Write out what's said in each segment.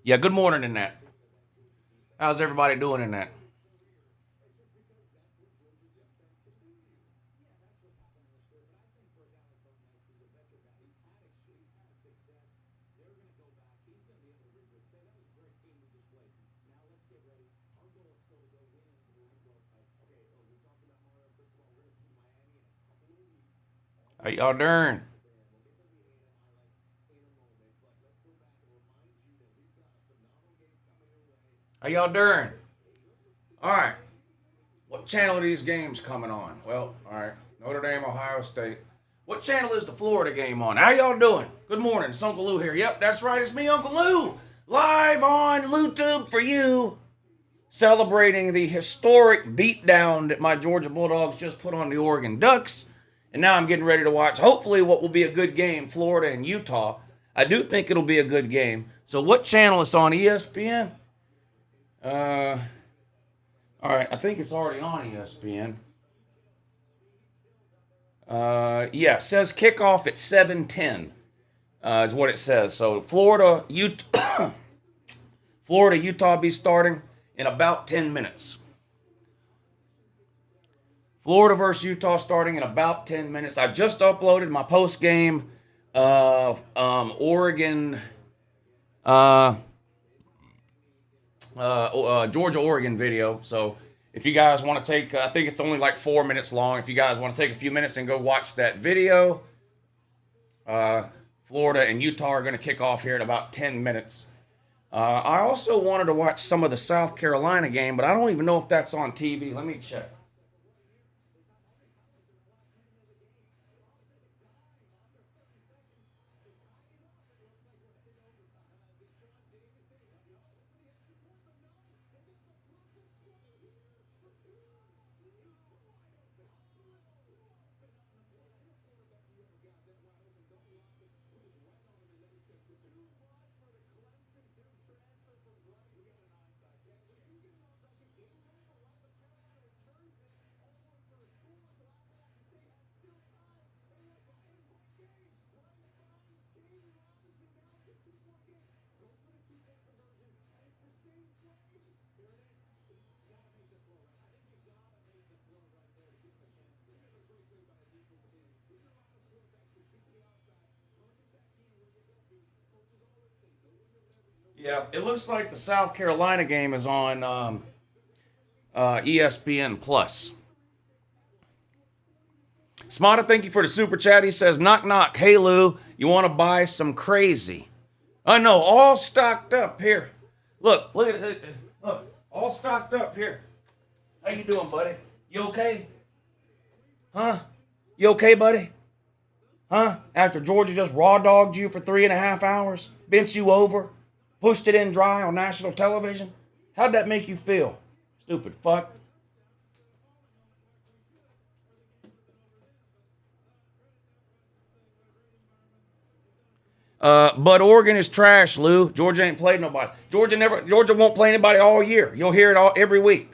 Yeah, good morning in that. How's everybody doing in that? How y'all doing? How y'all doing? All right. What channel are these games coming on? Well, all right. Notre Dame, Ohio State. What channel is the Florida game on? How y'all doing? Good morning. It's Uncle Lou here. Yep, that's right. It's me, Uncle Lou. Live on YouTube for you. Celebrating the historic beatdown that my Georgia Bulldogs just put on the Oregon Ducks. And now I'm getting ready to watch, hopefully, what will be a good game, Florida and Utah. I do think it'll be a good game. So what channel is on ESPN? Uh, all right, I think it's already on ESPN. Yeah, it says kickoff at 7:10 is what it says. So Florida, Utah be starting in about 10 minutes. Florida versus Utah starting in about 10 minutes. I just uploaded my post game Oregon, uh, Georgia Oregon video. So if you guys want to take, I think it's only like 4 minutes long. If you guys want to take a few minutes and go watch that video, Florida and Utah are going to kick off here in about 10 minutes. I also wanted to watch some of the South Carolina game, but I don't even know if that's on TV. Let me check. Yeah, it looks like the South Carolina game is on ESPN Plus. Smata, thank you for the super chat. He says, knock, knock. Hey, Lou, you want to buy some crazy? I know, all stocked up here. Look at it. Look, all stocked up here. How you doing, buddy? You okay? Huh? You okay, buddy? Huh? After Georgia just raw dogged you for 3.5 hours, bent you over, pushed it in dry on national television? How'd that make you feel? Stupid fuck. But Oregon is trash, Lou. Georgia ain't played nobody. Georgia won't play anybody all year. You'll hear it all every week.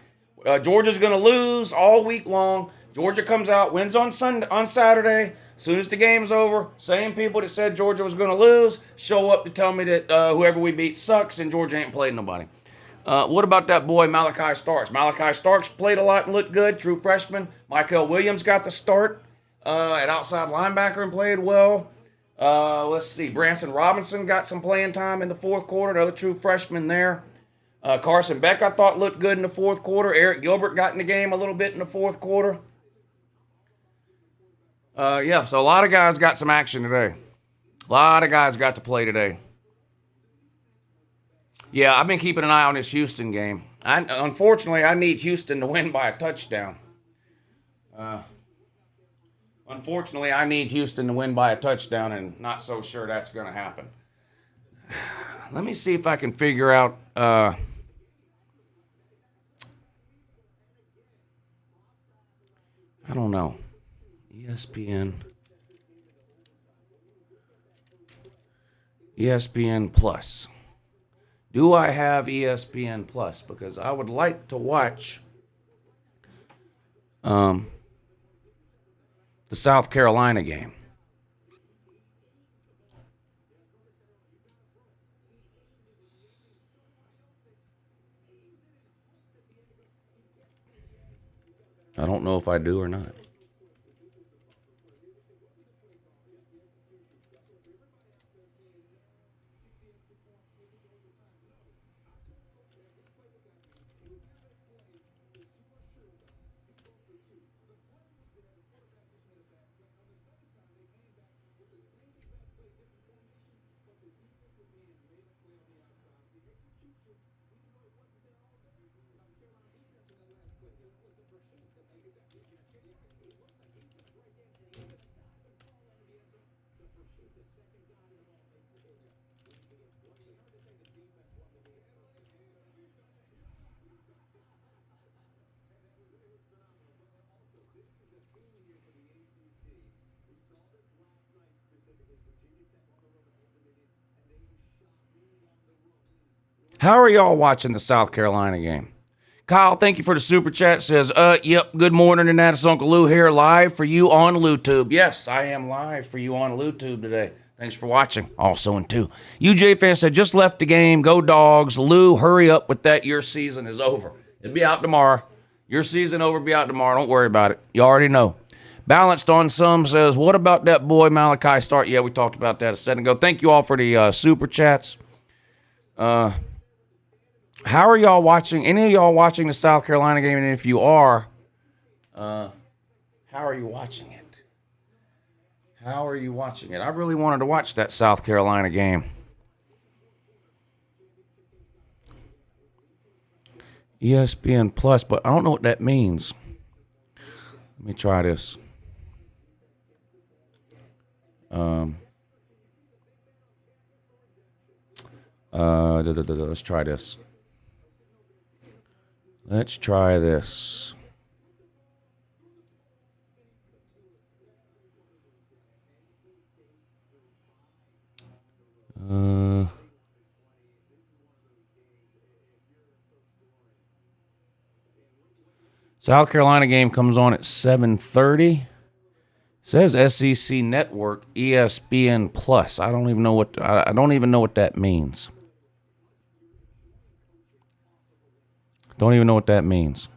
Georgia's gonna lose all week long. Georgia comes out, wins on Saturday. As soon as the game's over, same people that said Georgia was gonna lose show up to tell me that whoever we beat sucks and Georgia ain't played nobody. What about that boy Malachi Starks? Malachi Starks played a lot and looked good. True freshman. Michael Williams got the start at outside linebacker and played well. Let's see. Branson Robinson got some playing time in the fourth quarter. Another true freshman there. Carson Beck, I thought, looked good in the fourth quarter. Eric Gilbert got in the game a little bit in the fourth quarter. Yeah, so a lot of guys got some action today. A lot of guys got to play today. Yeah, I've been keeping an eye on this Houston game. Unfortunately, I need Houston to win by a touchdown. Unfortunately, I need Houston to win by a touchdown, and not so sure that's going to happen. Let me see if I can figure out. I don't know. ESPN. ESPN Plus. Do I have ESPN Plus? Because I would like to watch the South Carolina game. I don't know if I do or not. How are y'all watching the South Carolina game? Kyle, thank you for the super chat. Says, yep, good morning, and that's Uncle Lou here, live for you on LouTube. Yes, I am live for you on LouTube today. Thanks for watching. Also in two. UJ fan said, just left the game. Go Dogs. Lou, hurry up with that. Your season is over. It'll be out tomorrow. Your season over, be out tomorrow. Don't worry about it. You already know. Balanced on some says, what about that boy Malachi Start? Yeah, we talked about that a second ago. Thank you all for the super chats. How are y'all watching? Any of y'all watching the South Carolina game? And if you are, how are you watching it? How are you watching it? I really wanted to watch that South Carolina game. ESPN Plus, but I don't know what that means. Let me try this. Let's try this. Let's try this. South Carolina game comes on at 7:30. Says SEC Network, ESPN Plus. I don't even know what that means. Don't even know what that means.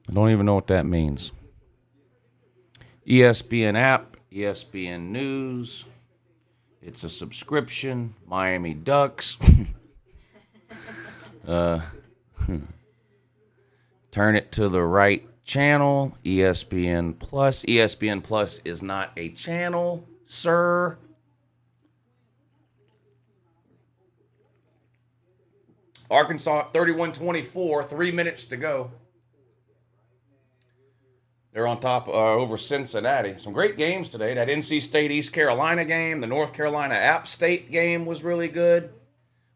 I don't even know what that means. ESPN app, ESPN News. It's a subscription. Miami Ducks. Turn it to the right channel. ESPN Plus. ESPN Plus is not a channel, sir. Arkansas 31-24, 3 minutes to go. They're on top over Cincinnati. Some great games today. That NC State East Carolina game, the North Carolina App State game was really good.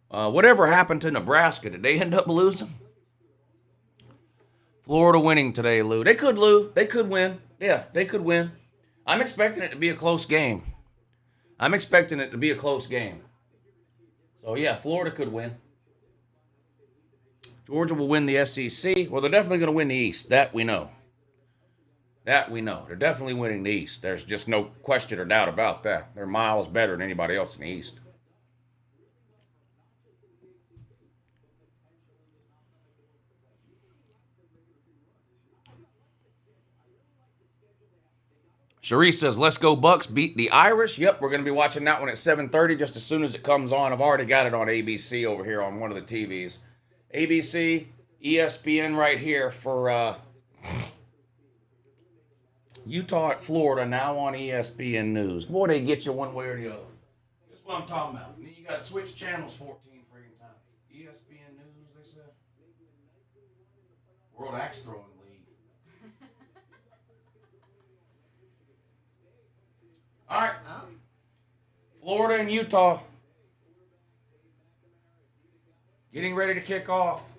Whatever happened to Nebraska? Did they end up losing? Florida winning today, Lou. They could lose. They could win. Yeah, they could win. I'm expecting it to be a close game. So, yeah, Florida could win. Georgia will win the SEC. Well, they're definitely going to win the East. That we know. They're definitely winning the East. There's just no question or doubt about that. They're miles better than anybody else in the East. Cherie says, let's go Bucks beat the Irish. Yep, we're going to be watching that one at 7:30 just as soon as it comes on. I've already got it on ABC over here on one of the TVs. ABC, ESPN right here for Utah at Florida, now on ESPN News. Boy, they get you one way or the other. That's what I'm talking about. And then you got to switch channels 14 friggin' times. ESPN News, they said. World Axe Throwing League. All right. Florida and Utah getting ready to kick off.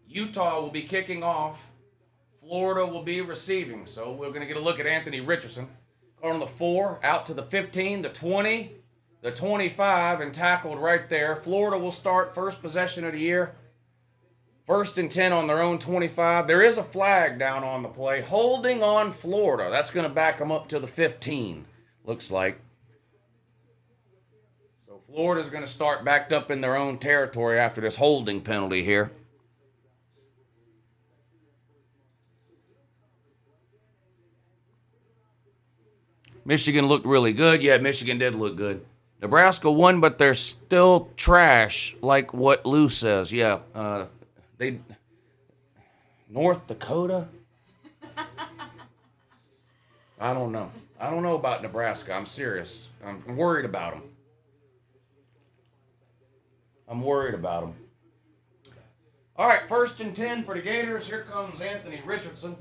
Utah will be kicking off. Florida will be receiving. So we're going to get a look at Anthony Richardson. On the 4, out to the 15, the 20, the 25, and tackled right there. Florida will start first possession of the year. 1st and 10 on their own 25. There is a flag down on the play. Holding on Florida. That's going to back them up to the 15, looks like. Florida's going to start backed up in their own territory after this holding penalty here. Michigan looked really good. Yeah, Michigan did look good. Nebraska won, but they're still trash, like what Lou says. Yeah, they North Dakota. I don't know. I don't know about Nebraska. I'm serious. I'm worried about them. I'm worried about them. All right, 1st and 10 for the Gators. Here comes Anthony Richardson.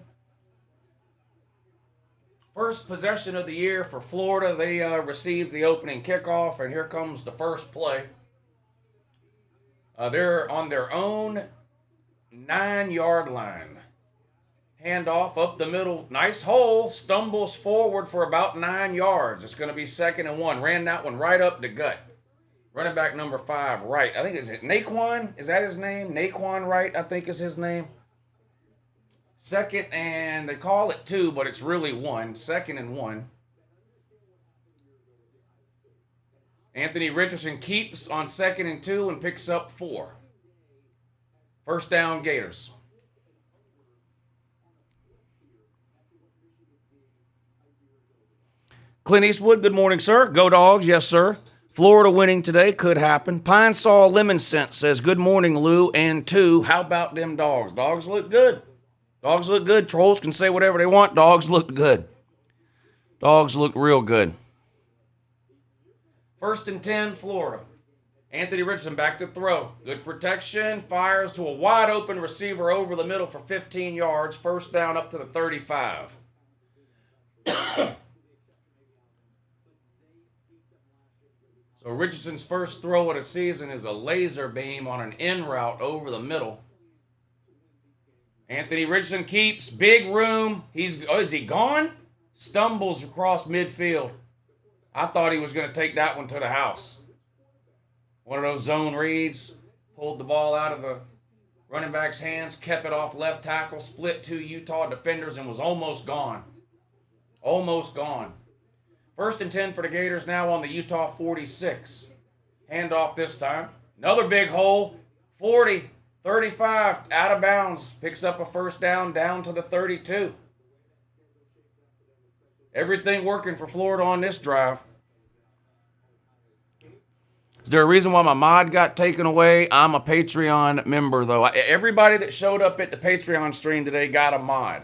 First possession of the year for Florida. They received the opening kickoff, and here comes the first play. They're on their own 9-yard line. Handoff up the middle. Nice hole. Stumbles forward for about 9 yards. It's going to be 2nd and 1. Ran that one right up the gut. Running back number 5, Wright. I think is it Naquan? Is that his name? Naquan Wright, I think is his name. 2nd and, they call it 2, but it's really 1. 2nd and 1. Anthony Richardson keeps on 2nd and 2 and picks up 4. First down, Gators. Clint Eastwood, good morning, sir. Go Dogs, yes, sir. Florida winning today, could happen. Pine Saw Lemon Scent says, good morning, Lou, and 2. How about them dogs? Dogs look good. Dogs look good. Trolls can say whatever they want. Dogs look good. Dogs look real good. 1st and 10, Florida. Anthony Richardson back to throw. Good protection. Fires to a wide open receiver over the middle for 15 yards. First down up to the 35. So Richardson's first throw of the season is a laser beam on an in route over the middle. Anthony Richardson keeps, big room. Is he gone? Stumbles across midfield. I thought he was going to take that one to the house. One of those zone reads. Pulled the ball out of the running back's hands, kept it off left tackle, split 2 Utah defenders, and was almost gone. Almost gone. 1st and 10 for the Gators now on the Utah 46. Handoff this time. Another big hole. 40. 35, out of bounds, picks up a first down to the 32. Everything working for Florida on this drive. Is there a reason why my mod got taken away? I'm a Patreon member, though. Everybody that showed up at the Patreon stream today got a mod.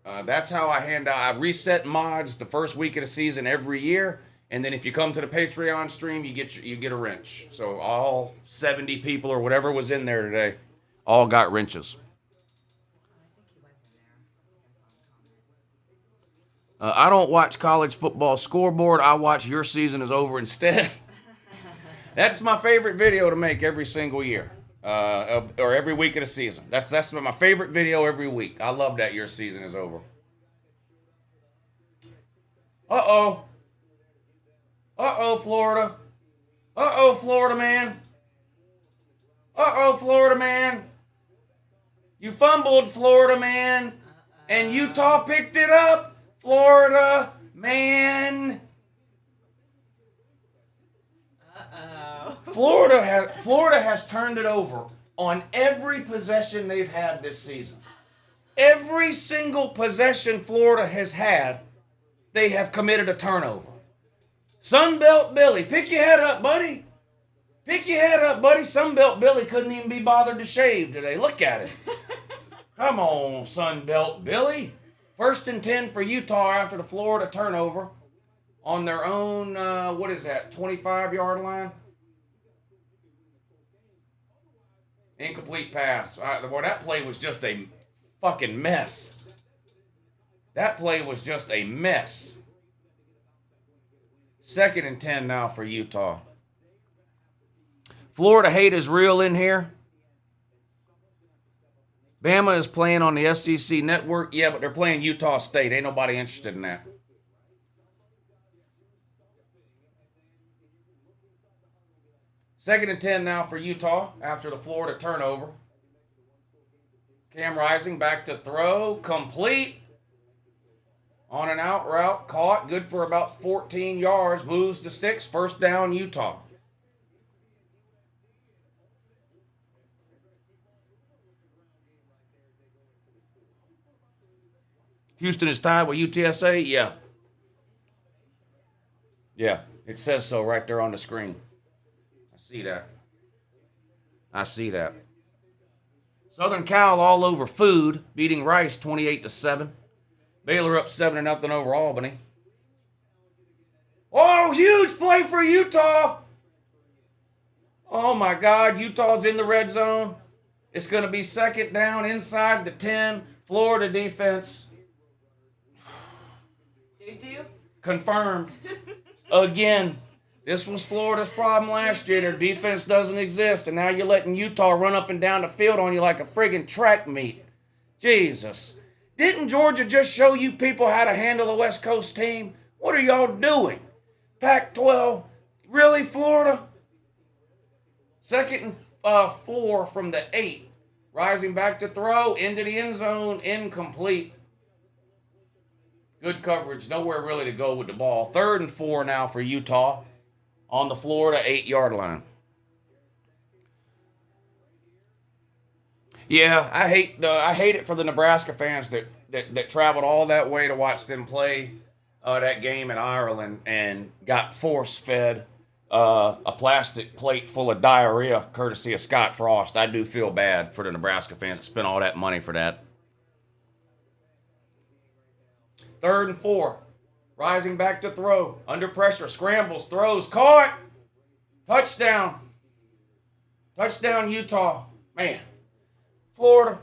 That's how I hand out. I reset mods the first week of the season every year. And then if you come to the Patreon stream, you get a wrench. So all 70 people or whatever was in there today, all got wrenches. I don't watch college football scoreboard. I watch Your Season Is Over instead. That's my favorite video to make every single year, or every week of the season. That's my favorite video every week. I love that Your Season Is Over. Uh-oh. Uh-oh, Florida. Uh-oh, Florida man. Uh-oh, Florida man. You fumbled, Florida man. And Utah picked it up. Florida man. Uh-oh. Florida has turned it over on every possession they've had this season. Every single possession Florida has had, they have committed a turnover. Sunbelt Billy, pick your head up, buddy. Pick your head up, buddy. Sunbelt Billy couldn't even be bothered to shave today. Look at it. Come on, Sunbelt Billy. 1st and 10 for Utah after the Florida turnover on their own, 25-yard line? Incomplete pass. Well, that play was just a fucking mess. That play was just a mess. 2nd and 10 now for Utah. Florida hate is real in here. Bama is playing on the SEC network. Yeah, but they're playing Utah State. Ain't nobody interested in that. Second and 10 now for Utah after the Florida turnover. Cam Rising back to throw. Complete. On an out route, caught, good for about 14 yards, moves the sticks, first down, Utah. Houston is tied with UTSA? Yeah. Yeah, it says so right there on the screen. I see that. I see that. Southern Cal all over food, beating Rice 28-7. Baylor up 7-0 over Albany. Oh, huge play for Utah. Oh my God, Utah's in the red zone. It's going to be second down inside the 10. Florida defense. Do? Confirmed. Again, this was Florida's problem last year. Their defense doesn't exist, and now you're letting Utah run up and down the field on you like a friggin' track meet. Jesus. Didn't Georgia just show you people how to handle a West Coast team? What are y'all doing? Pac-12. Really, Florida? Second and 4 from the 8. Rising back to throw, into the end zone, incomplete. Good coverage, nowhere really to go with the ball. 3rd and 4 now for Utah on the Florida 8-yard line. Yeah, I hate it for the Nebraska fans that traveled all that way to watch them play that game in Ireland and got force-fed a plastic plate full of diarrhea courtesy of Scott Frost. I do feel bad for the Nebraska fans that spent all that money for that. 3rd and 4. Rising back to throw. Under pressure. Scrambles. Throws. Caught. Touchdown. Touchdown, Utah. Man. Florida.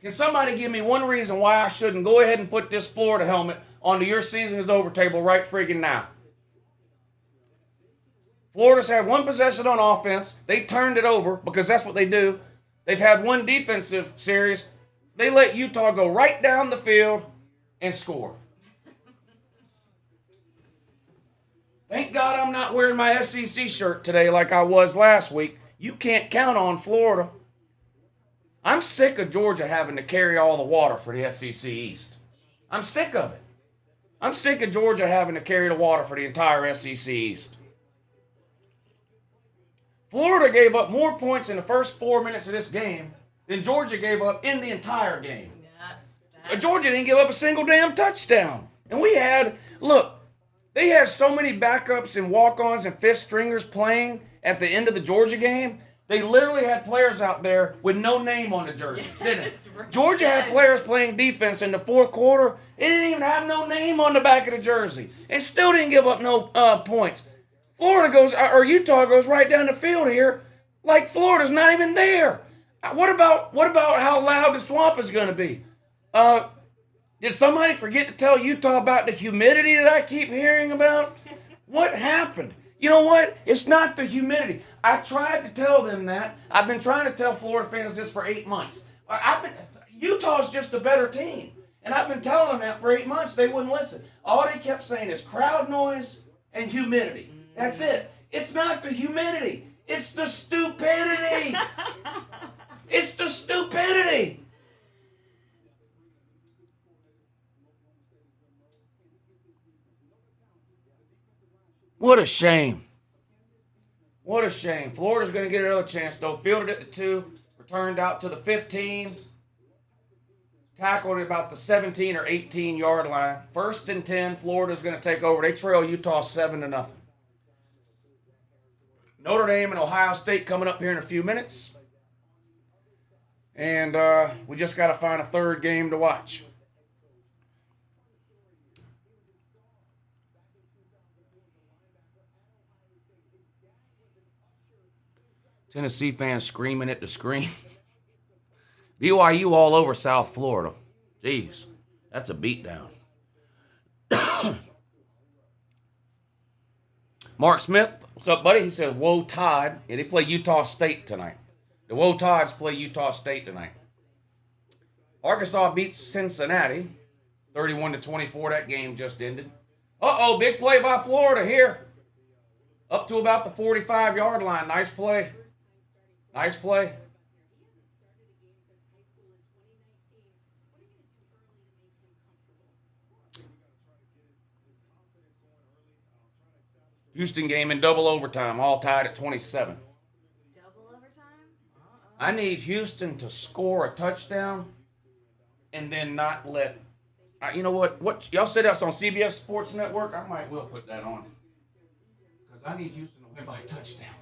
Can somebody give me one reason why I shouldn't go ahead and put this Florida helmet onto your season is over table right friggin' now? Florida's had one possession on offense. They turned it over because that's what they do. They've had one defensive series. They let Utah go right down the field and score. Thank God I'm not wearing my SEC shirt today like I was last week. You can't count on Florida. I'm sick of Georgia having to carry all the water for the SEC East. I'm sick of it. I'm sick of Georgia having to carry the water for the entire SEC East. Florida gave up more points in the first 4 minutes of this game than Georgia gave up in the entire game. Georgia didn't give up a single damn touchdown. And they had so many backups and walk-ons and fifth stringers playing at the end of the Georgia game. They literally had players out there with no name on the jersey, didn't it? Right. Georgia had players playing defense in the fourth quarter. They didn't even have no name on the back of the jersey. And still didn't give up no points. Utah goes right down the field here like Florida's not even there. What about how loud the swamp is going to be? Did somebody forget to tell Utah about the humidity that I keep hearing about? What happened? You know what? It's not the humidity. I tried to tell them that. I've been trying to tell Florida fans this for 8 months. Utah's just a better team. And I've been telling them that for 8 months. They wouldn't listen. All they kept saying is crowd noise and humidity. That's it. It's not the humidity. It's the stupidity. It's the stupidity. What a shame. What a shame. Florida's going to get another chance, though. Fielded at the 2, returned out to the 15, tackled at about the 17 or 18-yard line. 1st and 10, Florida's going to take over. They trail Utah 7-0. Notre Dame and Ohio State coming up here in a few minutes. And we just got to find a third game to watch. Tennessee fans screaming at the screen. BYU all over South Florida. Jeez, that's a beatdown. Mark Smith, what's up, buddy? He said, Woe Tide. Yeah, they play Utah State tonight. The Woe Tides play Utah State tonight. Arkansas beats Cincinnati. 31-24, that game just ended. Uh-oh, big play by Florida here. Up to about the 45-yard line. Nice play. Nice play. Houston game in double overtime, all tied at 27. Double overtime? I need Houston to score a touchdown and then not let. You know what? What y'all said that's on CBS Sports Network? I might will put that on because I need Houston to win by a touchdown.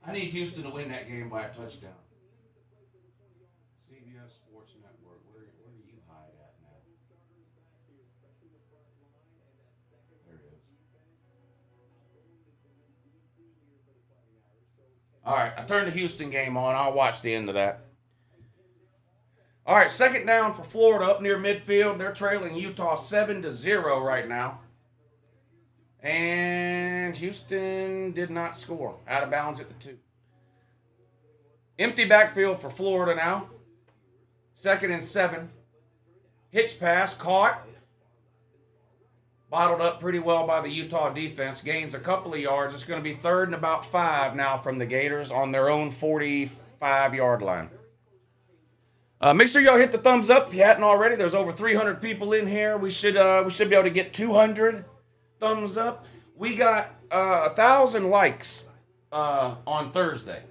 I need Houston to win that game by a touchdown. CBS Sports Network. Where do you hide at now? There it is. All right, I turned the Houston game on. I'll watch the end of that. All right, second down for Florida up near midfield. They're trailing Utah 7-0 right now. And Houston did not score. Out of bounds at the 2. Empty backfield for Florida now. 2nd and 7. Hitch pass caught. Bottled up pretty well by the Utah defense. Gains a couple of yards. It's going to be 3rd and about 5 now from the Gators on their own 45-yard line. Make sure y'all hit the thumbs up if you hadn't already. There's over 300 people in here. We should be able to get 200 thumbs up. We got 1,000 likes on Thursday.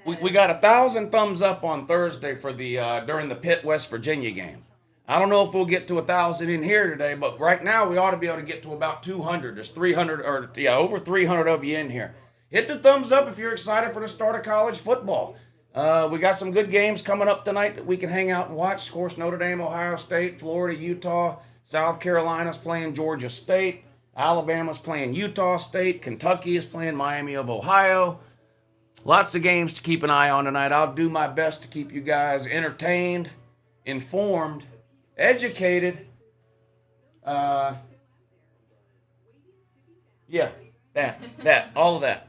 Yes. We got 1,000 thumbs up on Thursday for the during the Pitt West Virginia game. I don't know if we'll get to 1,000 in here today, but right now we ought to be able to get to about 200. There's 300 or over 300 of you in here. Hit the thumbs up if you're excited for the start of college football. We got some good games coming up tonight that we can hang out and watch. Of course, Notre Dame, Ohio State, Florida, Utah, South Carolina's playing Georgia State, Alabama's playing Utah State, Kentucky is playing Miami of Ohio. Lots of games to keep an eye on tonight. I'll do my best to keep you guys entertained, informed, educated. All of that.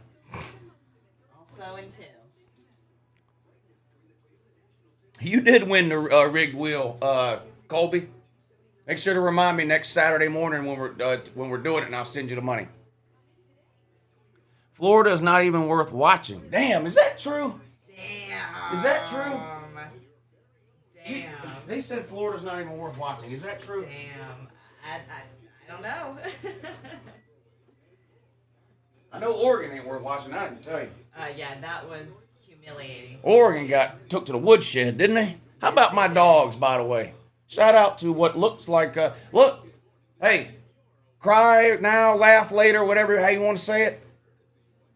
Also in 2. You did win the rigged wheel, Colby. Make sure to remind me next Saturday morning when we're doing it, and I'll send you the money. Florida is not even worth watching. Damn, is that true? Damn. Is that true? Damn. They said Florida's not even worth watching. Is that true? Damn. I don't know. I know Oregon ain't worth watching. I can tell you. Yeah, that was humiliating. Oregon got took to the woodshed, didn't they? How about my dogs, by the way? Shout out to what looks like, look, hey, cry now, laugh later, whatever, how you want to say it.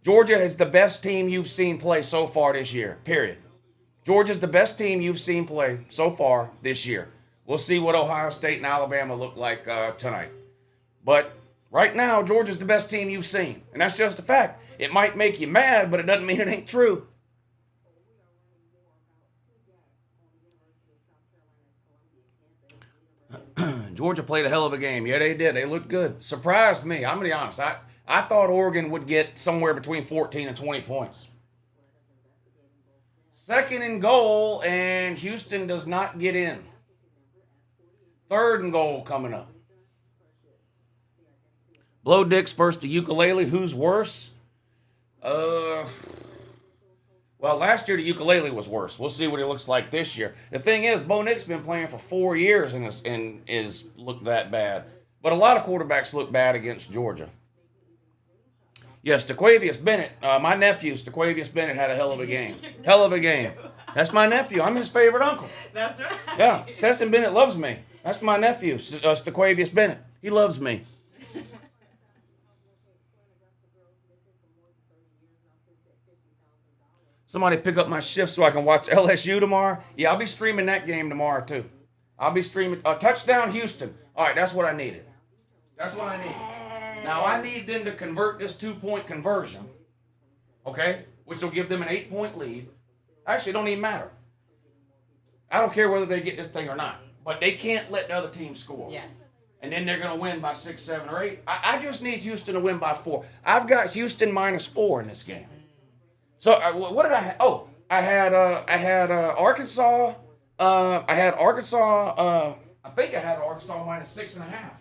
Georgia is the best team you've seen play so far this year, period. Georgia's the best team you've seen play so far this year. We'll see what Ohio State and Alabama look like tonight. But right now, Georgia's the best team you've seen. And that's just a fact. It might make you mad, but it doesn't mean it ain't true. Georgia played a hell of a game. Yeah, they did. They looked good. Surprised me. I'm going to be honest. I thought Oregon would get somewhere between 14 and 20 points. 2nd and goal, and Houston does not get in. 3rd and goal coming up. Blow Dix first to Ukulele. Who's worse? Well, last year the Ukulele was worse. We'll see what he looks like this year. The thing is, Bo Nix been playing for 4 years and is looked that bad. But a lot of quarterbacks look bad against Georgia. Yes, Staquavius Bennett, my nephew, Staquavius Bennett, had a hell of a game. Hell of a game. That's my nephew. I'm his favorite uncle. That's right. Yeah, Stetson Bennett loves me. That's my nephew, Staquavius Bennett. He loves me. Somebody pick up my shift so I can watch LSU tomorrow. Yeah, I'll be streaming that game tomorrow, too. I'll be streaming. Touchdown Houston. All right, that's what I needed. That's what I needed. Now, I need them to convert this 2-point conversion, okay, which will give them an 8-point lead. Actually, it don't even matter. I don't care whether they get this thing or not, but they can't let the other team score. Yes. And then they're going to win by 6, 7, or 8. I just need Houston to win by 4. I've got Houston -4 in this game. So what did I have? Oh, I had Arkansas. I had Arkansas. I think I had Arkansas -6.5.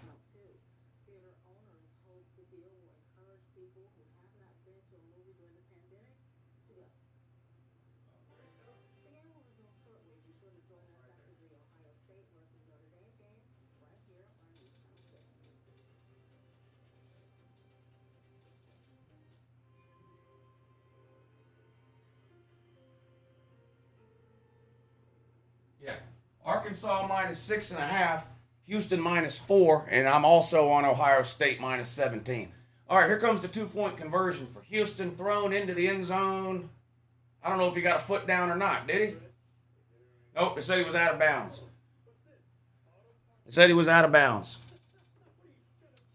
Yeah. Arkansas -6.5. Houston -4. And I'm also on Ohio State -17. All right, here comes the 2-point conversion for Houston, thrown into the end zone. I don't know if he got a foot down or not, did he? Nope, they said he was out of bounds. They said he was out of bounds.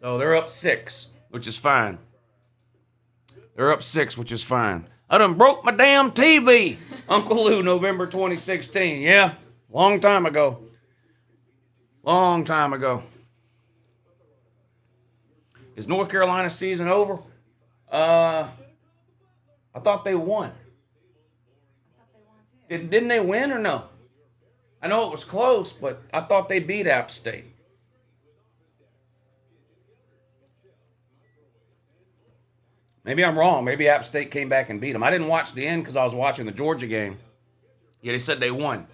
So they're up 6, which is fine. They're up 6, which is fine. I done broke my damn TV. Uncle Lou, November 2016. Yeah, long time ago. Long time ago. Is North Carolina season over? I thought they won. Didn't they win or no? I know it was close, but I thought they beat App State. Maybe I'm wrong. Maybe App State came back and beat them. I didn't watch the end because I was watching the Georgia game. Yeah, they said they won.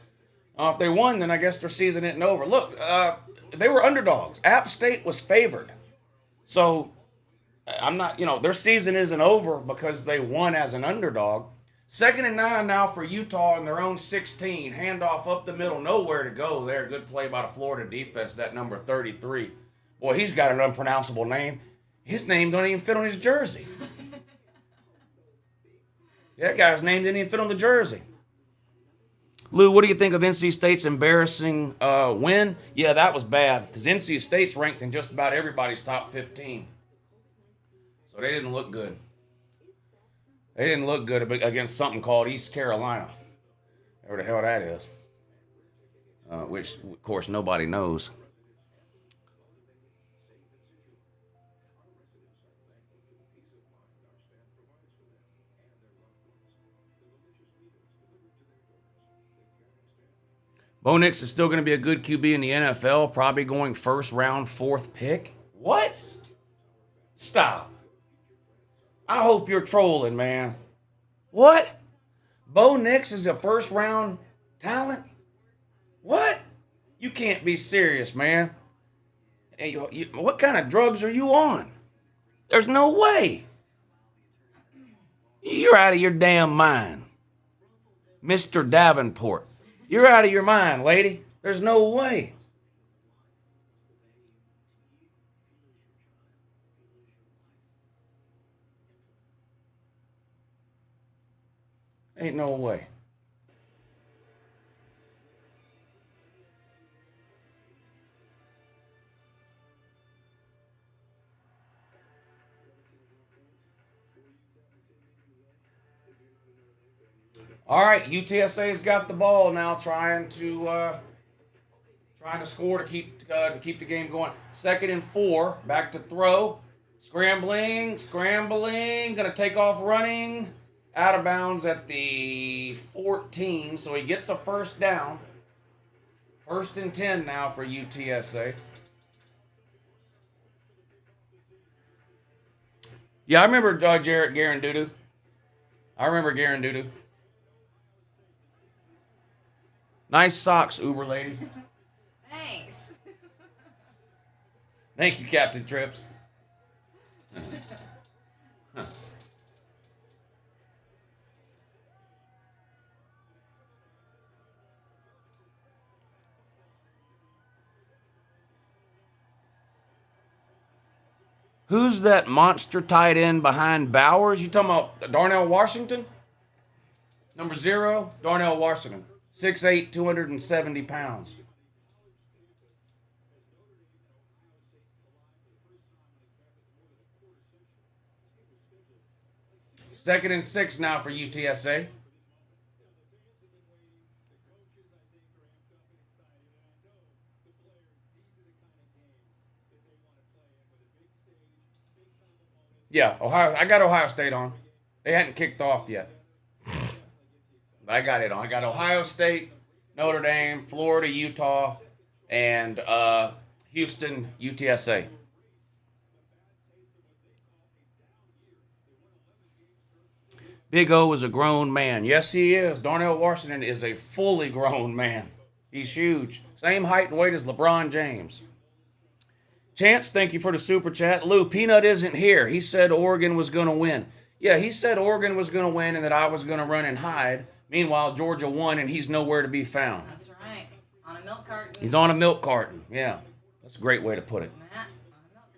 If they won, then I guess their season isn't over. Look, they were underdogs. App State was favored. So, I'm not, their season isn't over because they won as an underdog. 2nd and 9 now for Utah in their own 16. Handoff up the middle, nowhere to go there. Good play by the Florida defense, that number 33. Boy, he's got an unpronounceable name. His name don't even fit on his jersey. That guy's name didn't even fit on the jersey. Lou, what do you think of NC State's embarrassing win? Yeah, that was bad because NC State's ranked in just about everybody's top 15. So they didn't look good. They didn't look good against something called East Carolina. Whatever the hell that is. Which, of course, nobody knows. Bo Nix is still going to be a good QB in the NFL, probably going first round, 4th pick. What? Stop. I hope you're trolling, man. What? Bo Nix is a first round talent? What? You can't be serious, man. Hey, what kind of drugs are you on? There's no way. You're out of your damn mind. Mr. Davenport. You're out of your mind, lady. There's no way. Ain't no way. All right, UTSA's got the ball now, trying to score to keep the game going. 2nd and 4, back to throw, scrambling, gonna take off running, out of bounds at the 14, so he gets a first down. 1st and 10 now for UTSA. Yeah, I remember Jarrett Garandudu. Nice socks, Uber lady. Thanks. Thank you, Captain Trips. Who's that monster tight end behind Bowers? You talking about Darnell Washington? Number 0, Darnell Washington. 6'8", 270 pounds. Second and 6 now for UTSA. Yeah, Ohio. I got Ohio State on. They hadn't kicked off yet. But I got it on. I got Ohio State, Notre Dame, Florida, Utah, and Houston, UTSA. Big O is a grown man. Yes, he is. Darnell Washington is a fully grown man. He's huge. Same height and weight as LeBron James. Chance, thank you for the super chat. Lou, Peanut isn't here. He said Oregon was going to win. Yeah, he said Oregon was going to win and that I was going to run and hide. Meanwhile, Georgia won and he's nowhere to be found. That's right. On a milk carton. He's on a milk carton. Yeah, that's a great way to put it. Matt, on a milk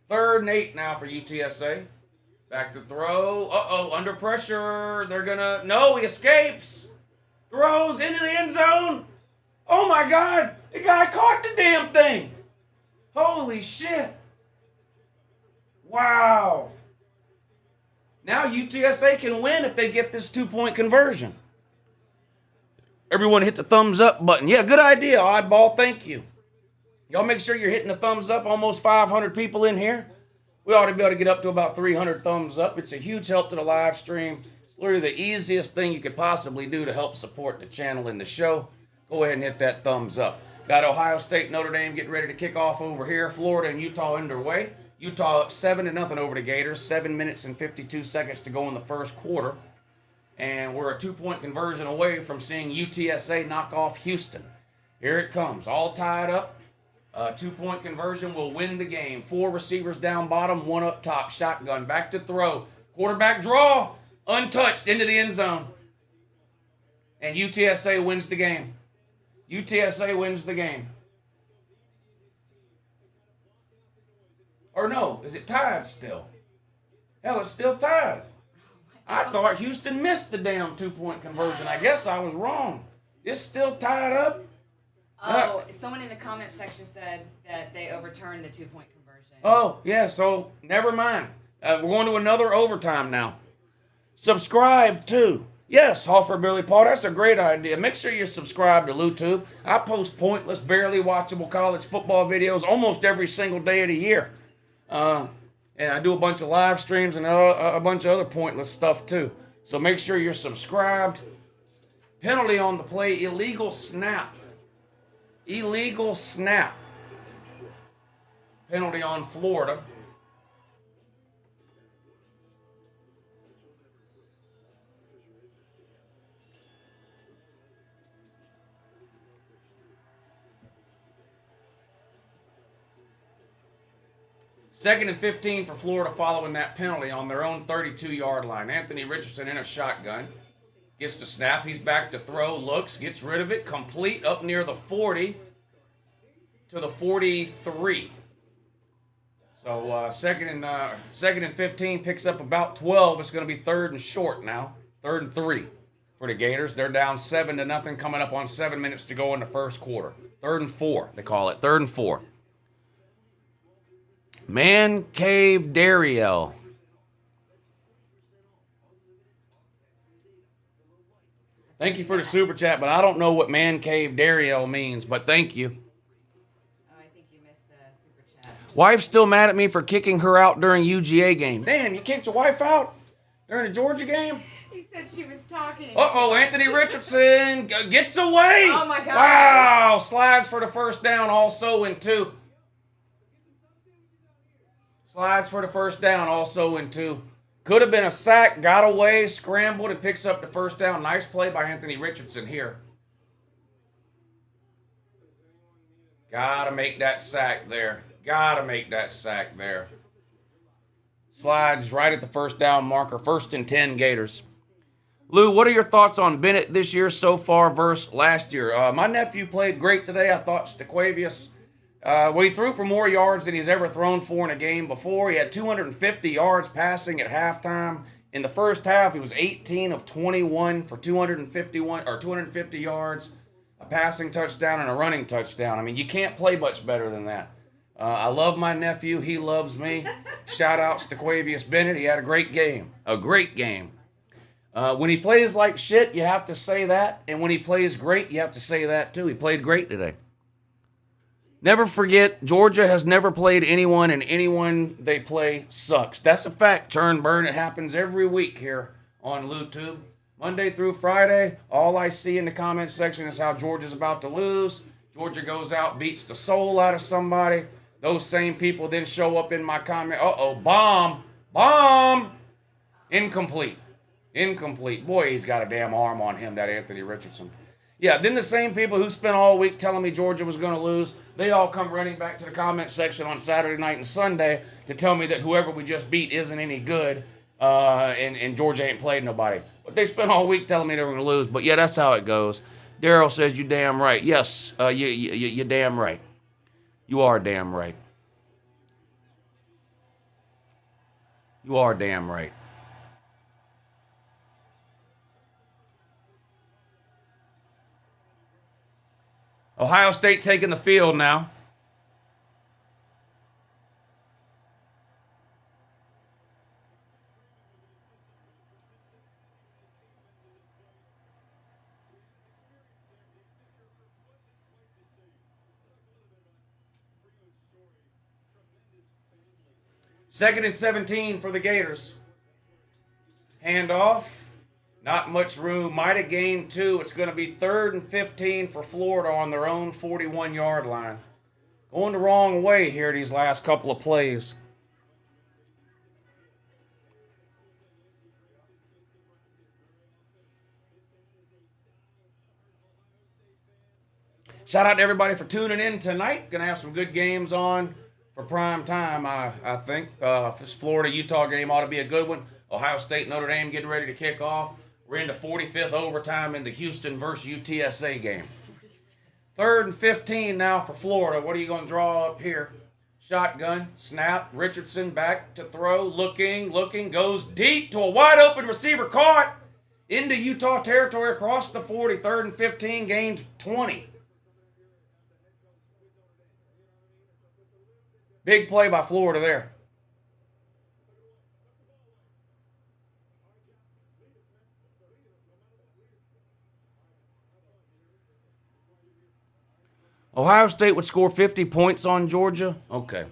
carton. 3rd and 8 now for UTSA. Back to throw. Uh-oh, under pressure. They're going to... No, he escapes. Throws into the end zone. Oh, my God. The guy caught the damn thing. Holy shit. Wow. Now UTSA can win if they get this 2-point conversion. Everyone hit the thumbs up button. Yeah, good idea, Oddball. Thank you. Y'all make sure you're hitting the thumbs up. Almost 500 people in here. We ought to be able to get up to about 300 thumbs up. It's a huge help to the live stream. It's literally the easiest thing you could possibly do to help support the channel and the show. Go ahead and hit that thumbs up. Got Ohio State, Notre Dame getting ready to kick off over here. Florida and Utah underway. Utah up 7-0 over the Gators. 7 minutes and 52 seconds to go in the first quarter. And we're a 2-point conversion away from seeing UTSA knock off Houston. Here it comes, all tied up. 2-point conversion will win the game. 4 receivers down bottom, 1 up top. Shotgun, back to throw. Quarterback draw, untouched, into the end zone. And UTSA wins the game. UTSA wins the game. Or no, is it tied still? Hell, it's still tied. I thought Houston missed the damn 2-point conversion. I guess I was wrong. It's still tied up. Oh, someone in the comment section said that they overturned the 2-point conversion. Oh, yeah, so never mind. We're going to another overtime now. Subscribe too. Yes, Hoffer Billy Paul, that's a great idea. Make sure you're subscribed to LouTube. I post pointless, barely watchable college football videos almost every single day of the year. And I do a bunch of live streams and a bunch of other pointless stuff too. So make sure you're subscribed. Penalty on the play, illegal snap. Illegal snap. Penalty on Florida. Second and 15 for Florida following that penalty on their own 32-yard line. Anthony Richardson in a shotgun. Gets the snap. He's back to throw. Looks. Gets rid of it. Complete up near the 40 to the 43. So second and 15 picks up about 12. It's going to be 3rd and short now. 3rd and 3 for the Gators. They're down 7-0 coming up on 7 minutes to go in the first quarter. 3rd and 4, they call it. 3rd and 4. Man Cave Dario. Thank you for the super chat, but I don't know what Man Cave Dario means, but thank you. Oh, I think you missed a super chat. Wife's still mad at me for kicking her out during UGA game. Damn, you kicked your wife out during the Georgia game? He said she was talking. Uh-oh, Anthony Richardson gets away. Oh, my God. Wow, slides for the first down, also in 2. Slides for the first down, also in 2. Could have been a sack, got away, scrambled, and picks up the first down. Nice play by Anthony Richardson here. Gotta make that sack there. Gotta make that sack there. Slides right at the first down marker. 1st and 10 Gators. Lou, what are your thoughts on Bennett this year so far versus last year? My nephew played great today. I thought Staquavius... he threw for more yards than he's ever thrown for in a game before. He had 250 yards passing at halftime. In the first half, he was 18 of 21 for 250 yards, a passing touchdown, and a running touchdown. I mean, you can't play much better than that. I love my nephew. He loves me. Shout out Staquavius Bennett. He had a great game. A great game. When he plays like shit, you have to say that. And when he plays great, you have to say that too. He played great today. Never forget, Georgia has never played anyone, and anyone they play sucks. That's a fact, Turn Burn. It happens every week here on LouTube. Monday through Friday, all I see in the comment section is how Georgia's about to lose. Georgia goes out, beats the soul out of somebody. Those same people then show up in my comment. Uh-oh, bomb. Incomplete. Boy, he's got a damn arm on him, that Anthony Richardson. Yeah, then the same people who spent all week telling me Georgia was going to lose, they all come running back to the comment section on Saturday night and Sunday to tell me that whoever we just beat isn't any good, and Georgia ain't played nobody. But they spent all week telling me they were going to lose. But yeah, that's how it goes. Daryl says you damn right. Yes, you're damn right. You are damn right. You are damn right. Ohio State taking the field now. Second and 17 for the Gators. Hand off. Not much room. Might have gained 2. It's going to be 3rd and 15 for Florida on their own 41-yard line. Going the wrong way here these last couple of plays. Shout out to everybody for tuning in tonight. Going to have some good games on for prime time, I think. This Florida-Utah game ought to be a good one. Ohio State, Notre Dame getting ready to kick off. We're into 45th overtime in the Houston versus UTSA game. 3rd and 15 now for Florida. What are you going to draw up here? Shotgun, snap, Richardson back to throw, looking, goes deep to a wide open receiver, caught into Utah territory across the 40. 3rd and 15, gained 20. Big play by Florida there. Ohio State would score 50 points on Georgia. Okay.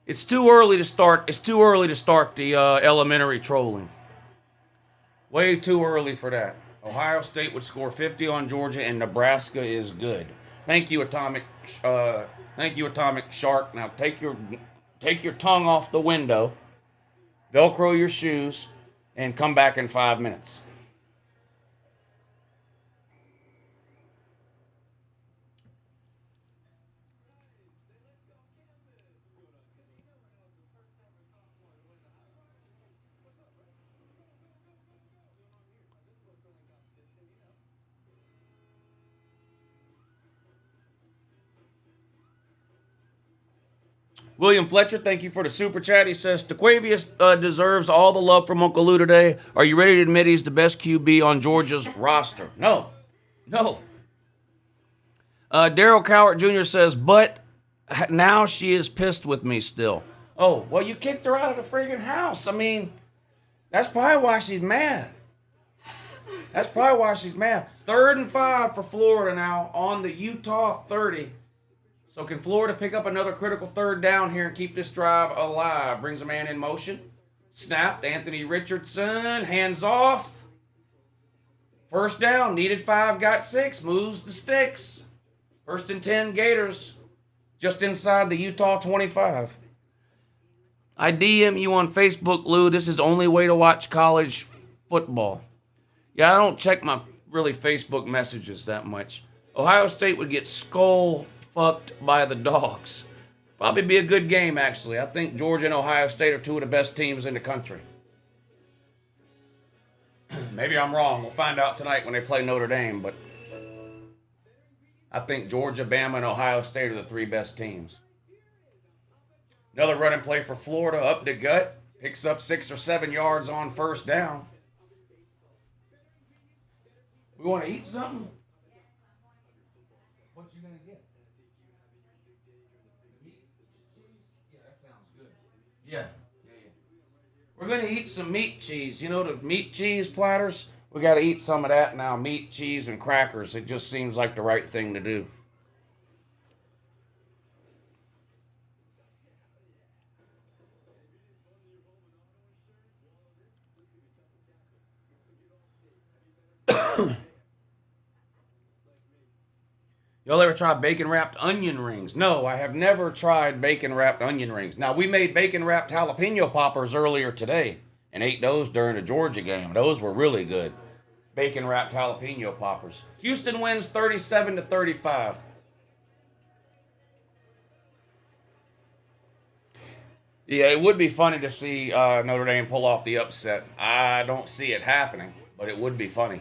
It's too early to start. It's too early to start the elementary trolling. Way too early for that. Ohio State would score 50 on Georgia, and Nebraska is good. Thank you, Atomic Shark. Now take your tongue off the window, Velcro your shoes, and come back in 5 minutes. William Fletcher, thank you for the super chat. He says, DeQuavius deserves all the love from Uncle Lou today. Are you ready to admit he's the best QB on Georgia's roster? No. Daryl Cowart Jr. says, but now she is pissed with me still. Oh, well, you kicked her out of the friggin' house. I mean, that's probably why she's mad. 3rd and 5 for Florida now on the Utah 30. So can Florida pick up another critical 3rd down here and keep this drive alive? Brings a man in motion. Snapped. Anthony Richardson. Hands off. 1st down. Needed 5. Got 6. Moves the sticks. 1st and 10 Gators. Just inside the Utah 25. I DM you on Facebook, Lou. This is the only way to watch college football. Yeah, I don't check my Facebook messages that much. Ohio State would get skull fucked by the Dogs. Probably be a good game, actually. I think Georgia and Ohio State are 2 of the best teams in the country. Maybe I'm wrong. We'll find out tonight when they play Notre Dame, but I think Georgia, Bama, and Ohio State are the 3 best teams. Another running play for Florida, up the gut. Picks up 6 or 7 yards on 1st down. We want to eat something? What you going to get? Yeah, that sounds good. Yeah. We're going to eat some meat cheese. You know the meat cheese platters? We got to eat some of that now. Meat, cheese, and crackers. It just seems like the right thing to do. Y'all ever tried bacon-wrapped onion rings? No, I have never tried bacon-wrapped onion rings. Now, we made bacon-wrapped jalapeno poppers earlier today and ate those during the Georgia game. Those were really good. bacon wrapped jalapeno poppers. Houston wins 37-35. Yeah, it would be funny to see Notre Dame pull off the upset. I don't see it happening, but it would be funny.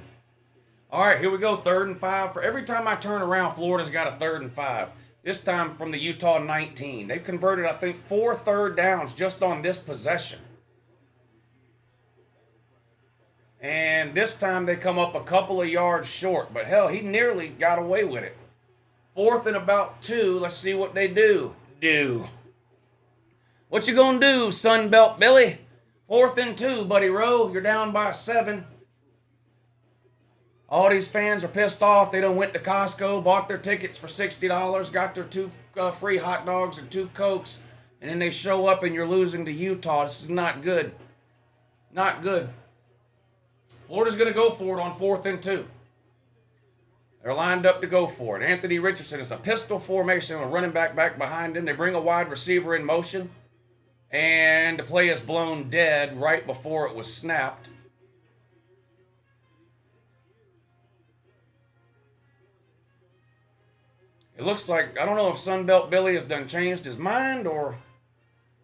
All right, here we go. 3rd and 5. For every time I turn around, Florida's got a 3rd and 5. This time from the Utah 19. They've converted, I think, 4 third downs just on this possession. And this time they come up a couple of yards short. But hell, he nearly got away with it. 4th and about 2. Let's see what they do. What you gonna do, Sunbelt Billy? 4th and 2, Buddy Rowe. You're down by 7. All these fans are pissed off. They done went to Costco, bought their tickets for $60, got their 2 free hot dogs and 2 Cokes, and then they show up and you're losing to Utah. This is not good. Not good. Florida's going to go for it on 4th and 2. They're lined up to go for it. Anthony Richardson is a pistol formation with running back behind him. They bring a wide receiver in motion, and the play is blown dead right before it was snapped. It looks like, I don't know if Sunbelt Billy has done changed his mind or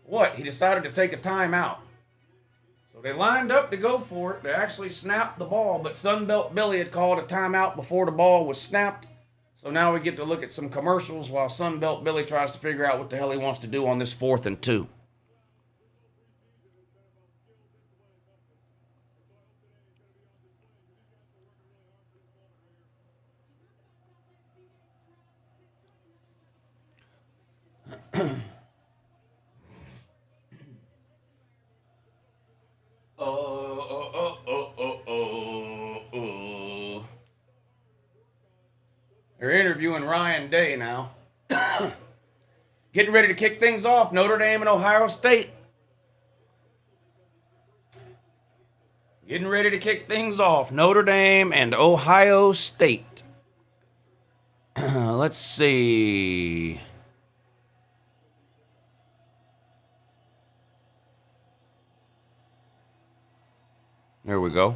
what. He decided to take a timeout. So they lined up to go for it. They actually snapped the ball, but Sunbelt Billy had called a timeout before the ball was snapped. So now we get to look at some commercials while Sunbelt Billy tries to figure out what the hell he wants to do on this 4th and 2. They're interviewing Ryan Day now. Getting ready to kick things off, Notre Dame and Ohio State. Getting ready to kick things off, Notre Dame and Ohio State. Let's see. There we go.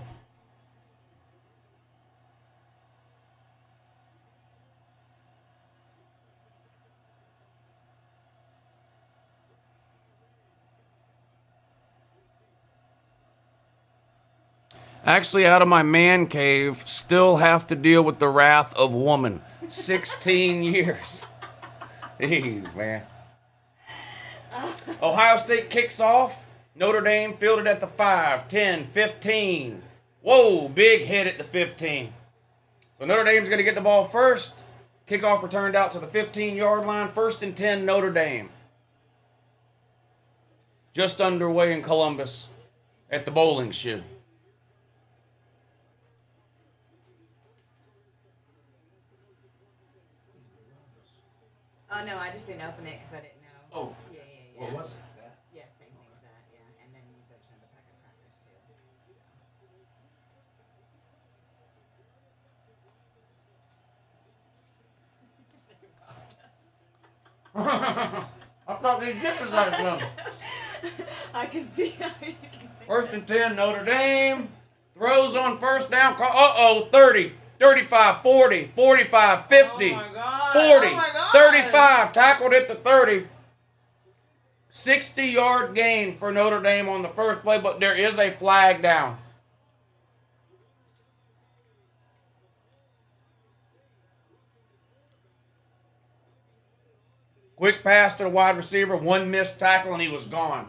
Actually, out of my man cave, still have to deal with the wrath of woman. 16 years. Jeez, man. Ohio State kicks off. Notre Dame fielded at the 5, 10, 15. Whoa, big hit at the 15. So Notre Dame's going to get the ball first. Kickoff returned out to the 15-yard line. 1st and 10, Notre Dame. Just underway in Columbus at the bowling shoe. Oh, no, I just didn't open it because I didn't know. Oh. Yeah. What was it? That? Yeah, same thing as that, yeah. And then you said another pack of crackers, too. I thought these dippers had some. I can see how you can. 1st and 10, Notre Dame. Throws on 1st down. 30. 35, 40, 45, 50, Oh my God. 40, Oh my God. 35, tackled at the 30. 60-yard gain for Notre Dame on the first play, but there is a flag down. Quick pass to the wide receiver, 1 missed tackle, and he was gone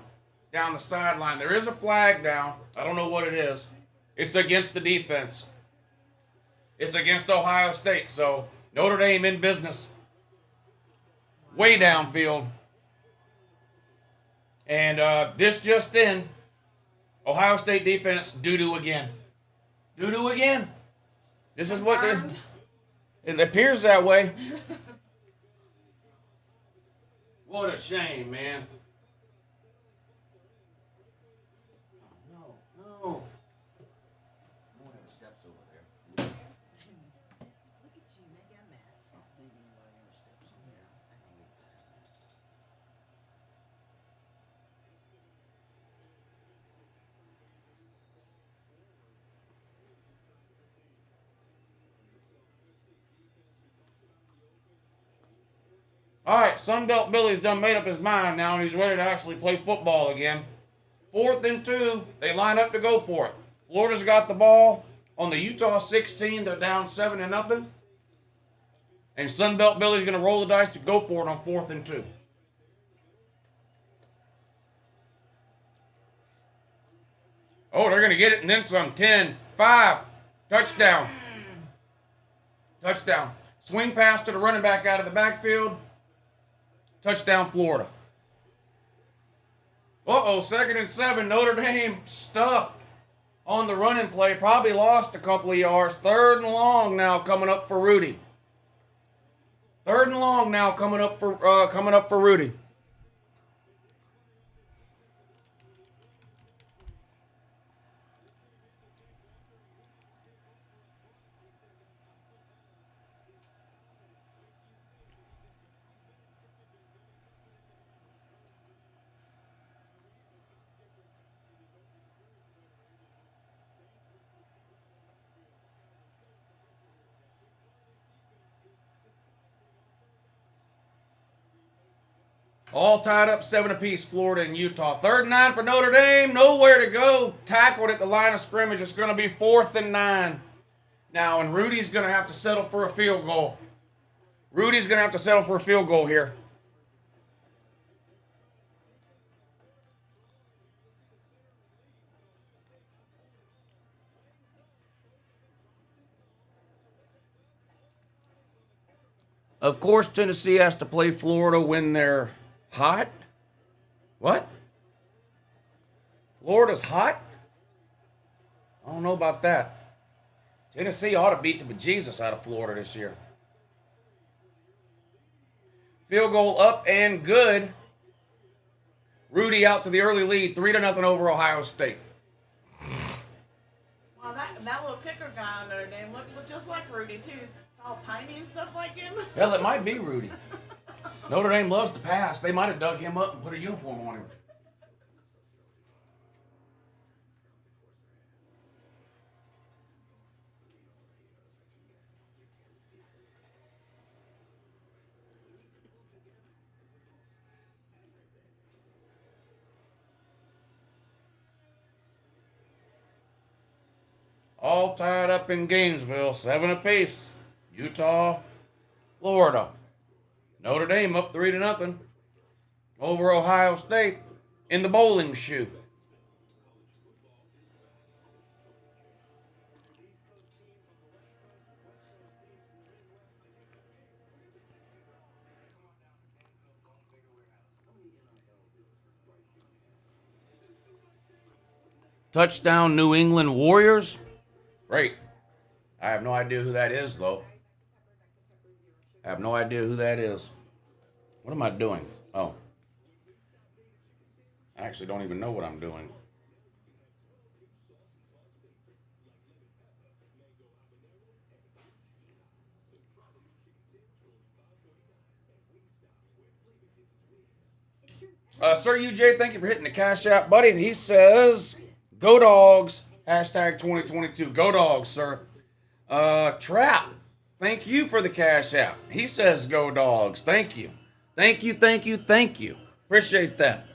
down the sideline. There is a flag down. I don't know what it is. It's against the defense. It's against Ohio State, so Notre Dame in business. Way downfield. And this just in, Ohio State defense, doo-doo again. Doo-doo again. This is what it appears that way. What a shame, man. No. All right, Sunbelt Billy's done made up his mind now, and he's ready to actually play football again. 4th and 2. They line up to go for it. Florida's got the ball on the Utah 16. They're down 7-0. And Sunbelt Billy's going to roll the dice to go for it on 4th and 2. Oh, they're going to get it and then some. 10, 5, touchdown. Touchdown. Swing pass to the running back out of the backfield. Touchdown, Florida. Uh-oh, 2nd and 7. Notre Dame stuffed on the running play. Probably lost a couple of yards. 3rd and long now coming up for Rudy. 3rd and long now coming up for Rudy. All tied up 7 apiece, Florida and Utah. 3rd and 9 for Notre Dame. Nowhere to go. Tackled at the line of scrimmage. It's going to be 4th and 9. Now, and Rudy's going to have to settle for a field goal. Rudy's going to have to settle for a field goal here. Of course, Tennessee has to play Florida when they're hot. What? Florida's hot? I don't know about that. Tennessee ought to beat the bejesus out of Florida this year. Field goal up and good. Rudy out to the early lead, 3-0 over Ohio State. Well, that little kicker guy on Notre Dame looked just like Rudy, too. He's all tiny and stuff like him. Hell, it might be Rudy. Notre Dame loves to pass. They might have dug him up and put a uniform on him. All tied up in Gainesville, 7 apiece. Utah, Florida. Notre Dame up 3-0 over Ohio State in the bowling shoe. Touchdown, New England Warriors. Great. I have no idea who that is, though. I have no idea who that is. What am I doing? Oh. I actually don't even know what I'm doing. Sir UJ, thank you for hitting the Cash App, buddy. He says, go Dogs, hashtag 2022. Go Dogs, sir. Trap, thank you for the Cash App. He says, go Dogs. Thank you. Thank you, thank you, thank you. Appreciate that.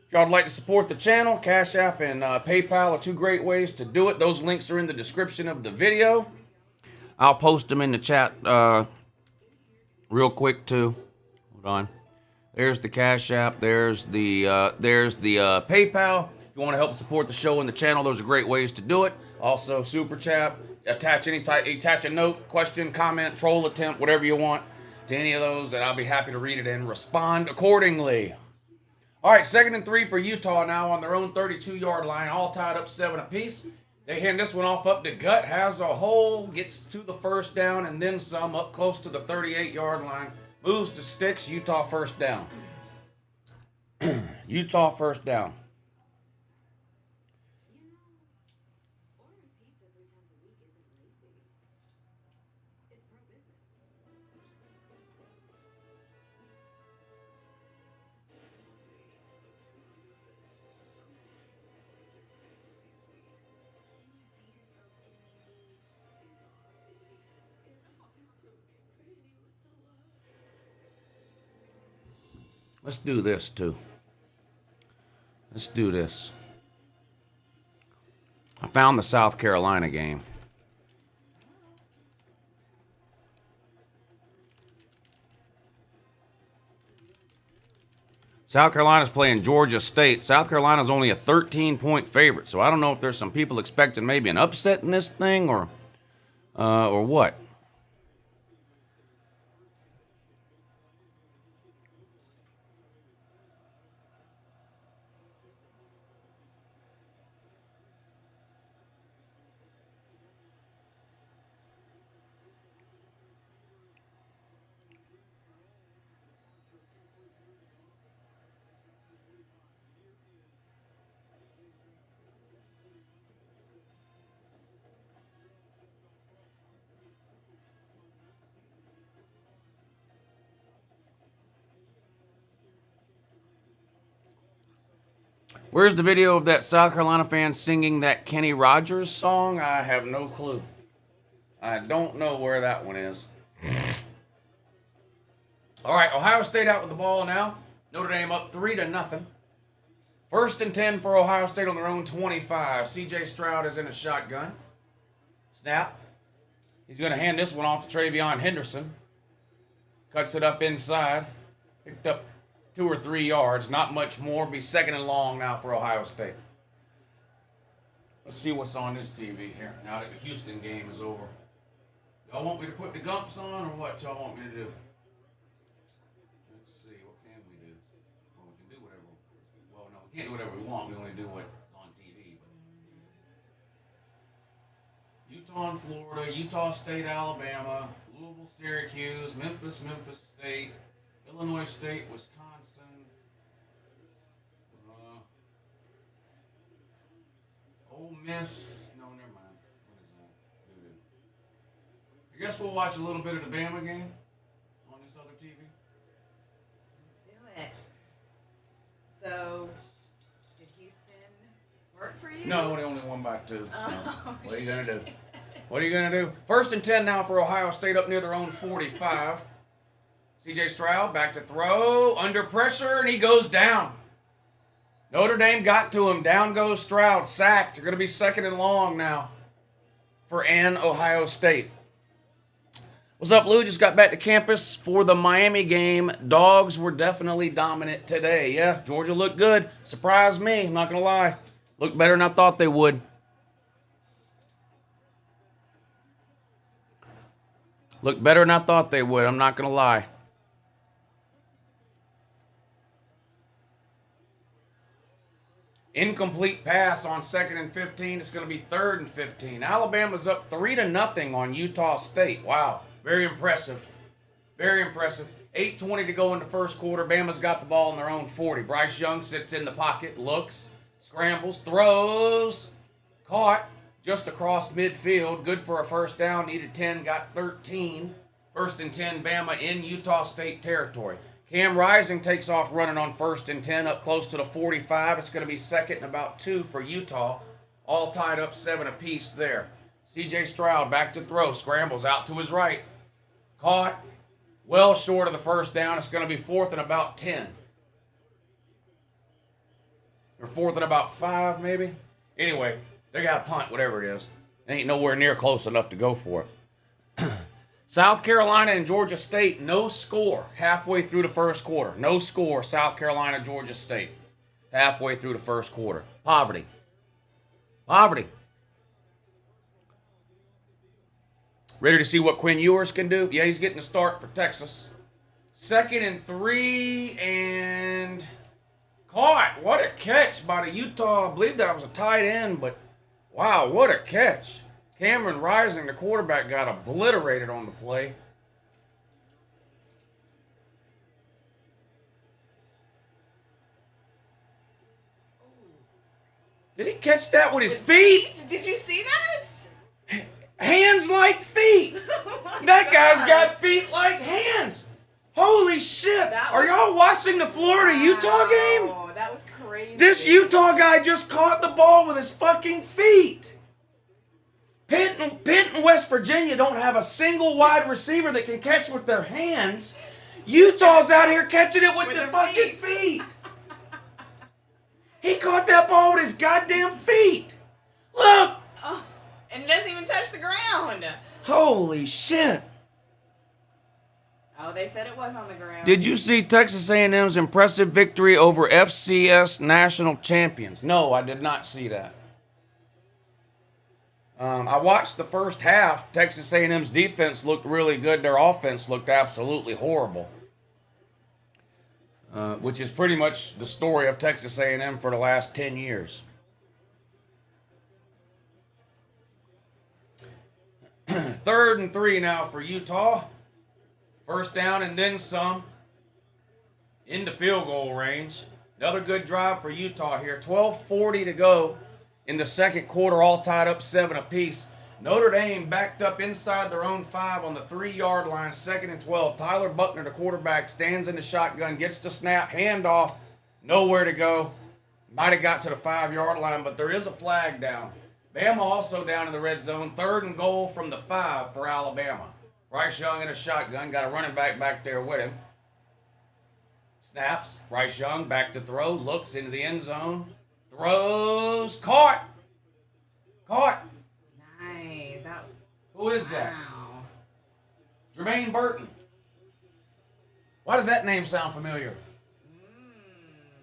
If y'all would like to support the channel, Cash App and PayPal are 2 great ways to do it. Those links are in the description of the video. I'll post them in the chat real quick, too. Hold on. There's the Cash App. There's the PayPal. If you want to help support the show and the channel, those are great ways to do it. Also, Super Chat. Attach a note, question, comment, troll attempt, whatever you want to any of those, and I'll be happy to read it and respond accordingly. All right, 2nd and 3 for Utah now on their own 32-yard line, all tied up 7 apiece. They hand this one off up to Gut, has a hole, gets to the 1st down, and then some up close to the 38-yard line. Moves to sticks, Utah 1st down. Utah 1st down. Let's do this, too. Let's do this. I found the South Carolina game. South Carolina's playing Georgia State. South Carolina's only a 13-point favorite, so I don't know if there's some people expecting maybe an upset in this thing or what. Where's the video of that South Carolina fan singing that Kenny Rogers song? I have no clue. I don't know where that one is. All right, Ohio State out with the ball now. Notre Dame up 3-0. First and 10 for Ohio State on their own 25. C.J. Stroud is in a shotgun. Snap. He's going to hand this one off to Travion Henderson. Cuts it up inside. Picked up 2 or 3 yards, not much more. Be second and long now for Ohio State. Let's see what's on this TV here now that the Houston game is over. Y'all want me to put the Gumps on or what y'all want me to do? Let's see, what can we do? Well, we can do whatever. Well, no, we can't do whatever we want. We only do what's on TV. But Utah and Florida, Utah State, Alabama, Louisville, Syracuse, Memphis, Memphis State, Illinois State, Wisconsin. Ole Miss. No, never mind. What is that? Doo-doo. I guess we'll watch a little bit of the Bama game on this other TV. Let's do it. So, did Houston work for you? No, they only won by 2. Oh, what are you going to do? What are you going to do? First and 10 now for Ohio State up near their own 45. C.J. Stroud back to throw. Under pressure, and he goes down. Notre Dame got to him. Down goes Stroud. Sacked. They're going to be second and long now for Ohio State. What's up, Lou? Just got back to campus for the Miami game. Dogs were definitely dominant today. Yeah, Georgia looked good. Surprised me. I'm not going to lie. Looked better than I thought they would. Looked better than I thought they would. I'm not going to lie. Incomplete pass on 2nd and 15. It's going to be 3rd and 15. Alabama's up 3-0 on Utah State. Wow. Very impressive. Very impressive. 8:20 to go in the first quarter. Bama's got the ball on their own 40. Bryce Young sits in the pocket, looks, scrambles, throws, caught just across midfield. Good for a first down. Needed 10, got 13. 1st and 10, Bama in Utah State territory. Cam Rising takes off running on 1st and 10 up close to the 45. It's going to be 2nd and about 2 for Utah. All tied up 7 apiece there. C.J. Stroud back to throw. Scrambles out to his right. Caught. Well short of the first down. It's going to be 4th and about 10. Or 4th and about 5 maybe. Anyway, they got a punt, whatever it is. They ain't nowhere near close enough to go for it. South Carolina and Georgia State, no score halfway through the first quarter. No score, South Carolina, Georgia State, halfway through the first quarter. Poverty. Poverty. Ready to see what Quinn Ewers can do? Yeah, he's getting the start for Texas. 2nd and 3, and caught. What a catch by the Utah. I believe that was a tight end, but wow, what a catch. Cameron Rising, the quarterback, got obliterated on the play. Did he catch that with his feet? Did you see that? Hands like feet. That guy's got feet like hands. Holy shit. Are y'all watching the Florida-Utah game? Oh, that was crazy. This Utah guy just caught the ball with his fucking feet. Pitt and West Virginia don't have a single wide receiver that can catch with their hands. Utah's out here catching it with With the their fucking feet. feet. He caught that ball with his goddamn feet. Look. Oh, and it doesn't even touch the ground. Holy shit. Oh, they said it was on the ground. Did you see Texas A&M's impressive victory over FCS national champions? No, I did not see that. I watched the first half. Texas A&M's defense looked really good. Their offense looked absolutely horrible. Which is pretty much the story of Texas A&M for the last 10 years. Third and 3 now for Utah. First down and then some. Into field goal range. Another good drive for Utah here. 12:40 to go in the second quarter, all tied up 7 apiece. Notre Dame backed up inside their own 5 on the 3-yard line, 2nd and 12. Tyler Buckner, the quarterback, stands in the shotgun, gets the snap, handoff, nowhere to go. Might have got to the 5-yard line, but there is a flag down. Bama also down in the red zone. 3rd and goal from the 5 for Alabama. Bryce Young in a shotgun, got a running back there with him. Snaps, Bryce Young back to throw, looks into the end zone, throws, caught. Nice. Who is that? Wow. Jermaine Burton. Why does that name sound familiar?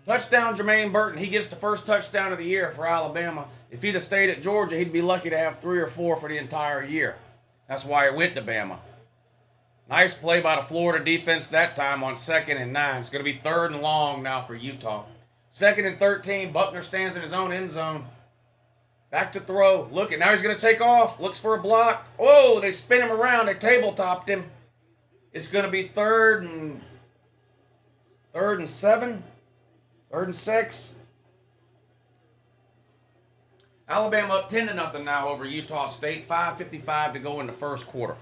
Touchdown, Jermaine Burton. He gets the first touchdown of the year for Alabama. If he'd have stayed at Georgia, he'd be lucky to have 3 or 4 for the entire year. That's why he went to Bama. Nice play by the Florida defense that time on 2nd and 9. It's going to be 3rd and long now for Utah. 2nd and 13. Buckner stands in his own end zone. Back to throw. Look, and now he's going to take off. Looks for a block. Oh, they spin him around. They tabletopped him. It's going to be 3rd and 7. 3rd and 6. Alabama up 10-0 now over Utah State. 5:55 to go in the first quarter.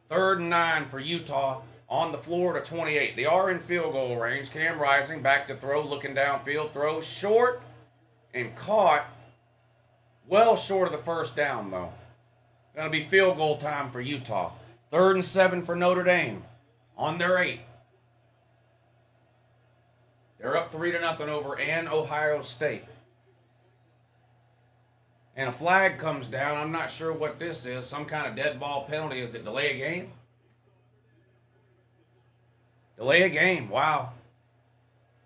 Third and 9 for Utah on the Florida 28. They are in field goal range. Cam Rising back to throw, looking downfield. Throw short and caught. Well short of the first down, though. Going to be field goal time for Utah. 3rd and 7 for Notre Dame on their 8. They're up 3-0 over Ohio State. And a flag comes down. I'm not sure what this is. Some kind of dead ball penalty. Is it delay a game? Delay a game. Wow.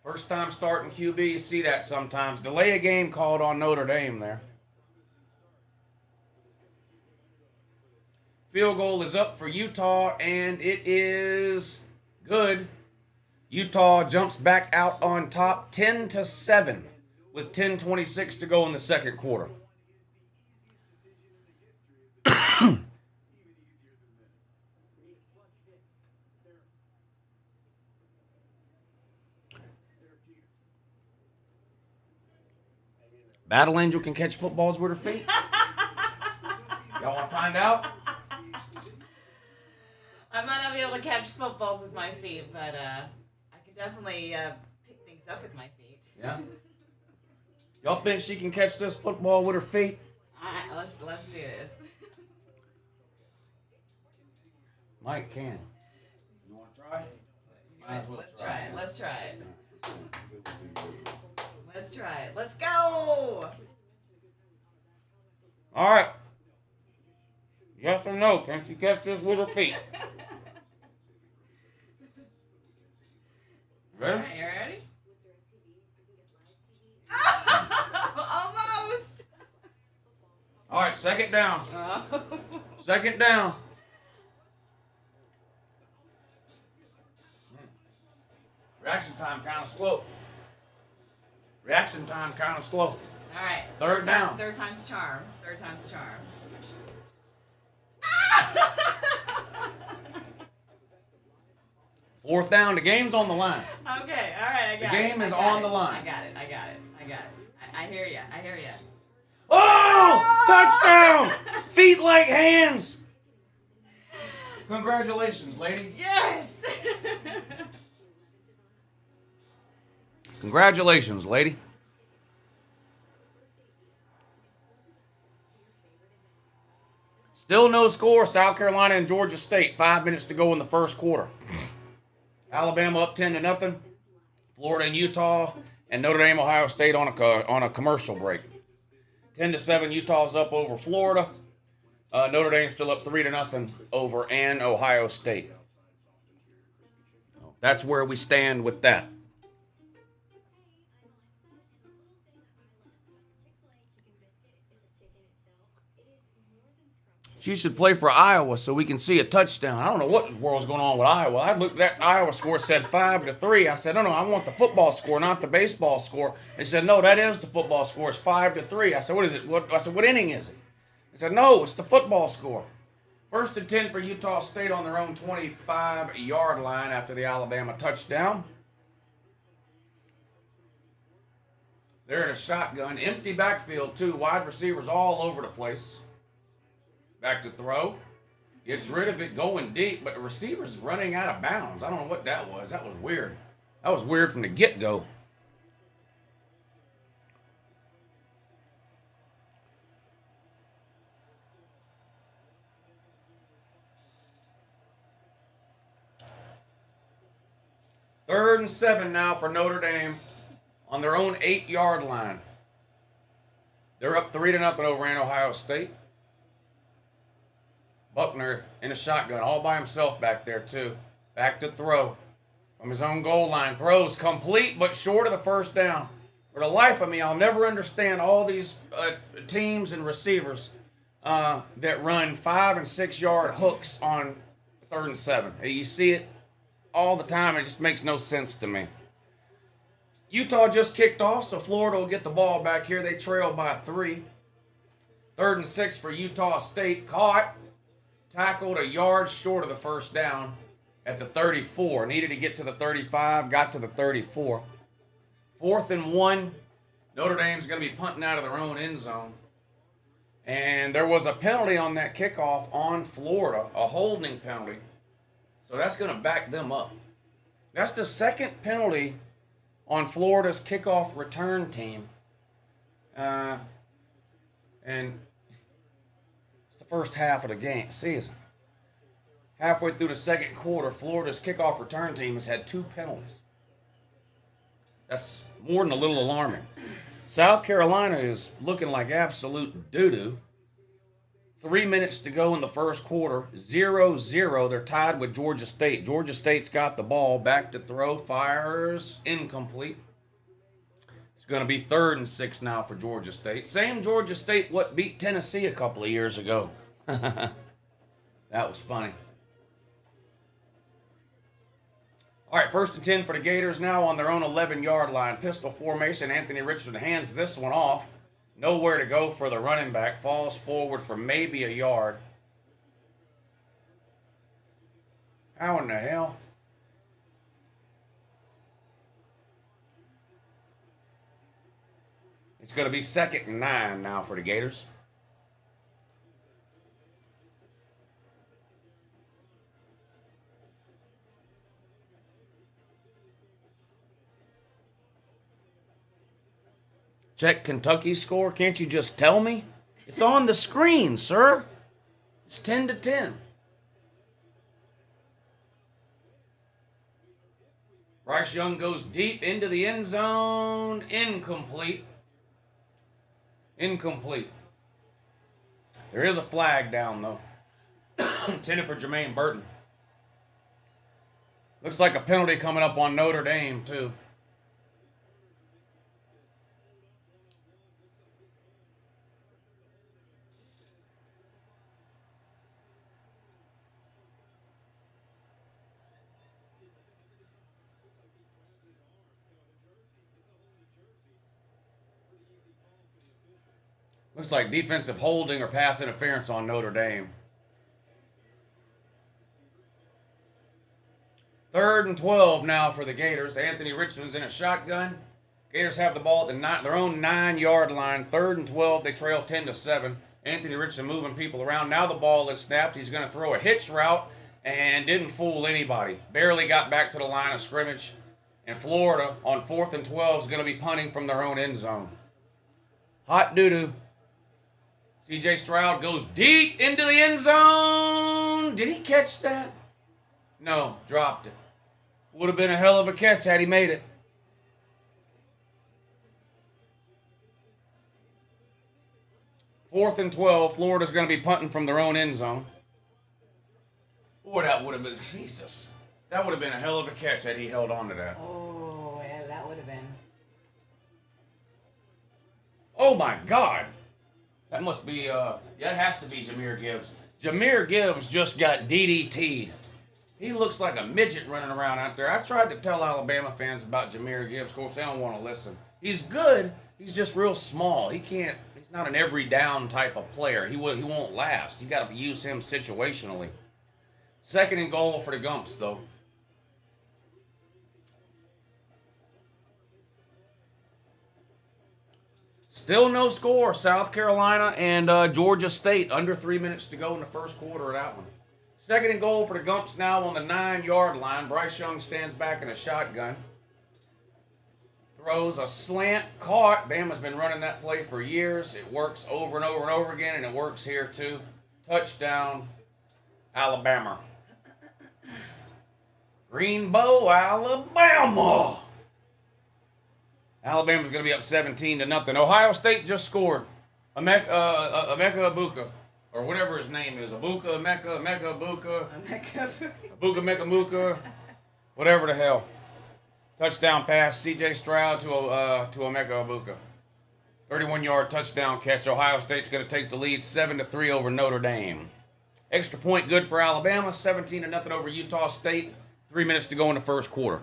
First time starting QB. You see that sometimes. Delay a game called on Notre Dame there. Field goal is up for Utah, and it is good. Utah jumps back out on top 10-7 with 10:26 to go in the second quarter. Battle Angel can catch footballs with her feet? Y'all want to find out? I might not be able to catch footballs with my feet, but I can definitely pick things up with my feet. Yeah. Y'all think she can catch this football with her feet? Let's do this. Mike can. You want to try? Might as well Let's try it. Let's try it. Let's go! All right. Yes or no? Can she catch this with her feet? Ready? All right, you ready? Almost! All right, second down. Oh. Second down. Reaction time kind of slow. All right. Third down. Third time's a charm. Fourth down. The game's on the line. Okay, all right, I got it. The game is on the line. I got it. I hear ya. Oh! Touchdown! Feet like hands. Congratulations, lady. Yes! Congratulations, lady. Still no score. South Carolina and Georgia State. 5 minutes to go in the first quarter. Alabama up 10-0. Florida and Utah, and Notre Dame, Ohio State on a commercial break. 10-7. Utah's up over Florida. Notre Dame still up 3-0 over Ohio State. That's where we stand with that. She should play for Iowa so we can see a touchdown. I don't know what in the world's going on with Iowa. I looked at that Iowa score, said 5-3. I said, no, I want the football score, not the baseball score. They said, no, that is the football score. It's 5-3. I said, what is it? I said, what inning is it? They said, no, it's the football score. 1st and 10 for Utah State on their own 25-yard line after the Alabama touchdown. They're in a shotgun. Empty backfield, too. Wide receivers all over the place. Back to throw. Gets rid of it going deep, but the receiver's running out of bounds. I don't know what that was. That was weird. That was weird from the get-go. Third and 7 now for Notre Dame on their own 8-yard line. They're up 3-0 over Ohio State. Buckner in a shotgun, all by himself back there, too. Back to throw from his own goal line. Throws complete, but short of the first down. For the life of me, I'll never understand all these teams and receivers that run 5- and 6-yard hooks on 3rd and 7. You see it all the time. It just makes no sense to me. Utah just kicked off, so Florida will get the ball back here. They trail by 3. 3rd and 6 for Utah State. Caught. Tackled a yard short of the first down at the 34. Needed to get to the 35. Got to the 34. 4th and 1. Notre Dame's going to be punting out of their own end zone. And there was a penalty on that kickoff on Florida. A holding penalty. So that's going to back them up. That's the second penalty on Florida's kickoff return team. And first half of the season. Halfway through the second quarter, Florida's kickoff return team has had 2 penalties. That's more than a little alarming. South Carolina is looking like absolute doo-doo. 3 minutes to go in the first quarter. 0-0. They're tied with Georgia State. Georgia State's got the ball. Back to throw. Fires. Incomplete. It's going to be 3rd and 6 now for Georgia State. Same Georgia State what beat Tennessee a couple of years ago. That was funny. All right, 1st and 10 for the Gators now on their own 11-yard line. Pistol formation. Anthony Richardson hands this one off. Nowhere to go for the running back. Falls forward for maybe a yard. How in the hell? It's going to be 2nd and 9 now for the Gators. Check Kentucky's score. Can't you just tell me? It's on the screen, sir. It's 10-10. Bryce Young goes deep into the end zone. Incomplete. Incomplete. There is a flag down, though. Intended for Jermaine Burton. Looks like a penalty coming up on Notre Dame, too. Looks like defensive holding or pass interference on Notre Dame. 3rd and 12 now for the Gators. Anthony Richardson's in a shotgun. Gators have the ball at their own 9-yard line. 3rd and 12. They trail 10-7. Anthony Richardson moving people around. Now the ball is snapped. He's going to throw a hitch route and didn't fool anybody. Barely got back to the line of scrimmage. And Florida on 4th and 12 is going to be punting from their own end zone. Hot doo-doo. C.J. Stroud goes deep into the end zone. Did he catch that? No, dropped it. Would have been a hell of a catch had he made it. Fourth and 12. Florida's going to be punting from their own end zone. Boy, that would have been, Jesus. That would have been a hell of a catch had he held on to that. Oh, yeah, that would have been. Oh my God. That must be, yeah, it has to be Jahmyr Gibbs. Jahmyr Gibbs just got DDT'd. He looks like a midget running around out there. I tried to tell Alabama fans about Jahmyr Gibbs. Of course, they don't want to listen. He's good. He's just real small. He's not an every down type of player. He won't last. You got to use him situationally. Second and goal for the Gumps, though. Still no score. South Carolina and Georgia State. Under 3 minutes to go in the first quarter of that one. Second and goal for the Gumps now on the 9-yard line. Bryce Young stands back in a shotgun. Throws a slant, caught. Bama's been running that play for years. It works over and over and over again, and it works here too. Touchdown, Alabama. Greenbow, Alabama. Alabama's going to be up 17-0. Ohio State just scored. Emeka Ibuka, or whatever his name is. Ibuka, Ibuka, Meka Muka, whatever the hell. Touchdown pass, C.J. Stroud to Emeka Ibuka. 31-yard touchdown catch. Ohio State's going to take the lead 7-3 over Notre Dame. Extra point good for Alabama. 17-0 over Utah State. 3 minutes to go in the first quarter.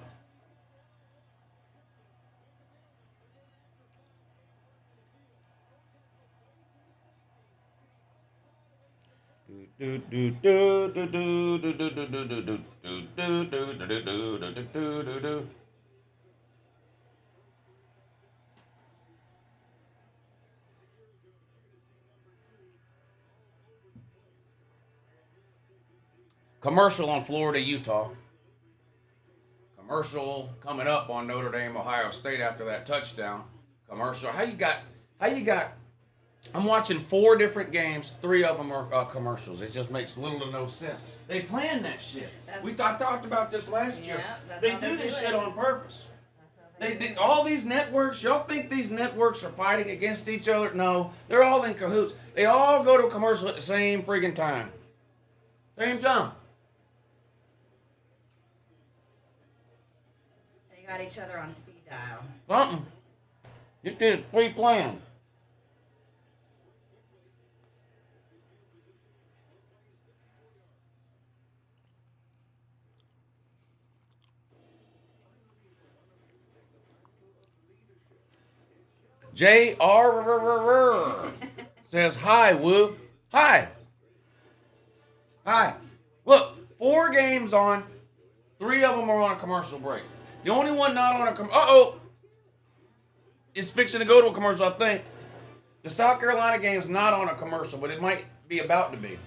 Commercial on Florida, Utah. Commercial coming up on Notre Dame, Ohio State after that touchdown. Commercial. How you got? I'm watching 4 different games. 3 of them are commercials. It just makes little to no sense. They plan that shit. I talked about this last year. They do this shit on purpose. All these networks, y'all think these networks are fighting against each other? No, they're all in cahoots. They all go to commercial at the same friggin' time. Same time. They got each other on speed dial. Something. Just did it pre-planned. J.R. says, hi, Woo. Hi. Hi. Look, 4 games on. 3 of them are on a commercial break. The only one not on a commercial. It's fixing to go to a commercial, I think. The South Carolina game's not on a commercial, but it might be about to be.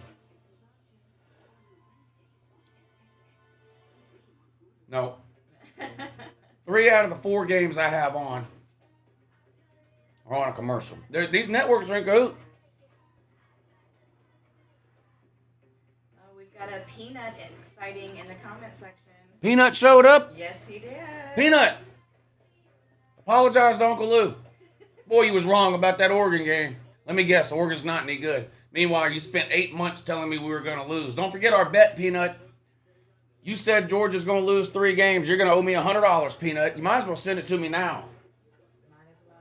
No. 3 out of the 4 games I have on are on a commercial. These networks are in cahoots. Oh, we've got a Peanut exciting in the comment section. Peanut showed up. Yes, he did. Peanut! Apologize to Uncle Lou. Boy, you was wrong about that Oregon game. Let me guess, Oregon's not any good. Meanwhile, you spent 8 months telling me we were going to lose. Don't forget our bet, Peanut. You said Georgia's going to lose 3 games. You're going to owe me $100, Peanut. You might as well send it to me now. Might as well.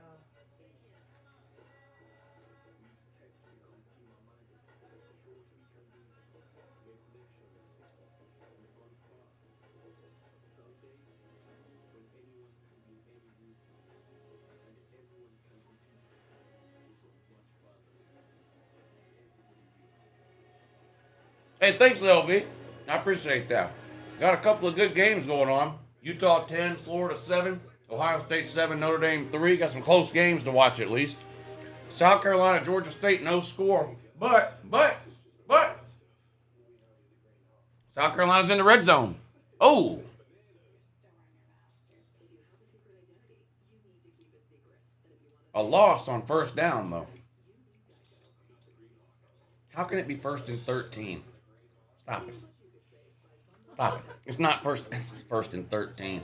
Hey, thanks, LV. I appreciate that. Got a couple of good games going on. Utah 10, Florida 7, Ohio State 7, Notre Dame 3. Got some close games to watch at least. South Carolina, Georgia State, no score. But South Carolina's in the red zone. Oh. A loss on first down, though. How can it be 1st and 13? Stop it. Stop it. It's not first and 13.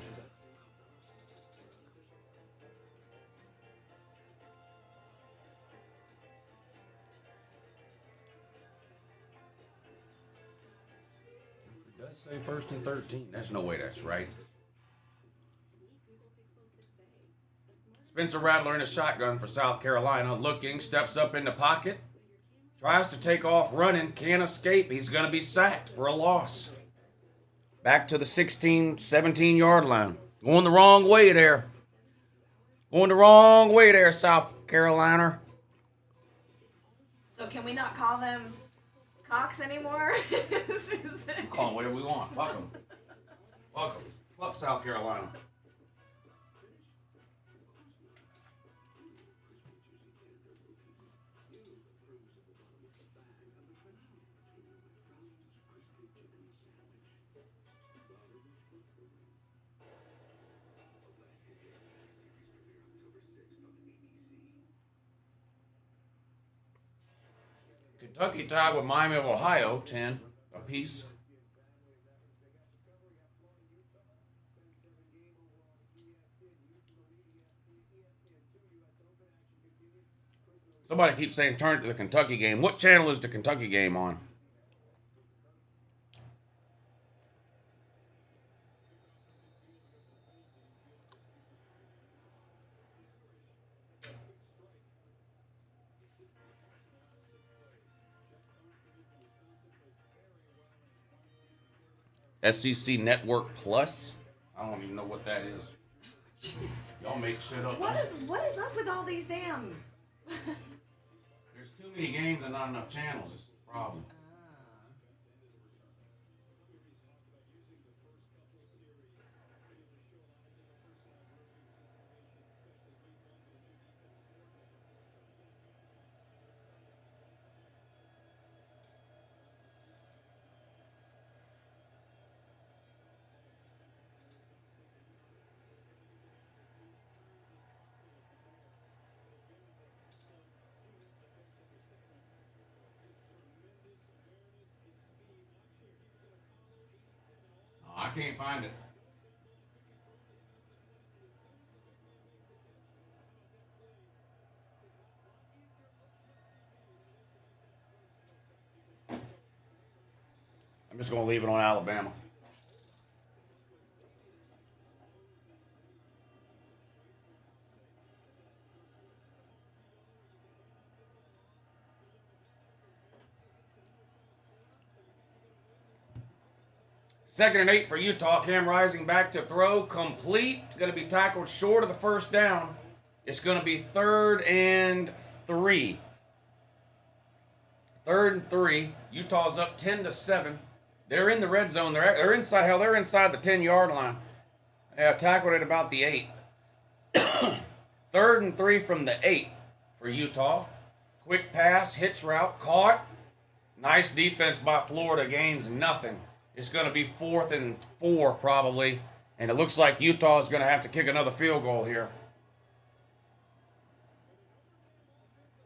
It does say 1st and 13. There's no way that's right. Spencer Rattler in a shotgun for South Carolina. Looking, steps up in the pocket. Tries to take off running. Can't escape. He's going to be sacked for a loss. Back to the 16, 17-yard line. Going the wrong way there. Going the wrong way there, South Carolina. So can we not call them Cox anymore? We call them whatever we want. Fuck them. Fuck them. Fuck South Carolina. Kentucky tied with Miami of Ohio, 10 apiece. Somebody keeps saying turn it to the Kentucky game. What channel is the Kentucky game on? SEC Network Plus? I don't even know what that is. Jeez. Y'all make shit up. What is up with all these damn? There's too many games and not enough channels. It's the problem. I can't find it. I'm just going to leave it on Alabama. Second and 8 for Utah. Cam Rising back to throw. Complete. It's going to be tackled short of the first down. It's going to be 3rd and 3. 3rd and 3. Utah's up 10-7. They're in the red zone. They're inside. Hell, they're inside the 10-yard line. Yeah, tackled at about the 8. 3rd and 3 from the 8 for Utah. Quick pass, hitch route, caught. Nice defense by Florida. Gains nothing. It's going to be 4th and 4 probably. And it looks like Utah is going to have to kick another field goal here.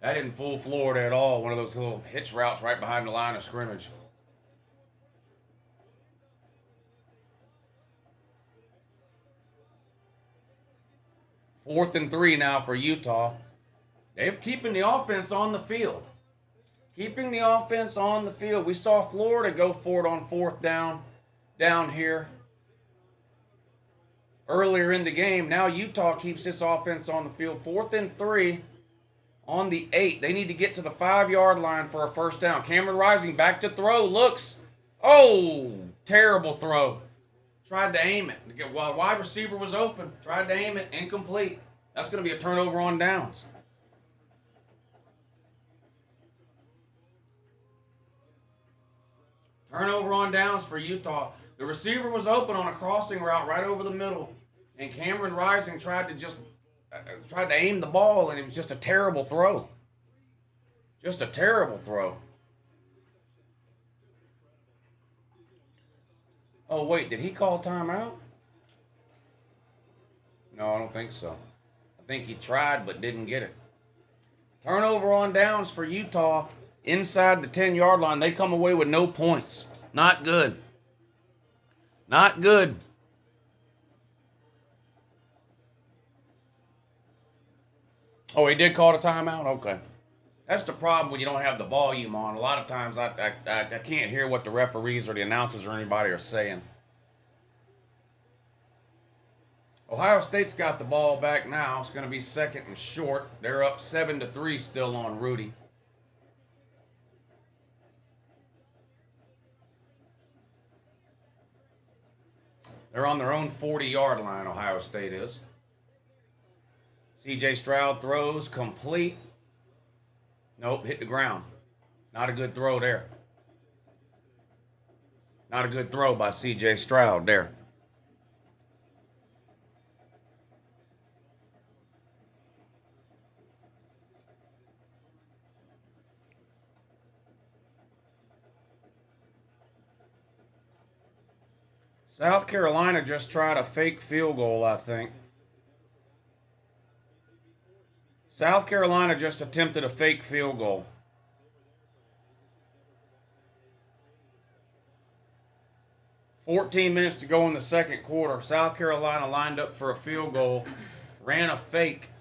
That didn't fool Florida at all. One of those little hitch routes right behind the line of scrimmage. Fourth and 3 now for Utah. They're keeping the offense on the field. Keeping the offense on the field. We saw Florida go for it on 4th down here earlier in the game. Now Utah keeps this offense on the field. 4th and 3 on the 8. They need to get to the 5-yard line for a first down. Cameron Rising back to throw. Looks. Oh, terrible throw. Tried to aim it. While wide receiver was open. Tried to aim it. Incomplete. That's going to be a turnover on downs. Turnover on downs for Utah. The receiver was open on a crossing route right over the middle. And Cameron Rising tried to aim the ball, and it was just a terrible throw. Just a terrible throw. Oh, wait, did he call timeout? No, I don't think so. I think he tried but didn't get it. Turnover on downs for Utah inside the 10-yard line. They come away with no points. Not good. Not good. Oh, he did call a timeout? Okay. That's the problem when you don't have the volume on. A lot of times I can't hear what the referees or the announcers or anybody are saying. Ohio State's got the ball back now. It's going to be second and short. They're up 7-3 still on Rudy. They're on their own 40-yard line, Ohio State is. C.J. Stroud throws, complete. Nope, hit the ground. Not a good throw there. Not a good throw by C.J. Stroud there. South Carolina just tried a fake field goal, I think. South Carolina just attempted a fake field goal. "14 minutes to go in the second quarter. South Carolina lined up for a field goal, ran a fake,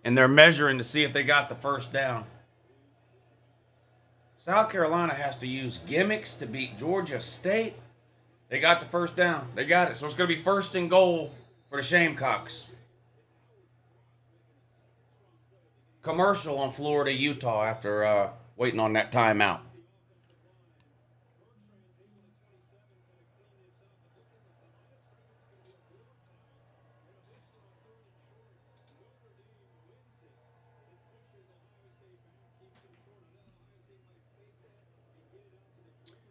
and they're measuring to see if they got the first down. South Carolina has to use gimmicks to beat Georgia State. They got the first down. They got it. So it's going to be first and goal for the Shamecocks. Commercial on Florida, Utah after waiting on that timeout.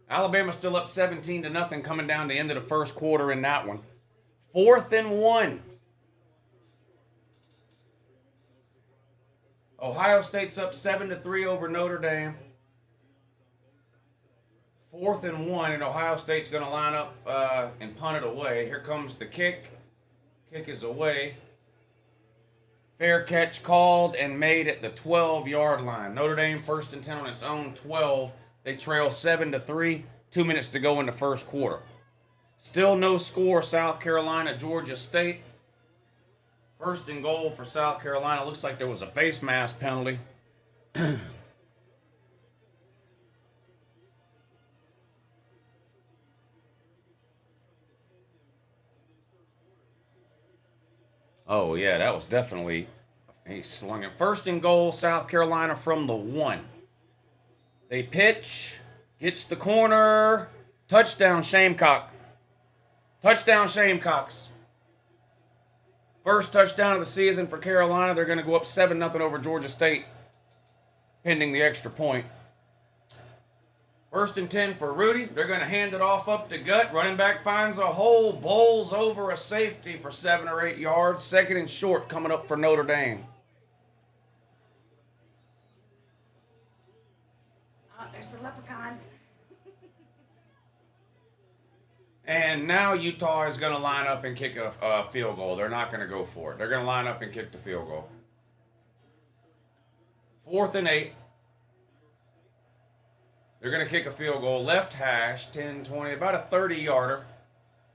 Alabama still up 17-0 coming down the end of the first quarter in that one. 4th and 1. Ohio State's up 7-3 over Notre Dame. 4th and 1, and Ohio State's going to line up and punt it away. Here comes the kick. Kick is away. Fair catch called and made at the 12-yard line. Notre Dame 1st and 10 on its own 12. They trail 7-3. 2 minutes to go in the first quarter. Still no score. South Carolina, Georgia State. First and goal for South Carolina. Looks like there was a face mask penalty. Oh, yeah, that was definitely... He slung it. First and goal, South Carolina from the 1. They pitch. Gets the corner. Touchdown, Shamecock. Touchdown, Shamecocks. First touchdown of the season for Carolina. They're going to go up 7-0 over Georgia State, pending the extra point. 1st and 10 for Rudy. They're going to hand it off up to Gut. Running back finds a hole, bowls over a safety for 7 or 8 yards. 2nd and short coming up for Notre Dame. Oh, there's the leprechaun. And now Utah is going to line up and kick a field goal. They're not going to go for it. They're going to line up and kick the field goal. 4th and 8. They're going to kick a field goal. Left hash, 10, 20, about a 30-yarder.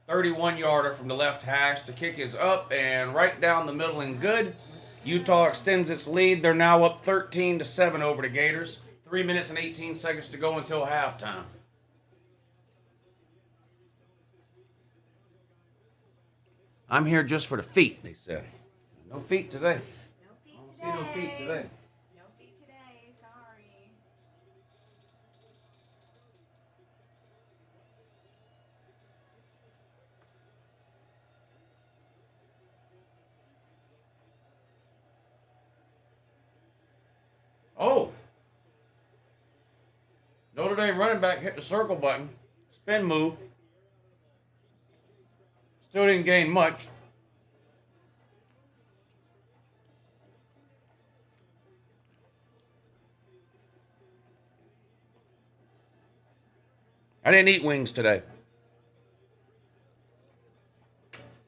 31-yarder from the left hash. The kick is up and right down the middle and good. Utah extends its lead. They're now up 13-7 over the Gators. 3 minutes and 18 seconds to go until halftime. I'm here just for the feet, they said. No feet today. No feet I don't see no feet today. No feet today. Sorry. Oh. Notre Dame running back hit the circle button. Spin move. Still didn't gain much. I didn't eat wings today.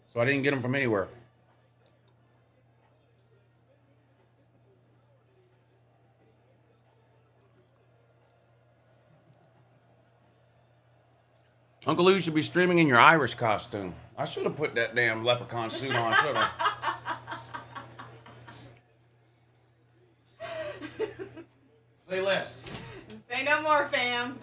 So I didn't get them from anywhere. Uncle Lou should be streaming in your Irish costume. I should have put that damn leprechaun suit on, shouldn't I? Say less. Say no more, fam.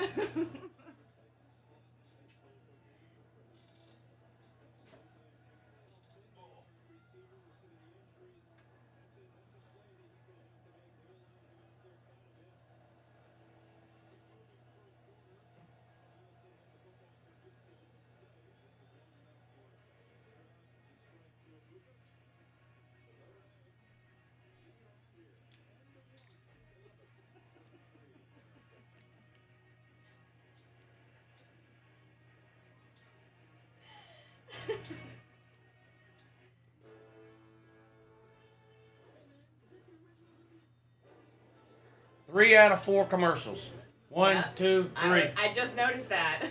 Three out of 4 commercials. One, Yeah. 2, 3. I just noticed that.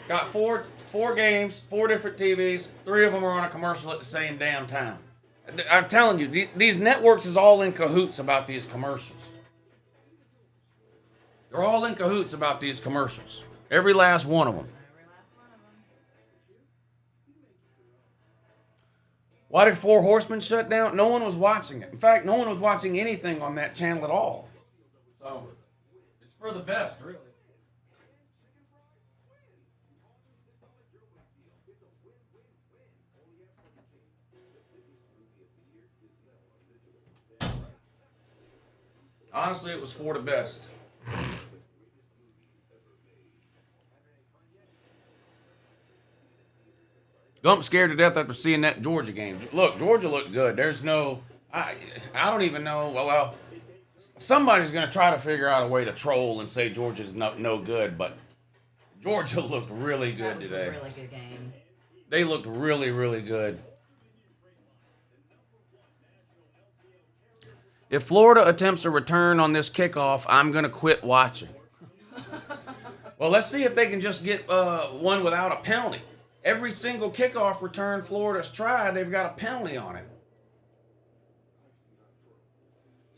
Got four games, 4 different TVs. 3 of them are on a commercial at the same damn time. I'm telling you, these networks is all in cahoots about these commercials. They're all in cahoots about these commercials. Every last one of them. Why did Four Horsemen shut down? No one was watching it. In fact, no one was watching anything on that channel at all. So, it's for the best, really. Honestly, it was for the best. Gump's scared to death after seeing that Georgia game. Look, Georgia looked good. There's no... I don't even know... Well, somebody's going to try to figure out a way to troll and say Georgia's no good, but Georgia looked really good today. That was a really good game. They looked really, really good. If Florida attempts a return on this kickoff, I'm going to quit watching. Well, let's see if they can just get one without a penalty. Every single kickoff return Florida's tried, they've got a penalty on it.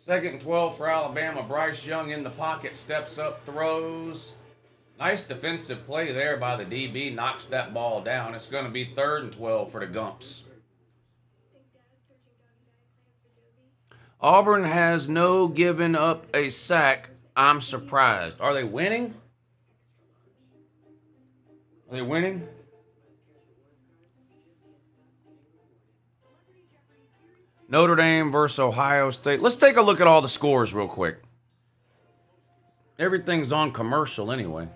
2nd and 12 for Alabama. Bryce Young in the pocket, steps up, throws. Nice defensive play there by the DB, knocks that ball down. It's going to be 3rd and 12 for the Gumps. Auburn has no given up a sack. I'm surprised. Are they winning? Are they winning? Notre Dame versus Ohio State. Let's take a look at all the scores real quick. Everything's on commercial anyway.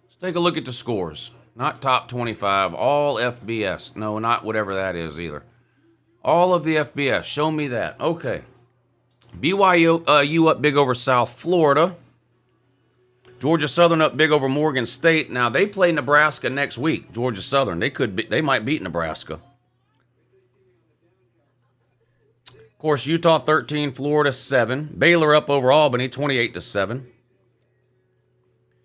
Let's take a look at the scores. Not top 25, all FBS. No, not whatever that is either. All of the FBS. Show me that. Okay. BYU up big over South Florida. Georgia Southern up big over Morgan State. Now they play Nebraska next week. Georgia Southern. They might beat Nebraska. Of course, Utah 13, Florida 7. Baylor up over Albany 28-7.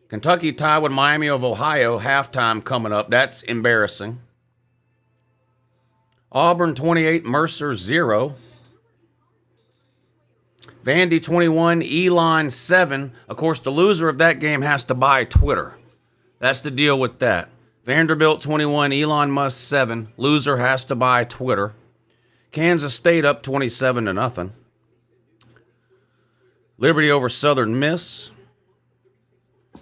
Kentucky tied with Miami of Ohio. Halftime coming up. That's embarrassing. Auburn 28, Mercer 0. Vandy 21, Elon 7. Of course, the loser of that game has to buy Twitter. That's the deal with that. Vanderbilt 21, Elon Musk 7. Loser has to buy Twitter. Kansas State up 27-0. Liberty over Southern Miss.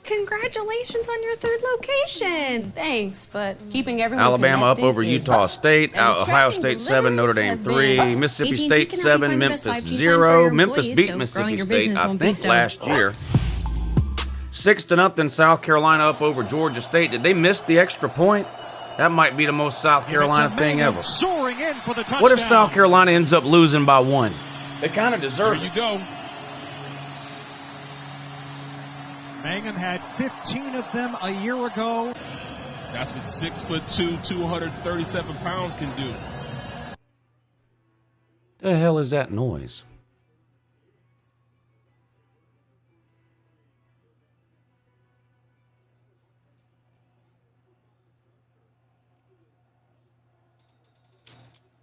Congratulations on your 3rd location. Thanks, but keeping everyone Alabama up connected over is Utah tough. State. And Ohio tracking State 7, Notre Dame has 3. been- Mississippi AT&T State can help you 7, find the best Memphis 5G plan 0. for your Memphis employees, beat so Mississippi growing your State, business I won't be think, so last year. 6-0 South Carolina up over Georgia State. Did they miss the extra point? That might be the most South Carolina thing ever. Soaring in for the touchdown. What if South Carolina ends up losing by 1? They kind of deserve There it. you go. Mangum had 15 of them a year ago. That's what 6'2", 237 pounds can do. The hell is that noise?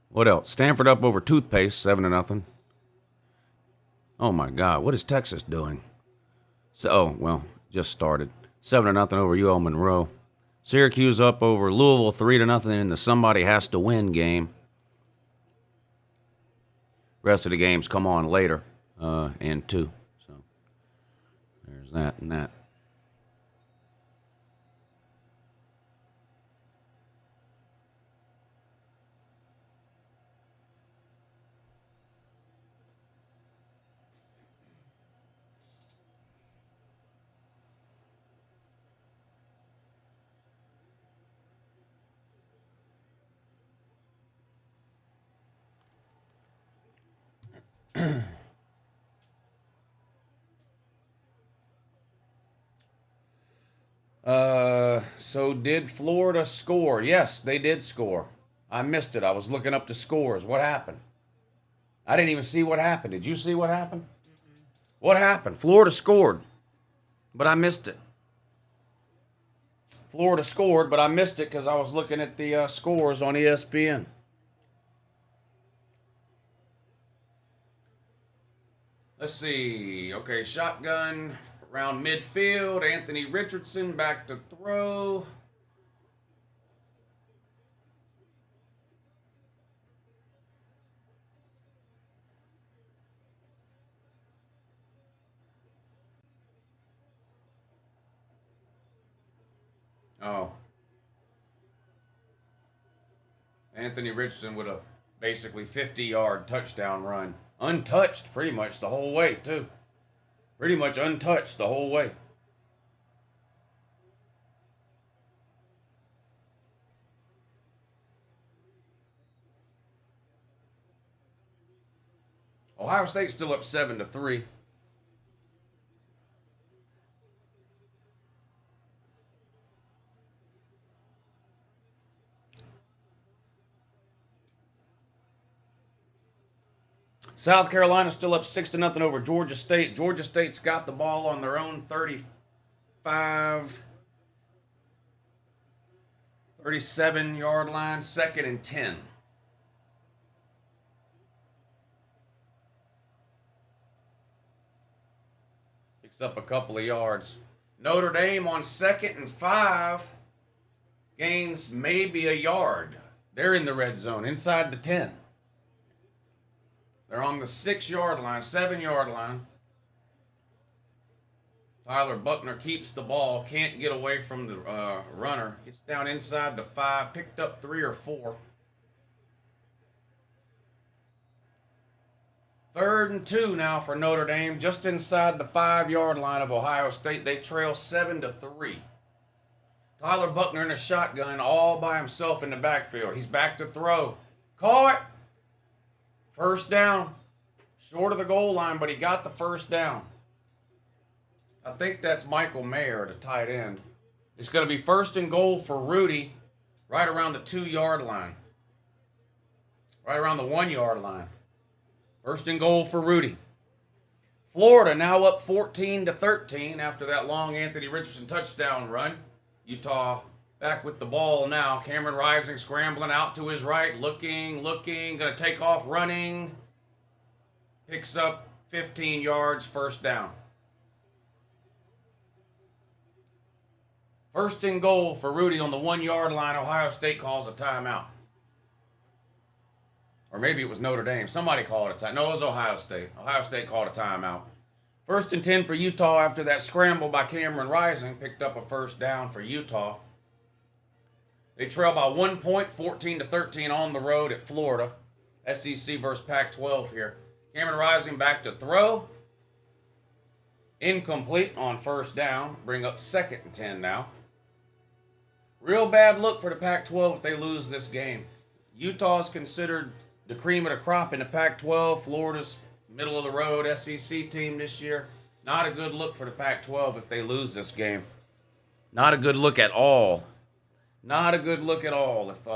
What else? Stanford up over Toothpaste, 7-0. Oh my God, what is Texas doing? So, well, just started. 7-0 over UL Monroe. Syracuse up over Louisville 3-0 in the somebody has to win game. Rest of the games come on later, and 2. So there's that and that. So did Florida score? Yes, they did score. I missed it. I was looking up the scores. What happened? I didn't even see what happened. Did you see what happened? What happened? Florida scored, but I missed it. Florida scored, but I missed it because I was looking at the scores on ESPN. Let's see. Okay, shotgun around midfield. Anthony Richardson back to throw. Oh. Anthony Richardson with a basically 50-yard touchdown run. Untouched pretty much the whole way, too. Pretty much untouched the whole way. Ohio State's still up 7-3. South Carolina's still up 6-0 over Georgia State. Georgia State's got the ball on their own 37-yard line, 2nd and 10. Picks up a couple of yards. Notre Dame on 2nd and 5 gains maybe a yard. They're in the red zone, inside the 10. They're on the 6-yard line, 7-yard line. Tyler Buckner keeps the ball, can't get away from the runner. Gets down inside the 5, picked up 3 or 4. 3rd and 2 now for Notre Dame, just inside the 5-yard line of Ohio State. They trail 7-3. Tyler Buckner in a shotgun all by himself in the backfield. He's back to throw. Caught. First down. Short of the goal line, but he got the first down. I think that's Michael Mayer, the tight end. It's going to be 1st and goal for Rudy right around the 2-yard line. Right around the 1-yard line. 1st and goal for Rudy. Florida now up 14-13 after that long Anthony Richardson touchdown run. Utah back with the ball now. Cameron Rising scrambling out to his right, looking, going to take off running. Picks up 15 yards, 1st down. 1st and goal for Rudy on the 1-yard line. Ohio State calls a timeout. Or maybe it was Notre Dame. Somebody called a timeout. No, it was Ohio State. Ohio State called a timeout. 1st and 10 for Utah after that scramble by Cameron Rising. Picked up a 1st down for Utah. They trail by 1 point, 14-13 on the road at Florida. SEC versus Pac-12 here. Cameron Rising back to throw. Incomplete on 1st down. Bring up 2nd and 10 now. Real bad look for the Pac-12 if they lose this game. Utah's considered the cream of the crop in the Pac-12. Florida's middle of the road SEC team this year. Not a good look for the Pac-12 if they lose this game. Not a good look at all. Not a good look at all if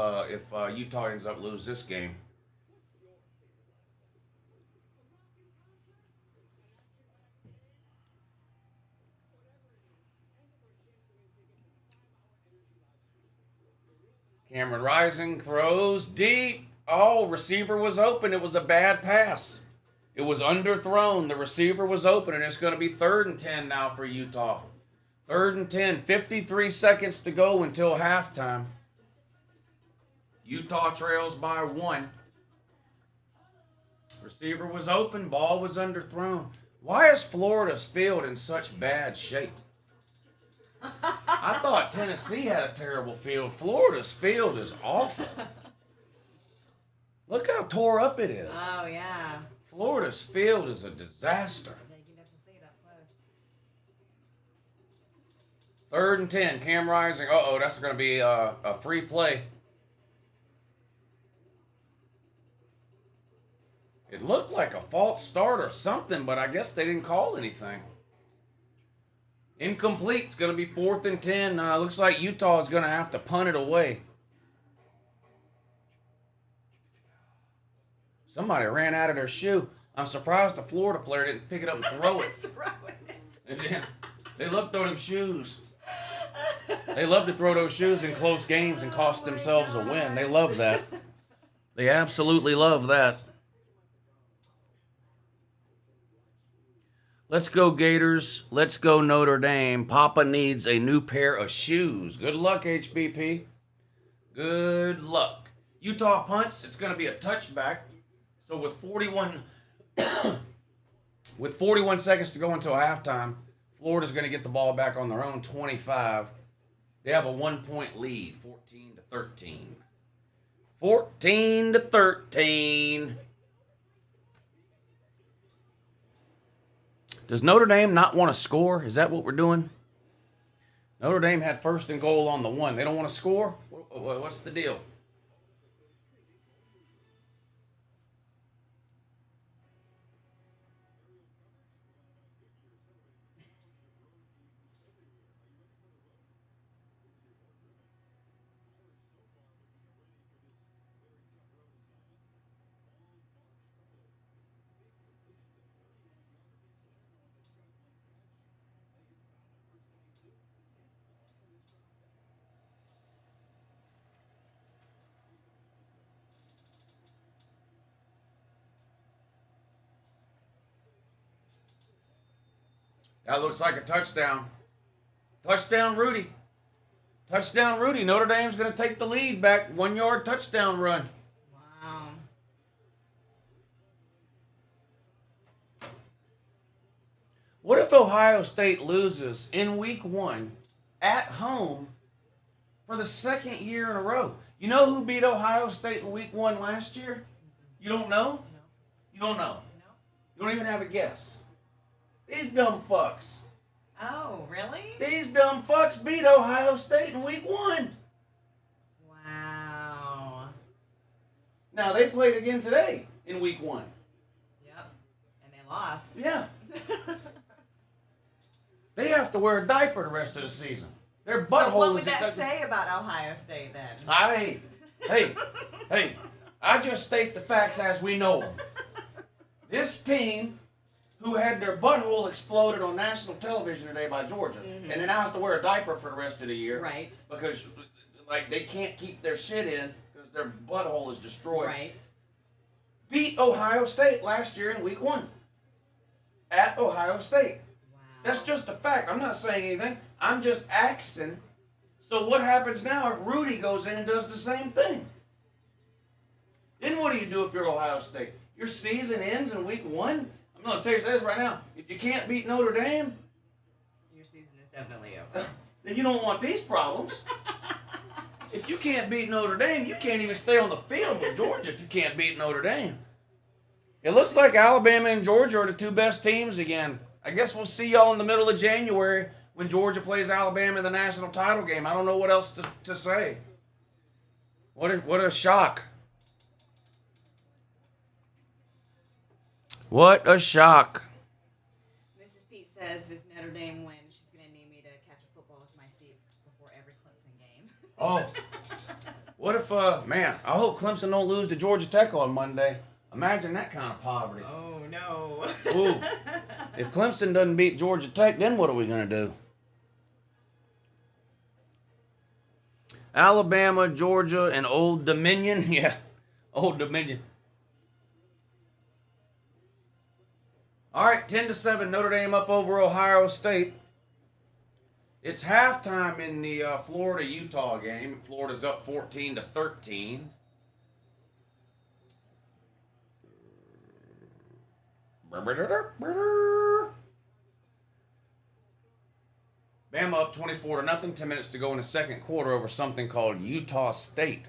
Utah ends up lose this game. Cameron Rising throws deep. Oh, receiver was open. It was a bad pass. It was underthrown. The receiver was open, and it's going to be 3rd and 10 now for Utah. 3rd and 10, 53 seconds to go until halftime. Utah trails by 1. Receiver was open, ball was underthrown. Why is Florida's field in such bad shape? I thought Tennessee had a terrible field. Florida's field is awful. Look how tore up it is. Oh, yeah. Florida's field is a disaster. Yeah, you can definitely see it up close. 3rd and 10, Cam Rising. Uh-oh, that's going to be a free play. It looked like a false start or something, but I guess they didn't call anything. Incomplete. It's going to be 4th and 10. Looks like Utah is going to have to punt it away. Somebody ran out of their shoe. I'm surprised the Florida player didn't pick it up and throw it. Yeah. They love to throw them shoes. They love to throw those shoes in close games and cost themselves a win. They love that. They absolutely love that. Let's go Gators. Let's go Notre Dame. Papa needs a new pair of shoes. Good luck, HBP. Good luck. Utah punts. It's going to be a touchback. So with 41 seconds to go until halftime, Florida's going to get the ball back on their own 25. They have a 1-point lead, 14-13. 14-13. Does Notre Dame not want to score? Is that what we're doing? Notre Dame had 1st and goal on the 1. They don't want to score? What's the deal? That looks like a touchdown. Touchdown, Rudy. Touchdown, Rudy. Notre Dame's going to take the lead back. 1-yard touchdown run. Wow. What if Ohio State loses in week 1 at home for the 2nd year in a row? You know who beat Ohio State in week 1 last year? You don't know? No. You don't know? No. You don't even have a guess. These dumb fucks. Oh, really? These dumb fucks beat Ohio State in week 1. Wow. Now, they played again today in week 1. Yep. And they lost. Yeah. They have to wear a diaper the rest of the season. Their butthole So what would is... that say about Ohio State then? Hey, I just state the facts as we know them. This team, who had their butthole exploded on national television today by Georgia, and then now has to wear a diaper for the rest of the year. Right. Because, like, they can't keep their shit in because their butthole is destroyed. Right. Beat Ohio State last year in week 1. At Ohio State. Wow. That's just a fact. I'm not saying anything. I'm just axing. So what happens now if Rudy goes in and does the same thing? Then what do you do if you're Ohio State? Your season ends in week 1? I'm going to tell you this right now. If you can't beat Notre Dame, Your season is definitely over. then you don't want these problems. If you can't beat Notre Dame, you can't even stay on the field with Georgia if you can't beat Notre Dame. It looks like Alabama and Georgia are the 2 best teams again. I guess we'll see y'all in the middle of January when Georgia plays Alabama in the national title game. I don't know what else to say. What a shock. What a shock. Mrs. Pete says if Notre Dame wins, she's going to need me to catch a football with my feet before every Clemson game. Oh, what if, man, I hope Clemson don't lose to Georgia Tech on Monday. Imagine that kind of poverty. Oh, no. Ooh. If Clemson doesn't beat Georgia Tech, then what are we going to do? Alabama, Georgia, and Old Dominion. Yeah, Old Dominion. All right, 10-7, Notre Dame up over Ohio State. It's halftime in the Florida-Utah game. Florida's up 14-13. Bama up 24-0. 10 minutes to go in the second quarter over something called Utah State.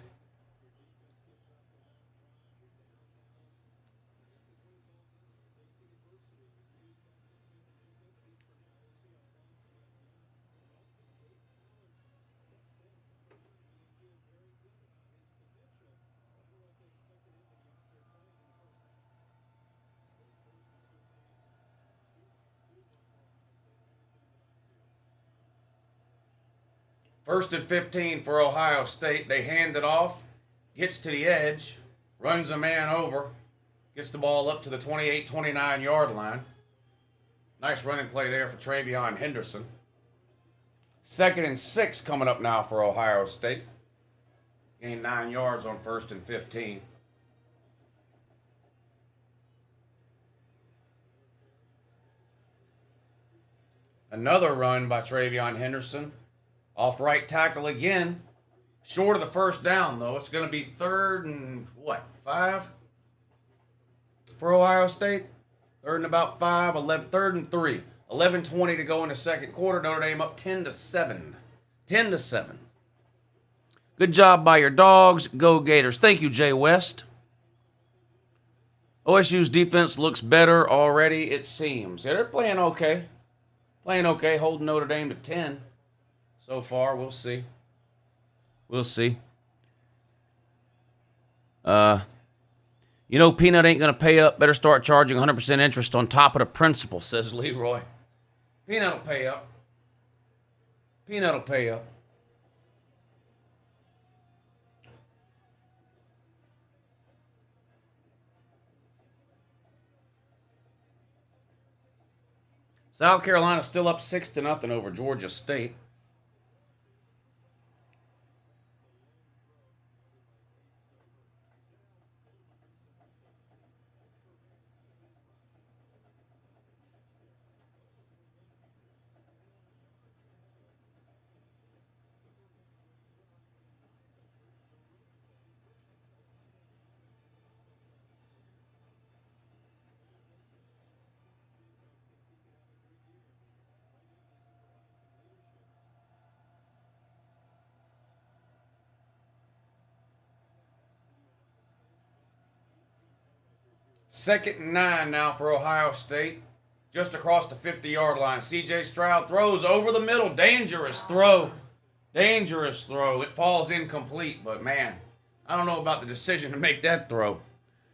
First and 15 for Ohio State. They hand it off, gets to the edge, runs a man over, gets the ball up to the 28-29 yard line. Nice running play there for Travion Henderson. 2nd and 6 coming up now for Ohio State. Gained 9 yards on 1st and 15. Another run by Travion Henderson. Off right tackle again. Short of the first down, though. It's going to be 3rd and, 5? For Ohio State? 3rd and about 5. 3rd and 3. 11:20 to go in the second quarter. Notre Dame up 10-7. 10-7. Good job by your dogs. Go Gators. Thank you, Jay West. OSU's defense looks better already, it seems. Yeah, they're playing okay. Playing okay, holding Notre Dame to 10. So far, we'll see. We'll see. Peanut ain't going to pay up. Better start charging 100% interest on top of the principal, says Leroy. Peanut will pay up. Peanut will pay up. South Carolina still up 6-0 over Georgia State. Second and 9 now for Ohio State. Just across the 50-yard line. C.J. Stroud throws over the middle. Dangerous throw. Dangerous throw. It falls incomplete, but man, I don't know about the decision to make that throw.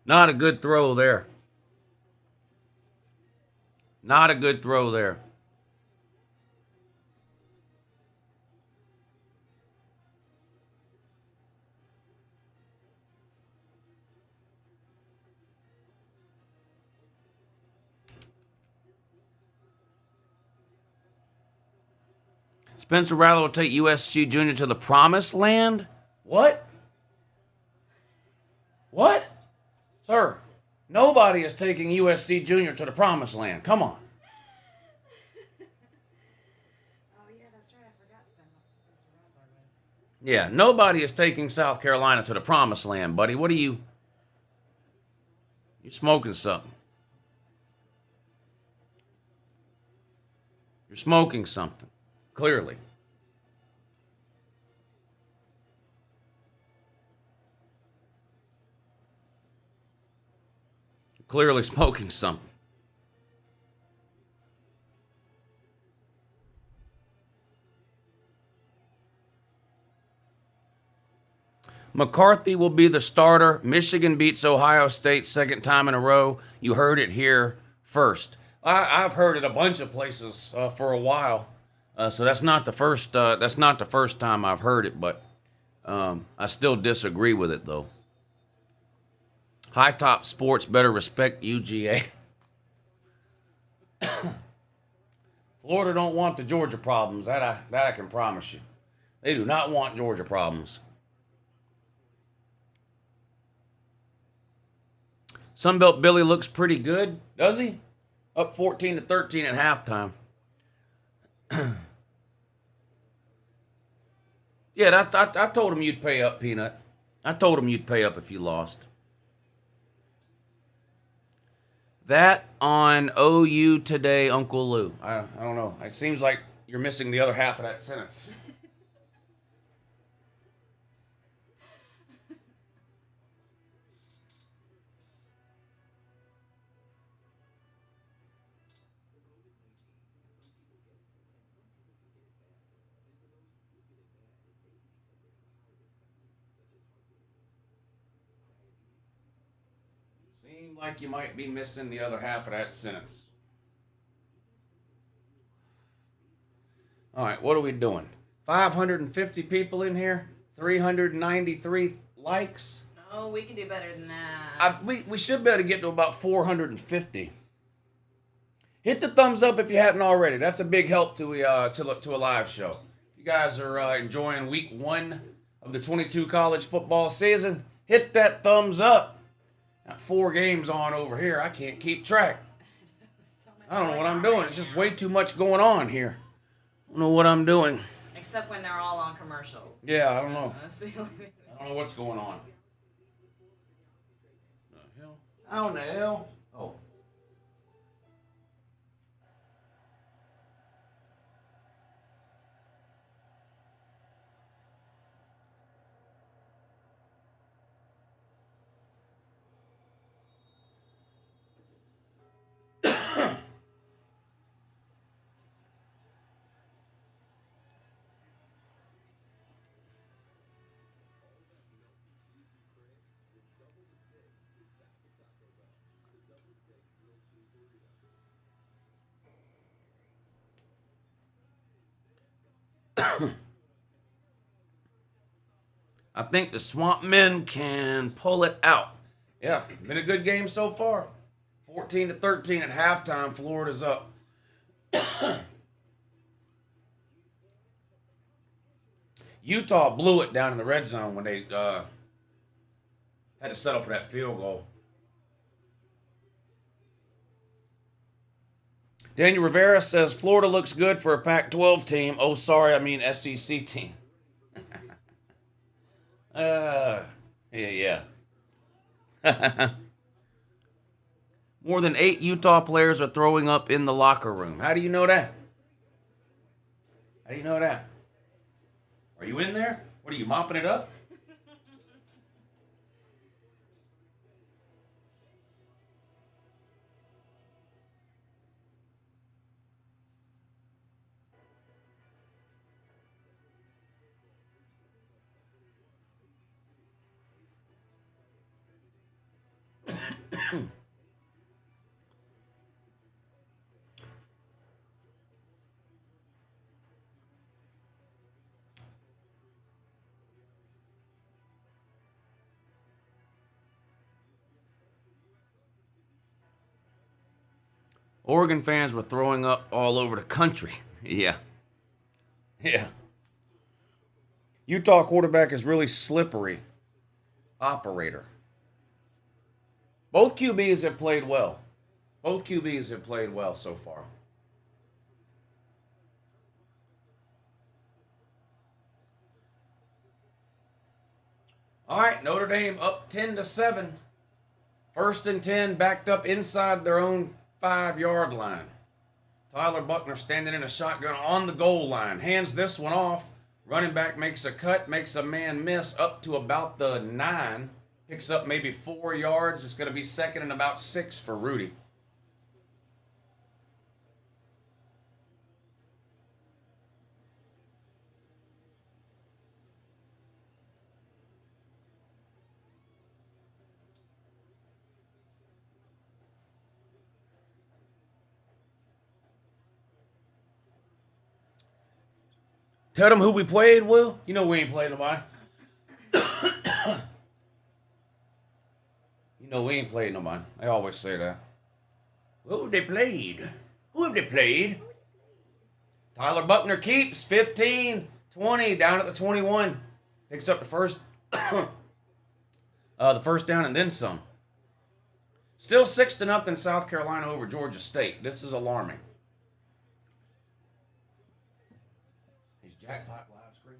Not a good throw there. Not a good throw there. Spencer Rattler will take USC Junior to the promised land? What? What? Sir, nobody is taking USC Junior to the promised land. Come on. Oh, yeah, that's right. I forgot Spencer Rattler was. Yeah, nobody is taking South Carolina to the promised land, buddy. What are you? You're smoking something. You're smoking something. Clearly. Clearly smoking something. McCarthy will be the starter. Michigan beats Ohio State 2nd time in a row. You heard it here first. I've heard it a bunch of places for a while. So that's not the first. That's not the first time I've heard it, but I still disagree with it though. High Top Sports better respect UGA. Florida don't want the Georgia problems. That I can promise you. They do not want Georgia problems. Sunbelt Billy looks pretty good, does he? Up 14-13 at halftime. Yeah, I told him you'd pay up, Peanut. I told him you'd pay up if you lost. That on OU today, Uncle Lou. I don't know. It seems like you're missing the other half of that sentence. Seemed like you might be missing the other half of that sentence. All right, what are we doing? 550 people in here, 393 likes. No, we can do better than that. We should be able to get to about 450. Hit the thumbs up if you hadn't already. That's a big help to a live show. You guys are enjoying week 1 of the 22 college football season. Hit that thumbs up. Got 4 games on over here. I can't keep track. I don't know what I'm doing. It's just way too much going on here. I don't know what I'm doing. Except when they're all on commercials. Yeah, I don't know. I I don't know what's going on. The hell? How in the hell? Oh. I think the Swamp Men can pull it out. Yeah, been a good game so far. 14-13 at halftime. Florida's up. Utah blew it down in the red zone when they had to settle for that field goal. Daniel Rivera says Florida looks good for a Pac-12 team. Oh, sorry, I mean SEC team. Yeah. More than 8 Utah players are throwing up in the locker room. How do you know that? How do you know that? Are you in there? What are you, mopping it up? Oregon fans were throwing up all over the country. Yeah. Utah quarterback is really slippery. Operator. Both QBs have played well. Both QBs have played well so far. All right, Notre Dame up 10-7. 1st and 10, backed up inside their own 5-yard line. Tyler Buckner standing in a shotgun on the goal line. Hands this one off. Running back makes a cut, makes a man miss up to about the 9. Picks up maybe 4 yards. It's going to be 2nd and about 6 for Rudy. Tell them who we played, Will. You know we ain't played nobody. You know we ain't played nobody. I always say that. Who have they played? Who have they played? Tyler Buckner keeps 15-20 down at the 21. Picks up the first down and then some. Still 6-0 South Carolina over Georgia State. This is alarming. Jackpot live stream.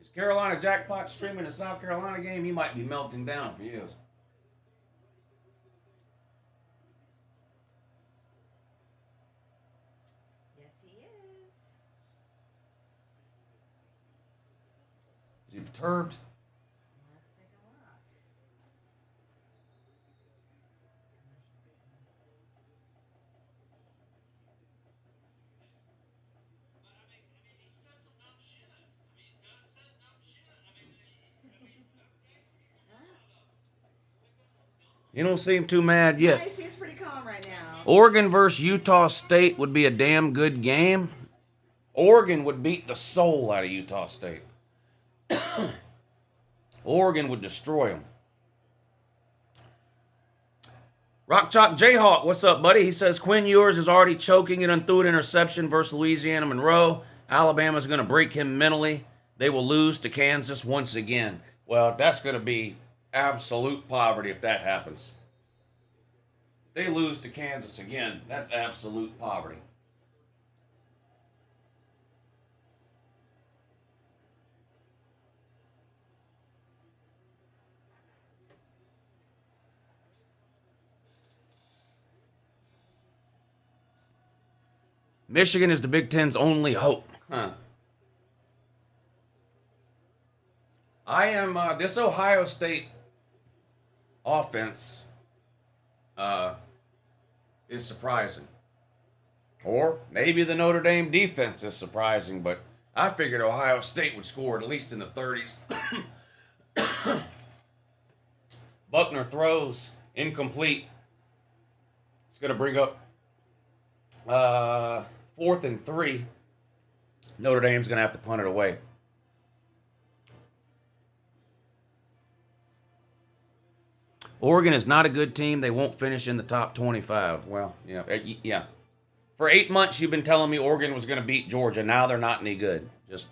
Is Carolina Jackpot streaming a South Carolina game? He might be melting down for you. Yes, he is. Is he perturbed? Let's take a look. You don't seem too mad Yeah, yet. he seems pretty calm right now. Oregon versus Utah State would be a damn good game. Oregon would beat the soul out of Utah State. Oregon would destroy them. Rock Chalk Jayhawk, what's up, buddy? He says Quinn Ewers is already choking it and threw an interception versus Louisiana Monroe. Alabama's going to break him mentally. They will lose to Kansas once again. Well, that's going to be absolute poverty if that happens. They lose to Kansas again. That's absolute poverty. Michigan is the Big Ten's only hope. Huh. I am, this Ohio State offense is surprising. Or maybe the Notre Dame defense is surprising, but I figured Ohio State would score at least in the 30s. Buckner throws, incomplete. It's going to bring up 4th and 3. Notre Dame's going to have to punt it away. Oregon is not a good team. They won't finish in the top 25. Well, yeah. For 8 months, you've been telling me Oregon was going to beat Georgia. Now they're not any good. Just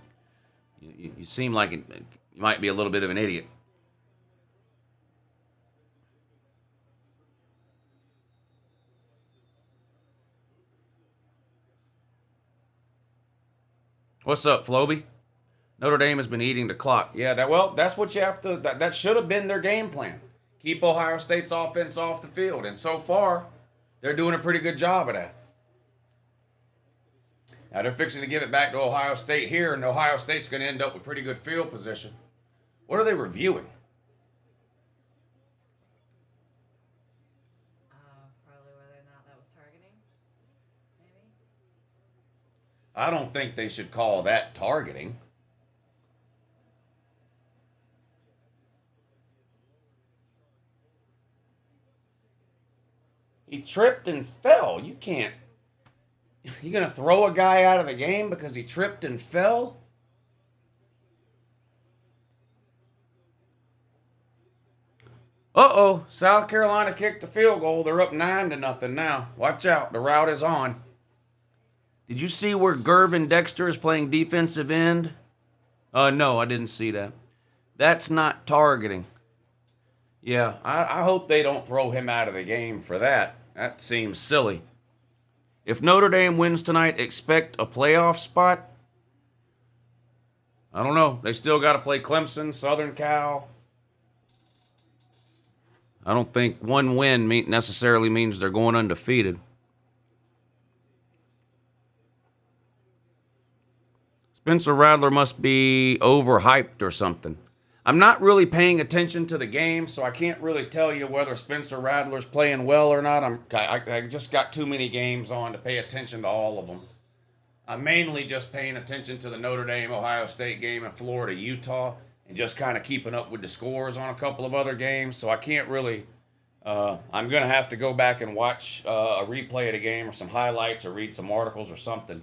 you seem like you might be a little bit of an idiot. What's up, Floby? Notre Dame has been eating the clock. Yeah, that's what you have to. That should have been their game plan. Keep Ohio State's offense off the field. And so far, they're doing a pretty good job of that. Now, they're fixing to give it back to Ohio State here, and Ohio State's going to end up with pretty good field position. What are they reviewing? Probably whether or not that was targeting. Maybe. I don't think they should call that targeting. He tripped and fell. You can't. You going to throw a guy out of the game because he tripped and fell? Uh-oh. South Carolina kicked the field goal. They're up 9-0 now. Watch out. The route is on. Did you see where Gervin Dexter is playing defensive end? No, I didn't see that. That's not targeting. Yeah, I hope they don't throw him out of the game for that. That seems silly. If Notre Dame wins tonight, expect a playoff spot? I don't know. They still got to play Clemson, Southern Cal. I don't think one win necessarily means they're going undefeated. Spencer Rattler must be overhyped or something. I'm not really paying attention to the game, so I can't really tell you whether Spencer Rattler's playing well or not. I just got too many games on to pay attention to all of them. I'm mainly just paying attention to the Notre Dame, Ohio State game and Florida, Utah, and just kind of keeping up with the scores on a couple of other games. So I can't really. I'm going to have to go back and watch a replay of the game or some highlights or read some articles or something.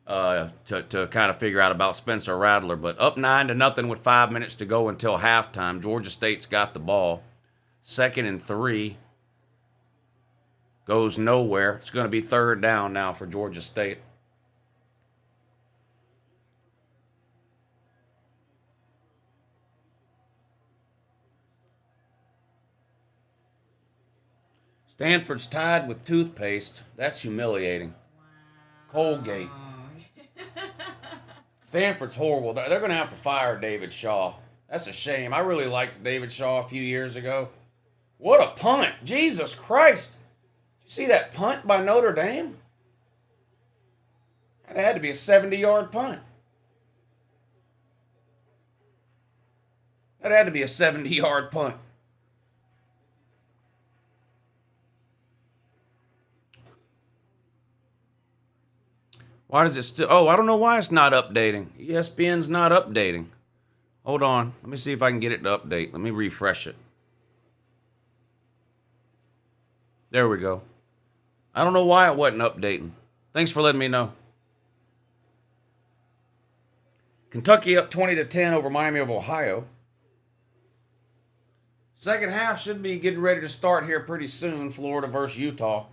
To kind of figure out about Spencer Rattler. But up 9-0 with 5 minutes to go until halftime. Georgia State's got the ball. 2nd and 3. Goes nowhere. It's going to be 3rd down now for Georgia State. Stanford's tied with toothpaste. That's humiliating. Wow. Colgate. Stanford's horrible. They're going to have to fire David Shaw. That's a shame. I really liked David Shaw a few years ago. What a punt. Jesus Christ. Did you see that punt by Notre Dame? That had to be a 70-yard punt. That had to be a 70-yard punt. Why does it still... Oh, I don't know why it's not updating. ESPN's not updating. Hold on. Let me see if I can get it to update. Let me refresh it. There we go. I don't know why it wasn't updating. Thanks for letting me know. Kentucky up 20-10 over Miami of Ohio. Second half should be getting ready to start here pretty soon. Florida versus Utah.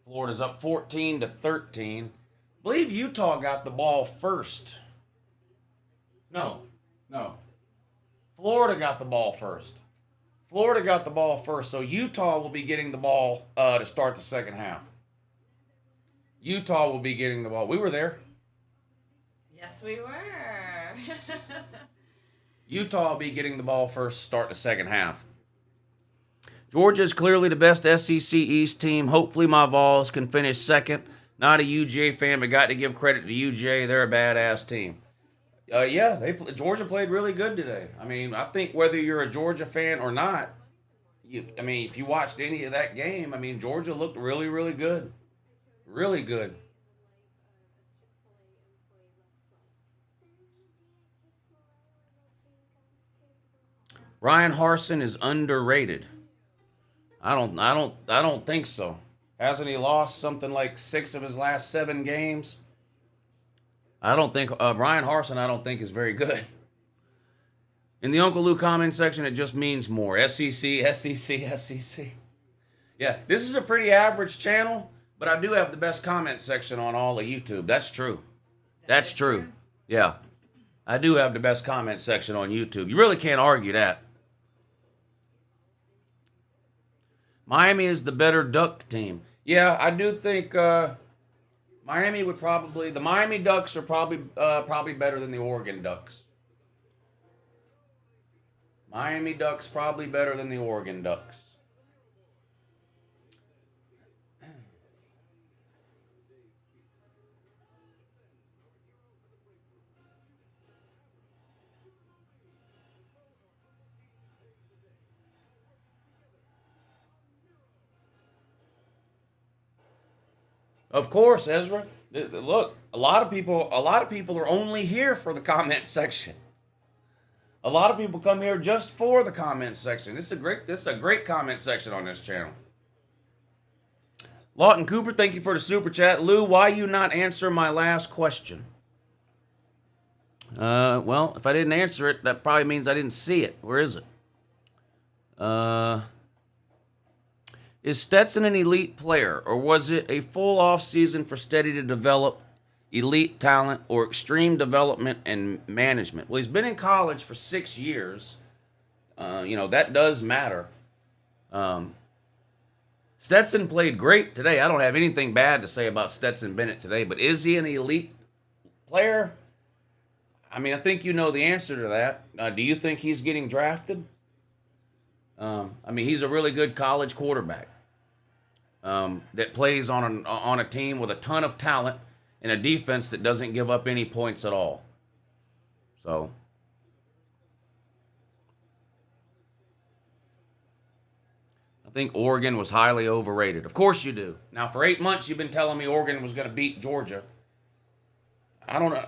Florida's up 14-13. I believe Utah got the ball first. No. Florida got the ball first. So Utah will be getting the ball to start the second half. Utah will be getting the ball. We were there. Yes, we were. Utah will be getting the ball first to start the second half. Georgia is clearly the best SEC East team. Hopefully my Vols can finish second. Not a UJ fan, but got to give credit to UJ. They're a badass team. Georgia played really good today. I mean, I think whether you're a Georgia fan or not, if you watched any of that game, I mean, Georgia looked really, really good. Really good. Ryan Harsin is underrated. I don't think so. Hasn't he lost something like 6 of his last 7 games? I don't think Ryan Harsin, I don't think, is very good. In the Uncle Lou comment section, it just means more. SEC. Yeah, this is a pretty average channel, but I do have the best comment section on all of YouTube. That's true. That's true. Yeah, I do have the best comment section on YouTube. You really can't argue that. Miami is the better Duck team. Yeah, I do think Miami would probably... The Miami Ducks are probably better than the Oregon Ducks. Miami Ducks probably better than the Oregon Ducks. Of course, Ezra. Look, a lot of people are only here for the comment section. A lot of people come here just for the comment section. This is a great comment section on this channel. Lawton Cooper, thank you for the super chat. Lou, why you not answer my last question? Well, if I didn't answer it, that probably means I didn't see it. Where is it? Is Stetson an elite player, or was it a full off-season for steady to develop elite talent or extreme development and management? Well, he's been in college for 6 years. That does matter. Stetson played great today. I don't have anything bad to say about Stetson Bennett today, but is he an elite player? I mean, I think you know the answer to that. Do you think he's getting drafted? He's a really good college quarterback. That plays on a team with a ton of talent and a defense that doesn't give up any points at all. So, I think Oregon was highly overrated. Of course you do. Now, for 8 months, you've been telling me Oregon was going to beat Georgia. I don't know.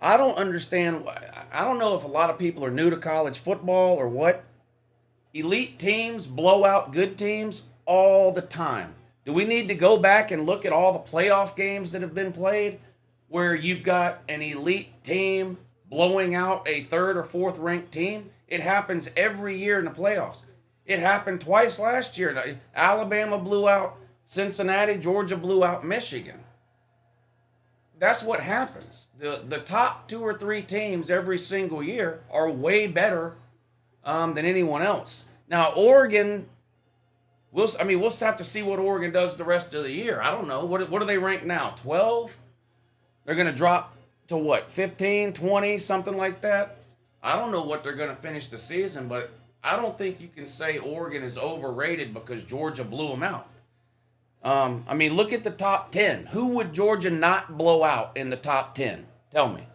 I don't understand. I don't know if a lot of people are new to college football or what. Elite teams blow out good teams all the time. Do we need to go back and look at all the playoff games that have been played where you've got an elite team blowing out a 3rd or 4th ranked team? It happens every year in the playoffs. It happened twice last year. Alabama blew out Cincinnati. Georgia blew out Michigan. That's what happens. The top 2 or 3 teams every single year are way better than anyone else. Now, Oregon, we'll have to see what Oregon does the rest of the year. I don't know. What are they ranked now? 12? They're going to drop to what, 15, 20, something like that? I don't know what they're going to finish the season, but I don't think you can say Oregon is overrated because Georgia blew them out. I mean, look at the top 10. Who would Georgia not blow out in the top 10? Tell me.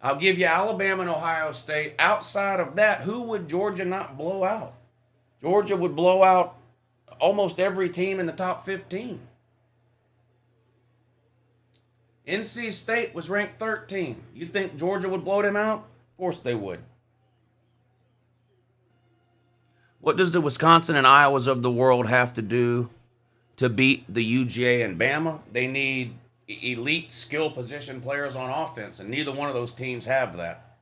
I'll give you Alabama and Ohio State. Outside of that, who would Georgia not blow out? Georgia would blow out almost every team in the top 15. NC State was ranked 13. You think Georgia would blow them out? Of course they would. What does the Wisconsin and Iowas of the world have to do to beat the UGA and Bama? They need elite skill position players on offense, and neither one of those teams have that.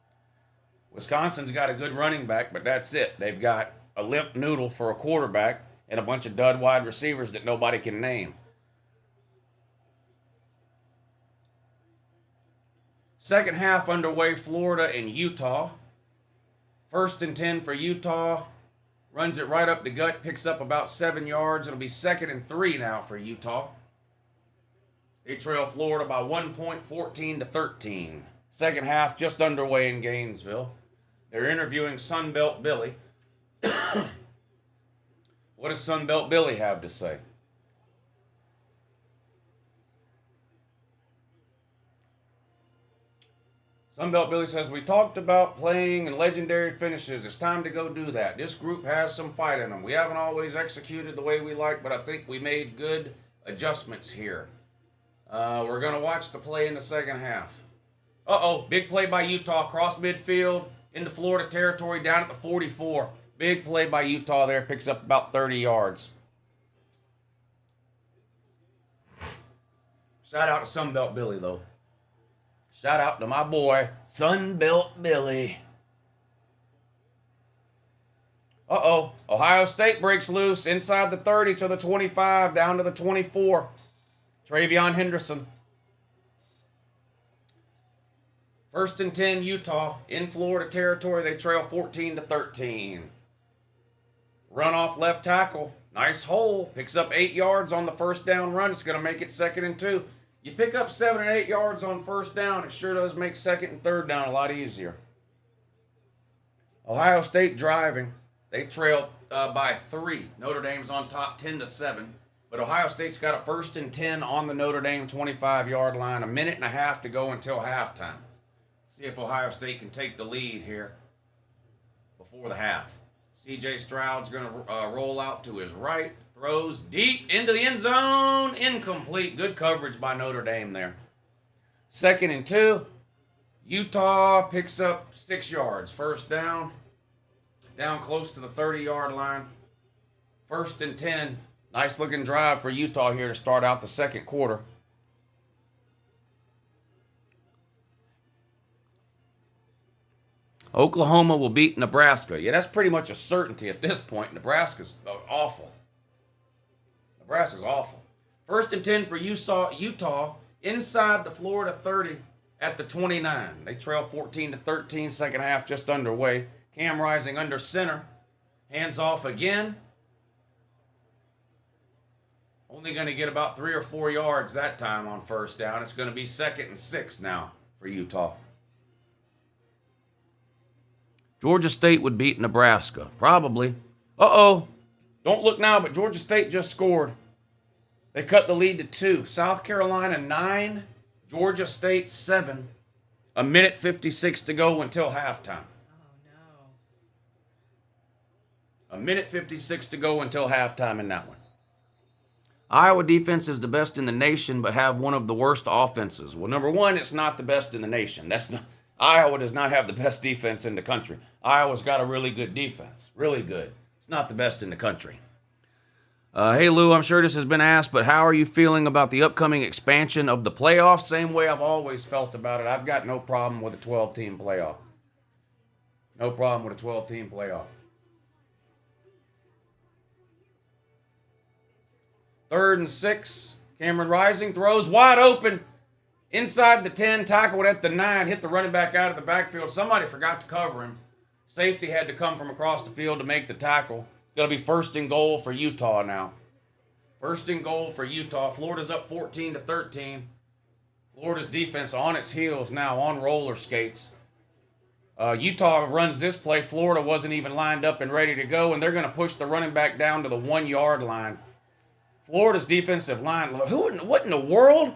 Wisconsin's got a good running back, but that's it. They've got a limp noodle for a quarterback and a bunch of dud wide receivers that nobody can name. Second half underway, Florida and Utah. 1st and 10 for Utah. Runs it right up the gut, picks up about 7 yards. It'll be 2nd and 3 now for Utah. They trail Florida by 1 point, 14-13. Second half just underway in Gainesville. They're interviewing Sunbelt Billy. What does Sunbelt Billy have to say? Sunbelt Billy says, we talked about playing and legendary finishes. It's time to go do that. This group has some fight in them. We haven't always executed the way we like, but I think we made good adjustments here. We're going to watch the play in the second half. Big play by Utah, cross midfield, into Florida territory, down at the 44. Big play by Utah there, picks up about 30 yards. Shout out to Sunbelt Billy, though. Shout out to my boy, Sunbelt Billy. Ohio State breaks loose inside the 30 to the 25, down to the 24. Travion Henderson. 1st and 10, Utah. In Florida territory, they trail 14-13. Run off left tackle. Nice hole. Picks up 8 yards on the first down run. It's going to make it 2nd and 2. You pick up 7 and 8 yards on first down, it sure does make 2nd and 3rd down a lot easier. Ohio State driving. They trail by 3. Notre Dame's on top 10-7. But Ohio State's got a 1st and 10 on the Notre Dame 25-yard line. 1.5 minutes to go until halftime. See if Ohio State can take the lead here before the half. C.J. Stroud's going to roll out to his right. Throws deep into the end zone. Incomplete. Good coverage by Notre Dame there. 2nd and 2. Utah picks up 6 yards. First down. Down close to the 30-yard line. 1st and 10. Nice looking drive for Utah here to start out the second quarter. Oklahoma will beat Nebraska. Yeah, that's pretty much a certainty at this point. Nebraska's awful. Nebraska's awful. 1st and 10 for Utah inside the Florida 30 at the 29. They trail 14-13. Second half just underway. Cam Rising under center. Hands off again. Only going to get about 3 or 4 yards that time on first down. It's going to be 2nd and 6 now for Utah. Georgia State would beat Nebraska. Probably. Don't look now, but Georgia State just scored. They cut the lead to 2. South Carolina 9, Georgia State 7. 1:56 to go until halftime. Oh, no. 1:56 to go until halftime in that one. Iowa defense is the best in the nation, but have one of the worst offenses. Well, number one, it's not the best in the nation. Iowa does not have the best defense in the country. Iowa's got a really good defense. Really good. It's not the best in the country. Hey, Lou, I'm sure this has been asked, but how are you feeling about the upcoming expansion of the playoffs? Same way I've always felt about it. I've got no problem with a 12-team playoff. No problem with a 12-team playoff. 3rd and 6. Cameron Rising throws wide open. Inside the 10, tackled at the 9, hit the running back out of the backfield. Somebody forgot to cover him. Safety had to come from across the field to make the tackle. It's going to be 1st and goal for Utah now. 1st and goal for Utah. Florida's up 14-13. Florida's defense on its heels now, on roller skates. Utah runs this play. Florida wasn't even lined up and ready to go, and they're going to push the running back down to the 1 yard line. Florida's defensive line. What in the world?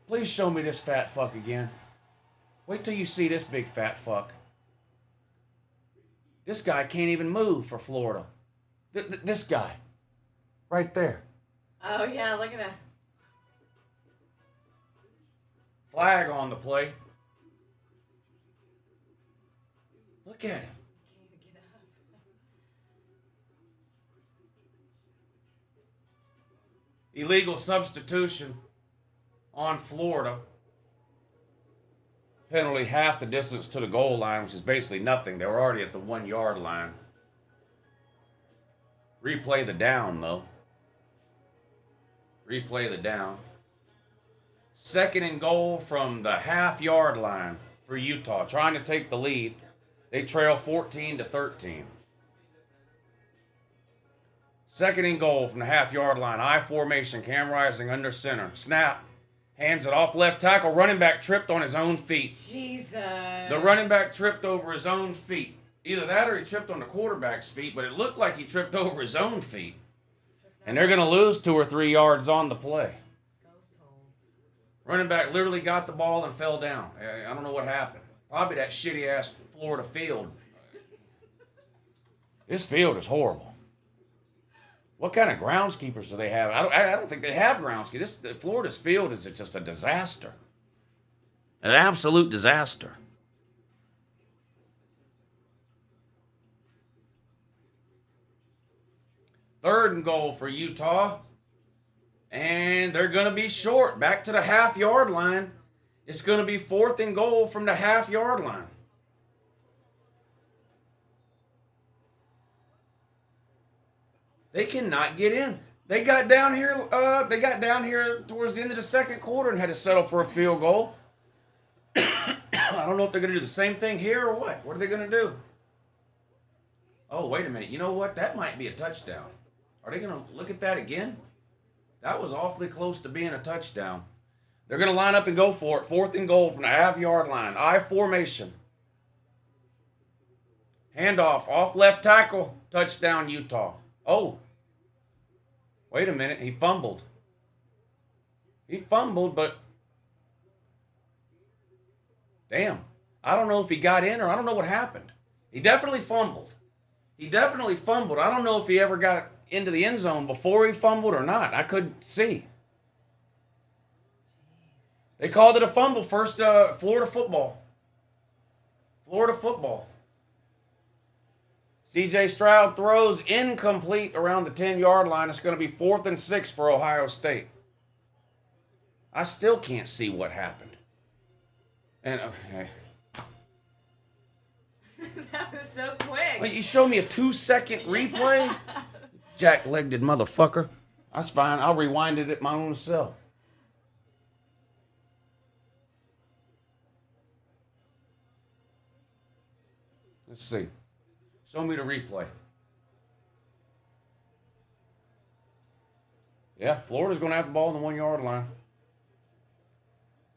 Please show me this fat fuck again. Wait till you see this big fat fuck. This guy can't even move for Florida. This guy. Right there. Oh, yeah, look at that. Flag on the play. Look at him. Can't even get up. Illegal substitution on Florida. Penalty half the distance to the goal line, which is basically nothing. They were already at the 1 yard line. Replay the down, though. Replay the down. 2nd and goal from the half-yard line for Utah, trying to take the lead. They trail 14-13. 2nd and goal from the half-yard line. I formation, Cam Rising under center. Snap. Hands it off left tackle. Running back tripped on his own feet. Jesus. The running back tripped over his own feet. Either that or he tripped on the quarterback's feet, but it looked like he tripped over his own feet. And they're going to lose 2 or 3 yards on the play. Running back literally got the ball and fell down. I don't know what happened. Probably that shitty-ass Florida field. This field is horrible. What kind of groundskeepers do they have? I don't think they have groundskeepers. Florida's field is just a disaster. An absolute disaster. Third and goal for Utah. And they're going to be short. Back to the half-yard line. It's going to be 4th and goal from the half-yard line. They cannot get in. They got down here. Towards the end of the 2nd quarter and had to settle for a field goal. I don't know if they're going to do the same thing here or what. What are they going to do? Oh, wait a minute. You know what? That might be a touchdown. Are they going to look at that again? That was awfully close to being a touchdown. They're going to line up and go for it. 4th and goal from the half-yard line. I formation. Handoff. Off left tackle. Touchdown, Utah. Oh. Wait a minute. He fumbled. He fumbled, but... Damn. I don't know if he got in or I don't know what happened. He definitely fumbled. I don't know if he ever got into the end zone before he fumbled or not. I couldn't see. They called it a fumble. First, Florida football. C.J. Stroud throws incomplete around the 10-yard line. It's going to be 4th and 6 for Ohio State. I still can't see what happened. And okay. That was so quick. Wait, you show me a 2-second replay? Jack-legged motherfucker. That's fine. I'll rewind it at my own self. Let's see. Show me the replay. Yeah, Florida's going to have the ball on the 1 yard line.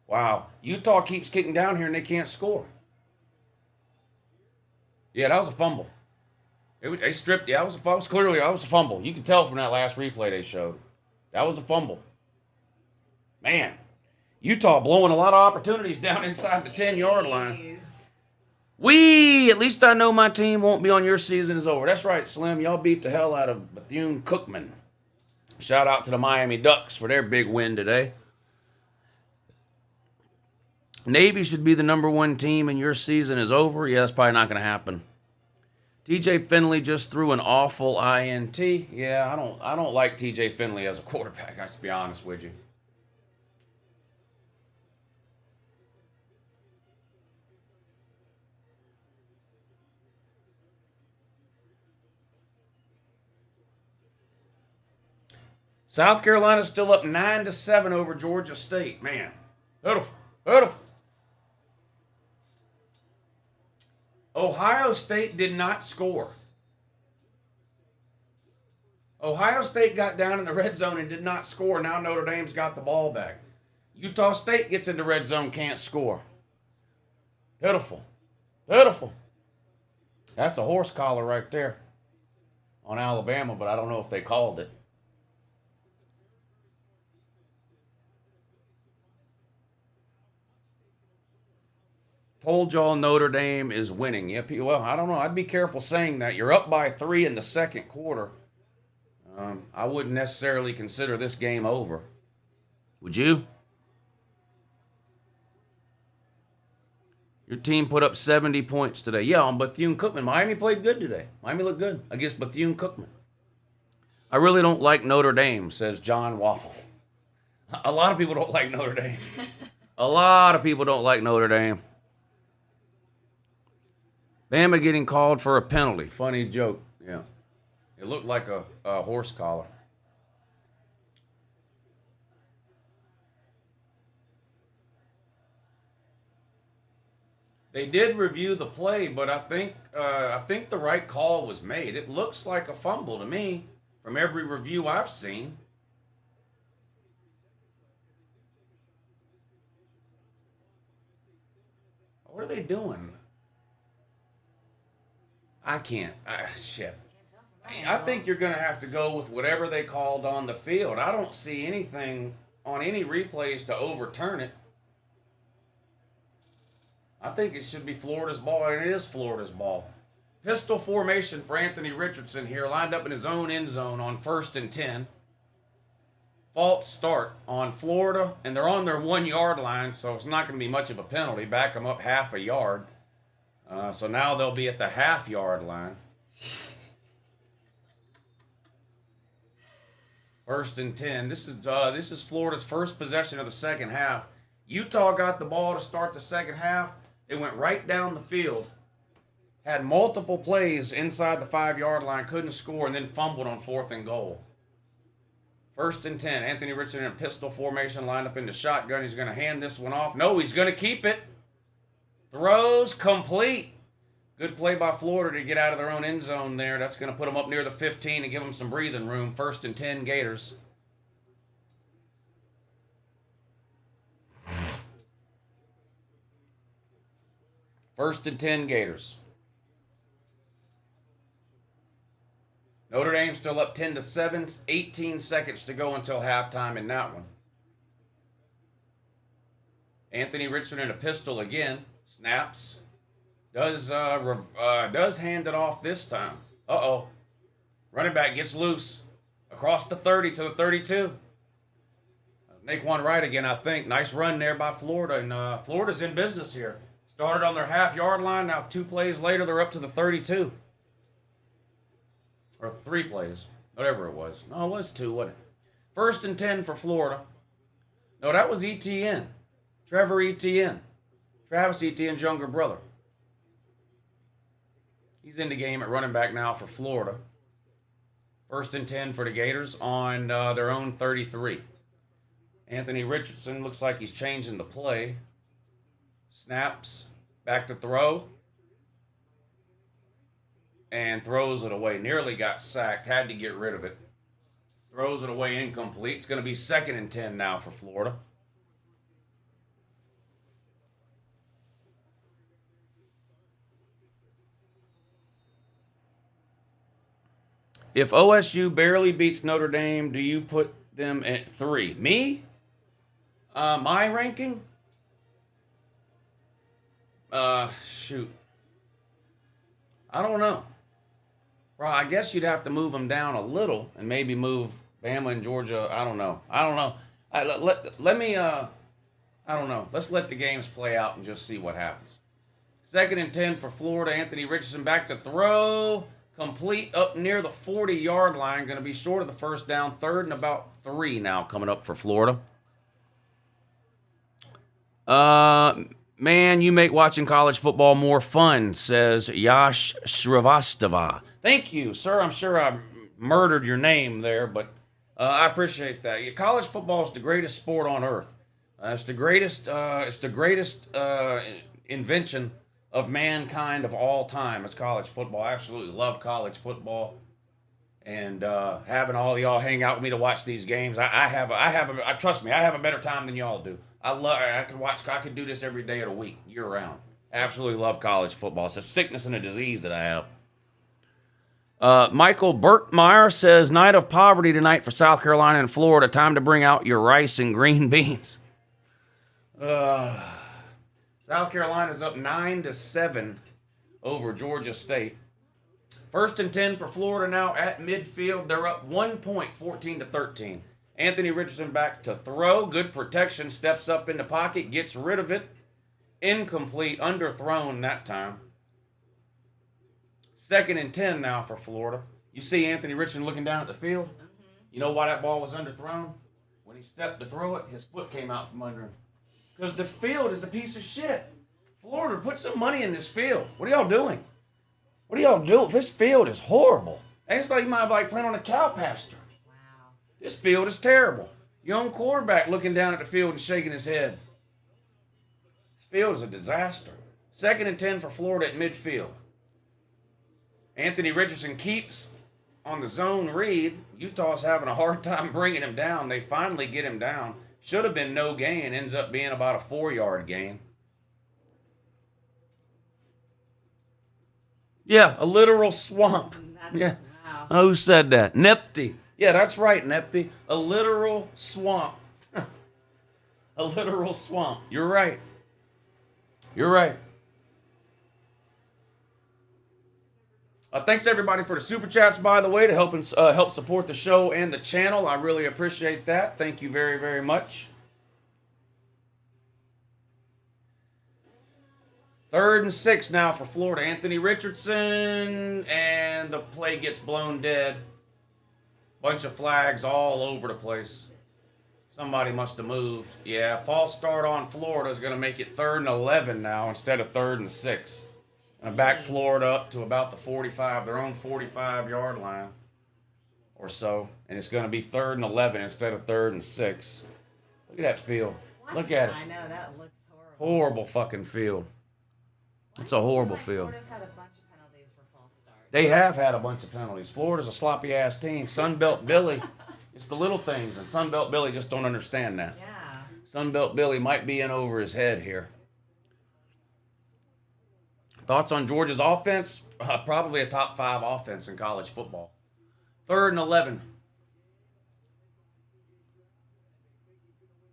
Wow. Utah keeps kicking down here and they can't score. Yeah, that was a fumble. They stripped. Yeah, that was clearly a fumble. You can tell from that last replay they showed. That was a fumble. Man, Utah blowing a lot of opportunities down inside the 10-yard line. At least I know my team won't be on your season is over. That's right, Slim. Y'all beat the hell out of Bethune-Cookman. Shout out to the Miami Ducks for their big win today. Navy should be the number 1 team and your season is over. Yeah, that's probably not going to happen. TJ Finley just threw an awful INT. Yeah, I don't like TJ Finley as a quarterback, I have to be honest with you. South Carolina's still up 9-7 over Georgia State. Man, beautiful. Ohio State did not score. Ohio State got down in the red zone and did not score. Now Notre Dame's got the ball back. Utah State gets into red zone, can't score. Pitiful. Pitiful. That's a horse collar right there on Alabama, but I don't know if they called it. Told y'all Notre Dame is winning. Yep. Well, I don't know. I'd be careful saying that. You're up by 3 in the second quarter. I wouldn't necessarily consider this game over. Would you? Your team put up 70 points today. Yeah, on Bethune-Cookman. Miami played good today. Miami looked good against Bethune-Cookman. I really don't like Notre Dame, says John Waffle. A lot of people don't like Notre Dame. A lot of people don't like Notre Dame. Bama getting called for a penalty. Funny joke. Yeah. It looked like a horse collar. They did review the play, but I think the right call was made. It looks like a fumble to me from every review I've seen. What are they doing? I can't. Shit. I think you're going to have to go with whatever they called on the field. I don't see anything on any replays to overturn it. I think it should be Florida's ball, and it is Florida's ball. Pistol formation for Anthony Richardson here, lined up in his own end zone on 1st and 10. False start on Florida, and they're on their 1 yard line, so it's not going to be much of a penalty. Back them up half a yard. So now they'll be at the half yard line. 1st and 10. This is Florida's first possession of the second half. Utah got the ball to start the second half. They went right down the field. Had multiple plays inside the 5 yard line, couldn't score, and then fumbled on 4th and goal. 1st and 10. Anthony Richardson in pistol formation, lined up in the shotgun. He's going to hand this one off. No, he's going to keep it. Throws complete. Good play by Florida to get out of their own end zone there. That's going to put them up near the 15 and give them some breathing room. 1st and 10 Gators. First and 10 Gators. Notre Dame still up 10-7. 18 seconds to go until halftime in that one. Anthony Richardson in a pistol again. Snaps. Does hand it off this time. Uh-oh. Running back gets loose. Across the 30 to the 32. Make one right again, I think. Nice run there by Florida. And Florida's in business here. Started on their half-yard line. Now 2 plays later, they're up to the 32. Or 3 plays. Whatever it was. No, it was 2, wasn't it? 1st and 10 for Florida. No, that was Etienne. Trevor Etienne. Travis Etienne's younger brother. He's in the game at running back now for Florida. 1st and 10 for the Gators on their own 33. Anthony Richardson looks like he's changing the play. Snaps. Back to throw. And throws it away. Nearly got sacked. Had to get rid of it. Throws it away incomplete. It's going to be 2nd and 10 now for Florida. If OSU barely beats Notre Dame, do you put them at 3? Me? My ranking? Shoot. I don't know. Well, I guess you'd have to move them down a little and maybe move Bama and Georgia. I don't know. Let me, I don't know. Let's let the games play out and just see what happens. 2nd and 10 for Florida. Anthony Richardson back to throw. Complete up near the 40-yard line. Going to be short of the first down. 3rd and about 3 now coming up for Florida. Man, you make watching college football more fun, says Yash Shrivastava. Thank you, sir. I'm sure I murdered your name there, but I appreciate that. College football is the greatest sport on earth. It's the greatest invention of mankind of all time. It's college football. I absolutely love college football. and having all of y'all hang out with me to watch these games. Trust me, I have a better time than y'all do. I could do this every day of the week, year round. Absolutely love college football. It's a sickness and a disease that I have. Michael Burtmeyer says, night of poverty tonight for South Carolina and Florida. Time to bring out your rice and green beans. South Carolina's up 9-7 over Georgia State. 1st and 10 for Florida now at midfield. They're up 1 point, 14-13. Anthony Richardson back to throw. Good protection. Steps up in the pocket. Gets rid of it. Incomplete. Underthrown that time. 2nd and 10 now for Florida. You see Anthony Richardson looking down at the field? Mm-hmm. You know why that ball was underthrown? When he stepped to throw it, his foot came out from under him. Because the field is a piece of shit. Florida, put some money in this field. What are y'all doing? What are y'all doing? This field is horrible. It's like you might be like playing on a cow pasture. Wow. This field is terrible. Young quarterback looking down at the field and shaking his head. This field is a disaster. 2nd and 10 for Florida at midfield. Anthony Richardson keeps on the zone read. Utah's having a hard time bringing him down. They finally get him down. Should have been no gain. Ends up being about a 4-yard gain. Yeah, a literal swamp. Yeah. Wow. Who said that? Nepty. Yeah, that's right, Nepty. A literal swamp. A literal swamp. You're right. You're right. Thanks everybody for the super chats, by the way, to help support the show and the channel. I really appreciate that. Thank you very, very much. 3rd and 6 now for Florida. Anthony Richardson, and the play gets blown dead. Bunch of flags all over the place. Somebody must have moved. Yeah, false start on Florida is going to make it 3rd and 11 now instead of 3rd and 6. And back Florida up to about the 45, their own 45-yard line or so. And it's going to be 3rd and 11 instead of 3rd and 6. Look at that field. Look at it. I know, that looks horrible. Horrible fucking field. It's a horrible field. Florida's had a bunch of penalties for false starts. They have had a bunch of penalties. Florida's a sloppy-ass team. Sunbelt Billy, it's the little things, and Sunbelt Billy just don't understand that. Yeah. Sunbelt Billy might be in over his head here. Thoughts on Georgia's offense? Probably a top 5 offense in college football. 3rd and 11.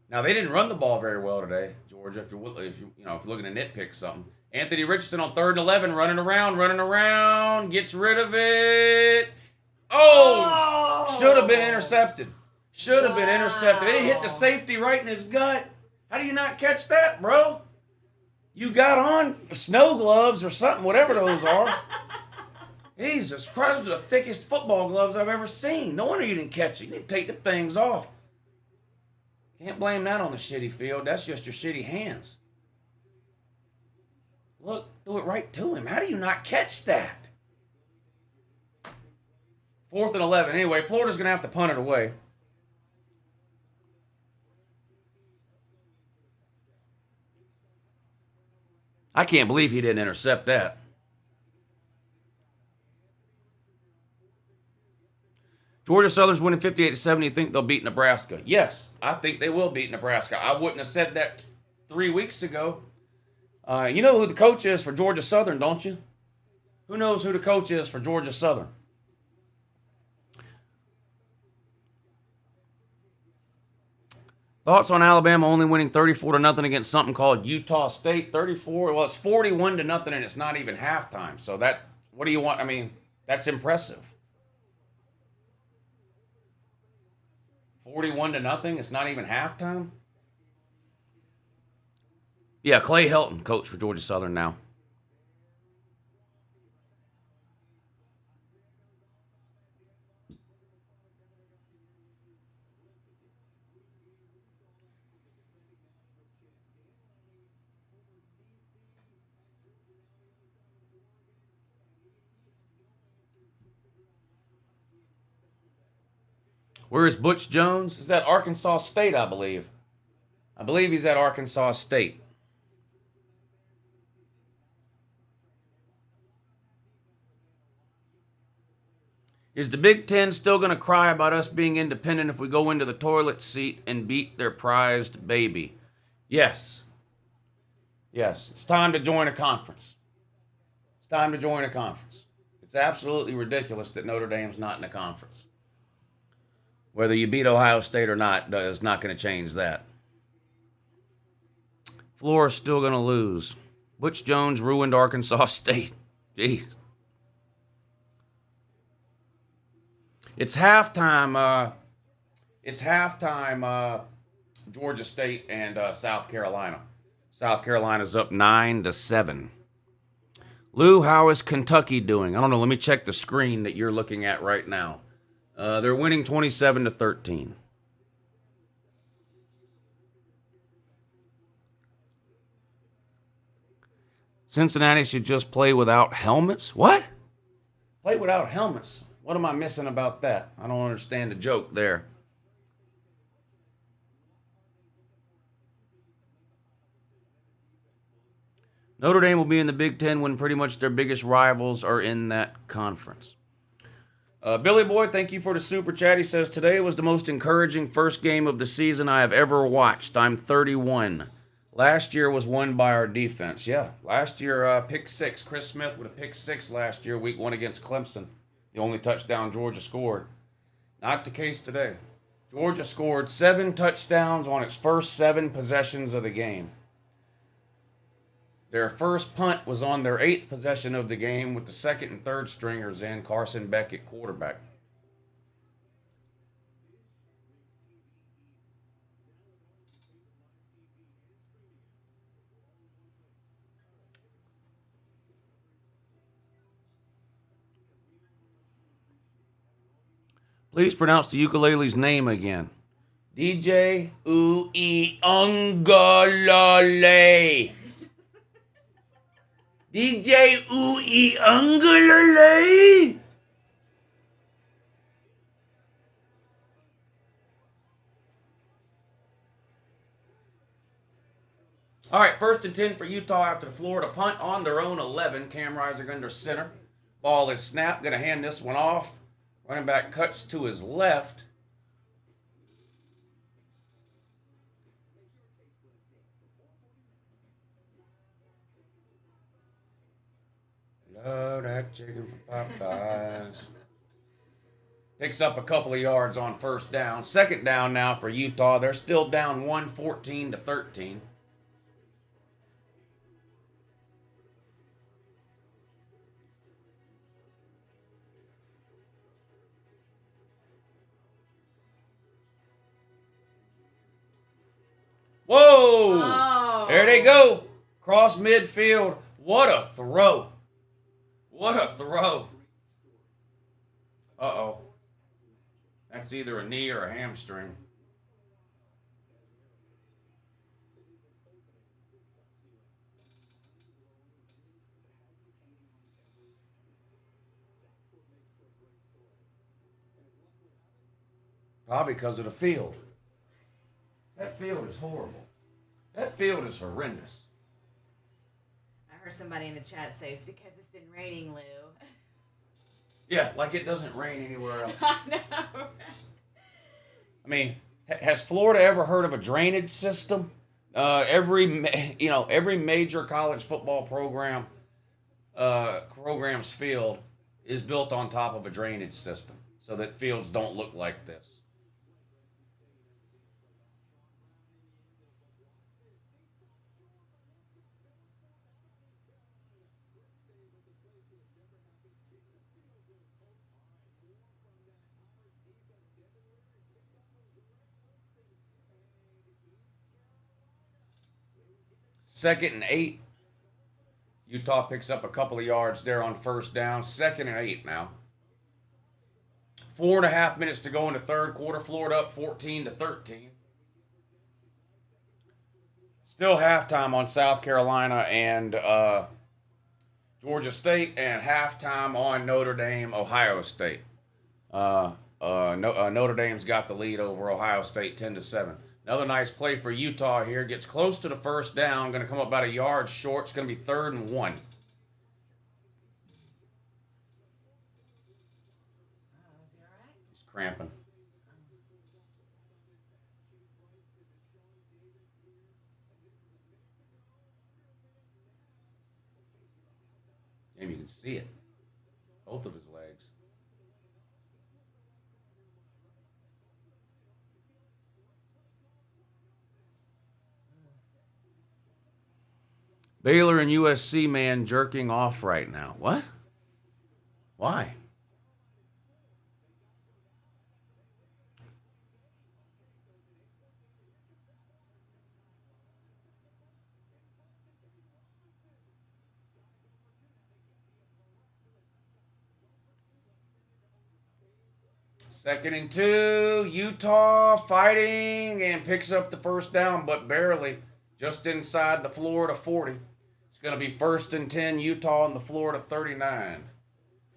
Now, they didn't run the ball very well today, Georgia, if you're looking to nitpick something. Anthony Richardson on 3rd and 11, running around, gets rid of it. Oh! Should have been intercepted. Should have been intercepted. It hit the safety right in his gut. How do you not catch that, bro? You got on snow gloves or something, whatever those are. Jesus Christ, those are the thickest football gloves I've ever seen. No wonder you didn't catch it. You need to take the things off. Can't blame that on the shitty field. That's just your shitty hands. Look, threw it right to him. How do you not catch that? 4th and 11. Anyway, Florida's going to have to punt it away. I can't believe he didn't intercept that. Georgia Southern's winning 58-7. You think they'll beat Nebraska? Yes, I think they will beat Nebraska. I wouldn't have said that 3 weeks ago. You know who the coach is for Georgia Southern, don't you? Who knows who the coach is for Georgia Southern? Thoughts on Alabama only winning 34-0 against something called Utah State? 34. Well, it's 41-0 and it's not even halftime. So what do you want? I mean, that's impressive. 41-0. It's not even halftime. Yeah, Clay Helton, coach for Georgia Southern now. Where is Butch Jones? Is that Arkansas State, I believe. I believe he's at Arkansas State. Is the Big Ten still going to cry about us being independent if we go into the toilet seat and beat their prized baby? Yes. Yes. It's time to join a conference. It's time to join a conference. It's absolutely ridiculous that Notre Dame's not in a conference. Whether you beat Ohio State or not is not going to change that. Florida's still going to lose. Butch Jones ruined Arkansas State. Jeez. It's halftime. Georgia State and South Carolina. South Carolina's up 9-7. Lou, how is Kentucky doing? I don't know. Let me check the screen that you're looking at right now. They're winning 27-13. Cincinnati should just play without helmets? What? Play without helmets? What am I missing about that? I don't understand the joke there. Notre Dame will be in the Big Ten when pretty much their biggest rivals are in that conference. Billy Boy, thank you for the super chat. He says, today was the most encouraging first game of the season I have ever watched. I'm 31. Last year was won by our defense. Yeah, last year, pick six. Chris Smith with a pick six last year, week 1 against Clemson. The only touchdown Georgia scored. Not the case today. Georgia scored 7 touchdowns on its first 7 possessions of the game. Their first punt was on their 8th possession of the game with the second and third stringers in, Carson Beck at quarterback. Please pronounce the ukulele's name again. DJ UncleLouHere. DJ UncleLouHere. All right, 1st and 10 for Utah after the Florida punt on their own 11. Cam Rising under center. Ball is snapped. Going to hand this one off. Running back cuts to his left. Love that chicken from Popeyes. Picks up a couple of yards on first down. 2nd down now for Utah. They're still down 14-13. Whoa! Oh. There they go. Cross midfield. What a throw. What a throw. Uh-oh. That's either a knee or a hamstring. Probably because of the field. That field is horrible. That field is horrendous. I heard somebody in the chat say it's because it's been raining, Lou. Yeah, like it doesn't rain anywhere else. I know. I mean, has Florida ever heard of a drainage system? Every major college football program's field is built on top of a drainage system so that fields don't look like this. Second and 8. Utah picks up a couple of yards there on first down. 2nd and 8 now. 4.5 minutes to go in the third quarter. Florida up 14-13. Still halftime on South Carolina and Georgia State, and halftime on Notre Dame, Ohio State. Notre Dame's got the lead over Ohio State 10-7. Another nice play for Utah here. Gets close to the first down. Going to come up about a yard short. It's going to be 3rd and 1. cramping. Damn, you can see it. Both of his legs. Baylor and USC man jerking off right now. What? Why? Second and 2, Utah fighting and picks up the first down, but barely. Just inside the Florida 40. It's going to be first and 10, Utah on the Florida 39.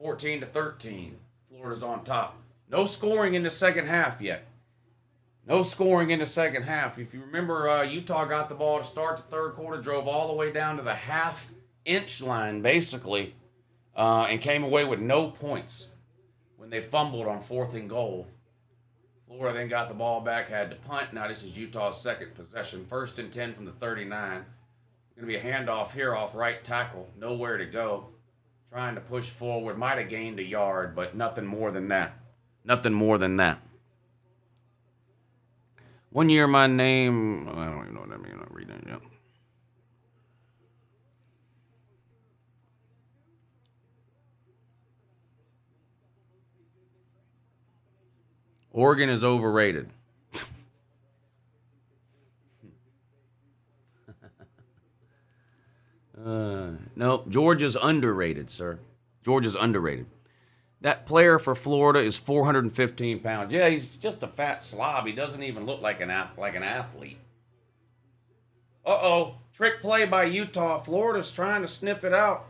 14-13. Florida's on top. No scoring in the second half yet. No scoring in the second half. If you remember, Utah got the ball to start the third quarter, drove all the way down to the half-inch line, basically, and came away with no points. When they fumbled on 4th and goal. Florida then got the ball back, had to punt. Now this is Utah's second possession. First and 10 from the 39. Going to be a handoff here off right tackle. Nowhere to go. Trying to push forward. Might have gained a yard, but nothing more than that. Nothing more than that. One year my name, I don't even know what that means. I'm not reading it yet. Oregon is overrated. No, Georgia's underrated, sir. Georgia's underrated. That player for Florida is 415 pounds. Yeah, he's just a fat slob. He doesn't even look like an athlete. Uh-oh. Trick play by Utah. Florida's trying to sniff it out.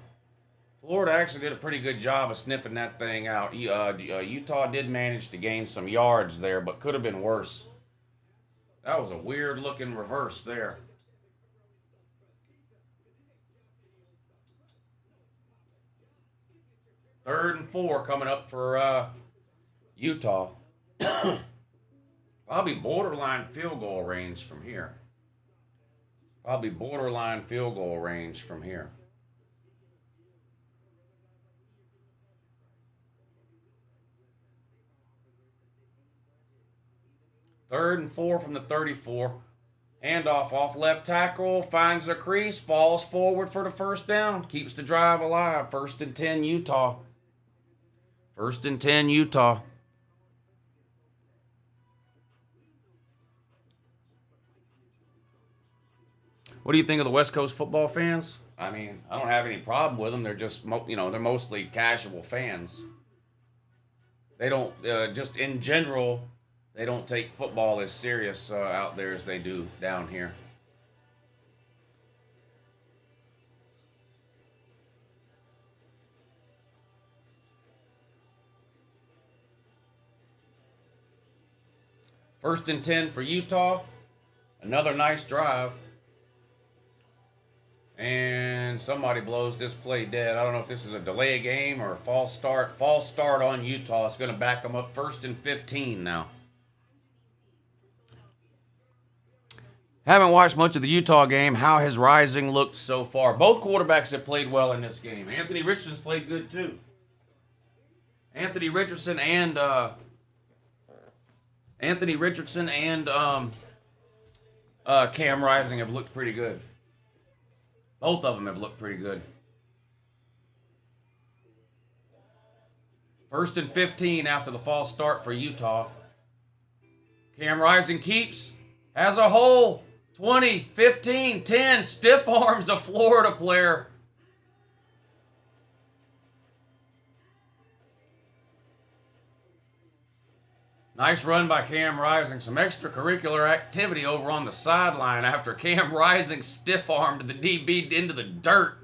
Florida actually did a pretty good job of sniffing that thing out. Utah did manage to gain some yards there, but could have been worse. That was a weird-looking reverse there. Third and 4 coming up for Utah. Probably borderline field goal range from here. Probably borderline field goal range from here. Third and 4 from the 34. Handoff off left tackle. Finds the crease. Falls forward for the first down. Keeps the drive alive. First and 10, Utah. First and 10, Utah. What do you think of the West Coast football fans? I mean, I don't have any problem with them. They're just, they're mostly casual fans. They don't, just in general, they don't take football as serious out there as they do down here. First and 10 for Utah. Another nice drive. And somebody blows this play dead. I don't know if this is a delay game or a false start. False start on Utah. It's going to back them up. First and 15 now. Haven't watched much of the Utah game. How has Rising looked so far? Both quarterbacks have played well in this game. Anthony Richardson's played good too. Anthony Richardson and Cam Rising have looked pretty good. Both of them have looked pretty good. First and 15 after the false start for Utah. Cam Rising keeps. Has a hole. 20, 15, 10. Stiff arms a Florida player. Nice run by Cam Rising. Some extracurricular activity over on the sideline after Cam Rising stiff-armed the DB into the dirt.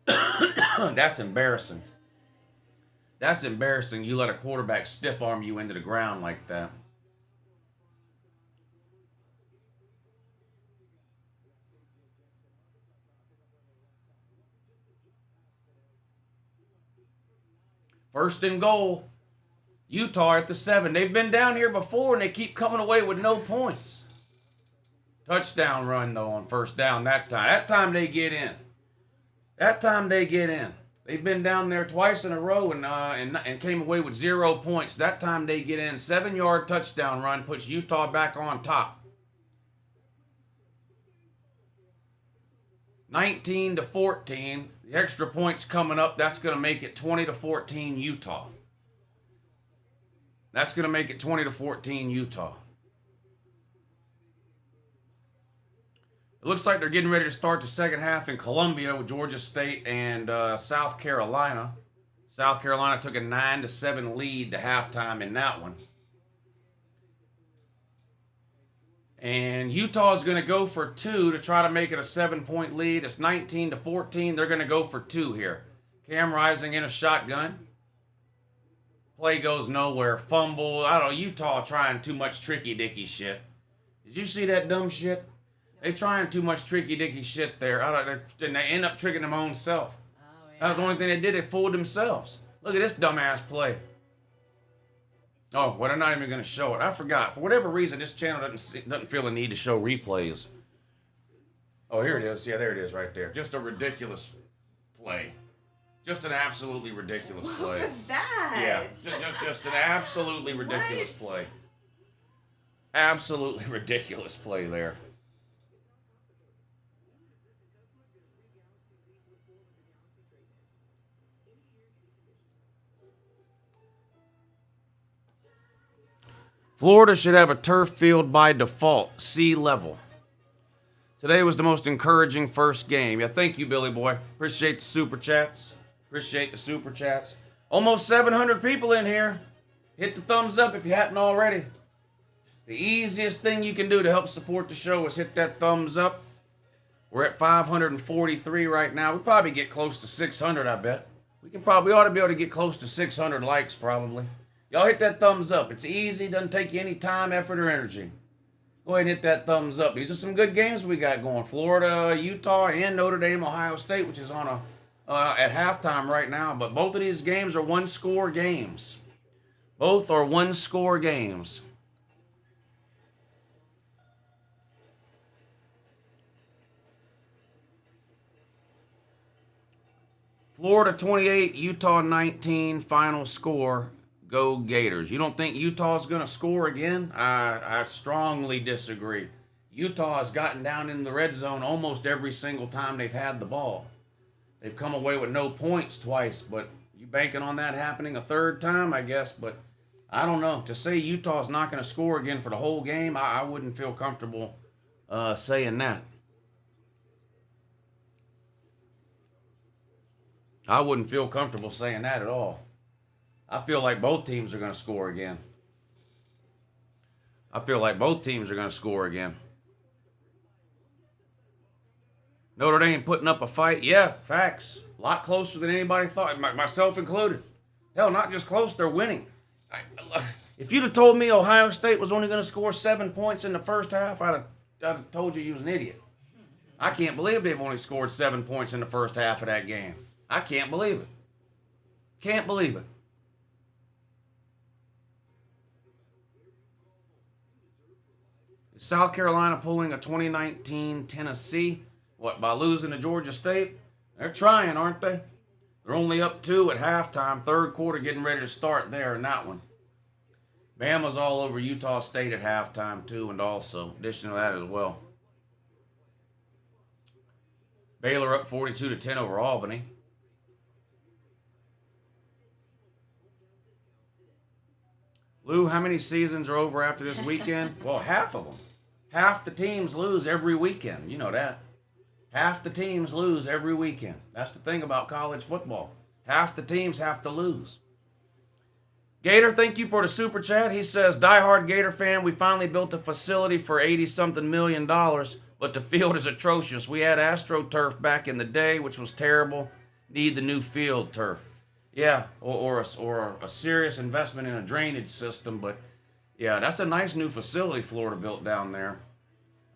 That's embarrassing. That's embarrassing. You let a quarterback stiff-arm you into the ground like that. First and goal. Utah at the 7. They've been down here before, and they keep coming away with no points. Touchdown run, though, on first down that time. That time they get in. That time they get in. They've been down there twice in a row and came away with 0 points. That time they get in. 7-yard touchdown run puts Utah back on top. 19-14. The extra points coming up. That's going to make it 20-14 Utah. That's going to make it 20-14 Utah. It looks like they're getting ready to start the second half in Columbia with Georgia State and South Carolina. South Carolina took a 9-7 lead to halftime in that one. And Utah is going to go for 2 to try to make it a 7-point lead. It's 19-14. They're going to go for 2 here. Cam Rising in a shotgun. Play goes nowhere. Fumble. I don't know. Utah trying too much tricky-dicky shit. Did you see that dumb shit? They trying too much tricky-dicky shit there. And they end up tricking their own self. Oh, yeah. That was the only thing they did. They fooled themselves. Look at this dumbass play. Oh, well, they're not even going to show it. I forgot. For whatever reason, this channel doesn't feel the need to show replays. Oh, here it is. Yeah, there it is right there. Just a ridiculous play. Just an absolutely ridiculous play. What was that? Yeah, just an absolutely ridiculous play. Absolutely ridiculous play there. Florida should have a turf field by default, sea level. Today was the most encouraging first game. Yeah, thank you, Billy Boy. Appreciate the super chats. Appreciate the super chats. Almost 700 people in here. Hit the thumbs up if you hadn't already. The easiest thing you can do to help support the show is hit that thumbs up. We're at 543 right now. We'll probably get close to 600, I bet. We ought to be able to get close to 600 likes, probably. Y'all hit that thumbs up. It's easy. Doesn't take you any time, effort, or energy. Go ahead and hit that thumbs up. These are some good games we got going. Florida, Utah, and Notre Dame, Ohio State, which is on at halftime right now. But both of these games are one-score games. Both are one-score games. Florida 28, Utah 19, final score. Go Gators. You don't think Utah's going to score again? I strongly disagree. Utah has gotten down in the red zone almost every single time they've had the ball. They've come away with no points twice, but you banking on that happening a third time, I guess. But I don't know. To say Utah's not going to score again for the whole game, I wouldn't feel comfortable saying that. I wouldn't feel comfortable saying that at all. I feel like both teams are going to score again. Notre Dame putting up a fight. Yeah, facts. A lot closer than anybody thought, myself included. Hell, not just close, they're winning. If you'd have told me Ohio State was only going to score 7 points in the first half, I'd have told you was an idiot. I can't believe they've only scored 7 points in the first half of that game. I can't believe it. Can't believe it. South Carolina pulling a 2019 Tennessee. What, by losing to Georgia State? They're trying, aren't they? They're only up 2 at halftime. Third quarter getting ready to start there in that one. Bama's all over Utah State at halftime too, and also addition to that as well. Baylor up 42-10 over Albany. Lou, how many seasons are over after this weekend? Well, half of them. Half the teams lose every weekend. You know that. Half the teams lose every weekend. That's the thing about college football. Half the teams have to lose. Gator, thank you for the super chat. He says, diehard Gator fan, we finally built a facility for $80-something million, but the field is atrocious. We had AstroTurf back in the day, which was terrible. Need the new field turf. Yeah, or a serious investment in a drainage system. But, yeah, that's a nice new facility Florida built down there.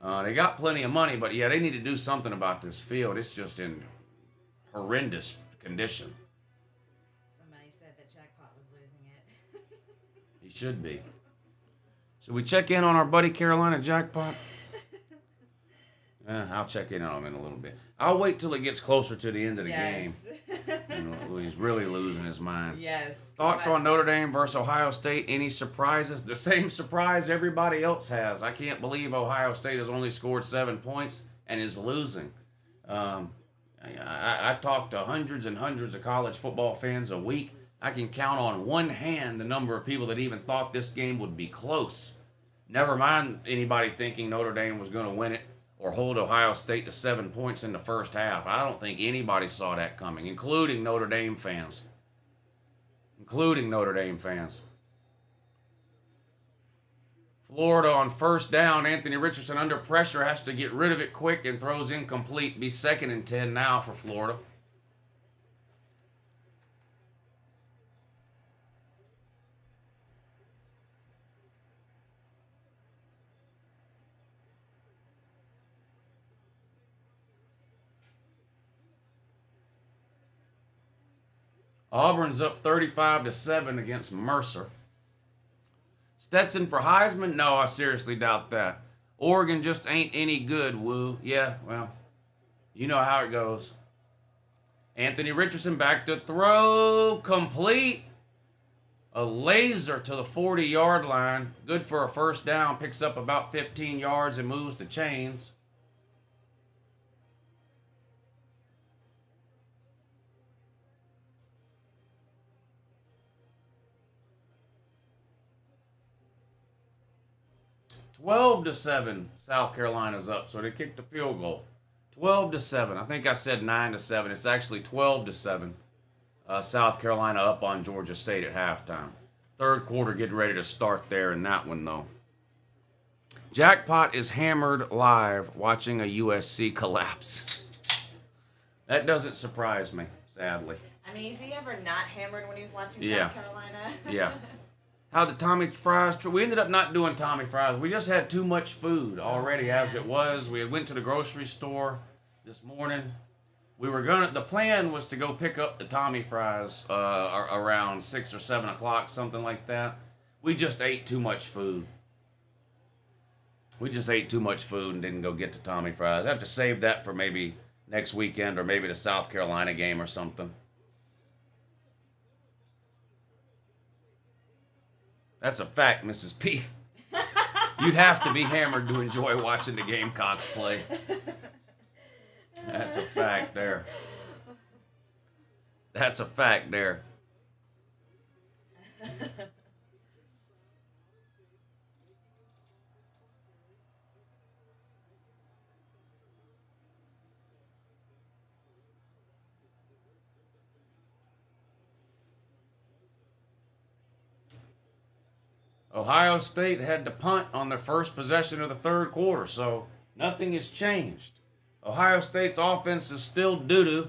They got plenty of money, but, yeah, they need to do something about this field. It's just in horrendous condition. Somebody said that Jack should be. Should we check in on our buddy Carolina Jackpot? I'll check in on him in a little bit. I'll wait till it gets closer to the end of the game. You know, he's really losing his mind. Yes. Thoughts on Notre Dame versus Ohio State? Any surprises? The same surprise everybody else has. I can't believe Ohio State has only scored 7 points and is losing. I talk to hundreds and hundreds of college football fans a week. I can count on one hand the number of people that even thought this game would be close. Never mind anybody thinking Notre Dame was going to win it or hold Ohio State to 7 points in the first half. I don't think anybody saw that coming, including Notre Dame fans. Florida on first down. Anthony Richardson under pressure has to get rid of it quick and throws incomplete. Be 2nd and 10 now for Florida. Auburn's up 35-7 against Mercer. Stetson for Heisman? No, I seriously doubt that. Oregon just ain't any good, Woo. Yeah, well, you know how it goes. Anthony Richardson back to throw. Complete. A laser to the 40-yard line. Good for a first down. Picks up about 15 yards and moves the chains. Twelve to 7, South Carolina's up, so they kicked the field goal. 12-7. I think I said 9-7. It's actually 12-7. South Carolina up on Georgia State at halftime. Third quarter getting ready to start there in that one, though. Jackpot is hammered live watching a USC collapse. That doesn't surprise me, sadly. I mean, is he ever not hammered when he's watching Yeah. South Carolina? Yeah. How the Tommy Fries... We ended up not doing Tommy Fries. We just had too much food already as it was. We had went to the grocery store this morning. The plan was to go pick up the Tommy Fries around 6 or 7 o'clock, something like that. We just ate too much food. We just ate too much food and didn't go get to Tommy Fries. I have to save that for maybe next weekend or maybe the South Carolina game or something. That's a fact, Mrs. P. You'd have to be hammered to enjoy watching the Gamecocks play. That's a fact there. That's a fact there. Ohio State had to punt on their first possession of the third quarter, so nothing has changed. Ohio State's offense is still doo-doo.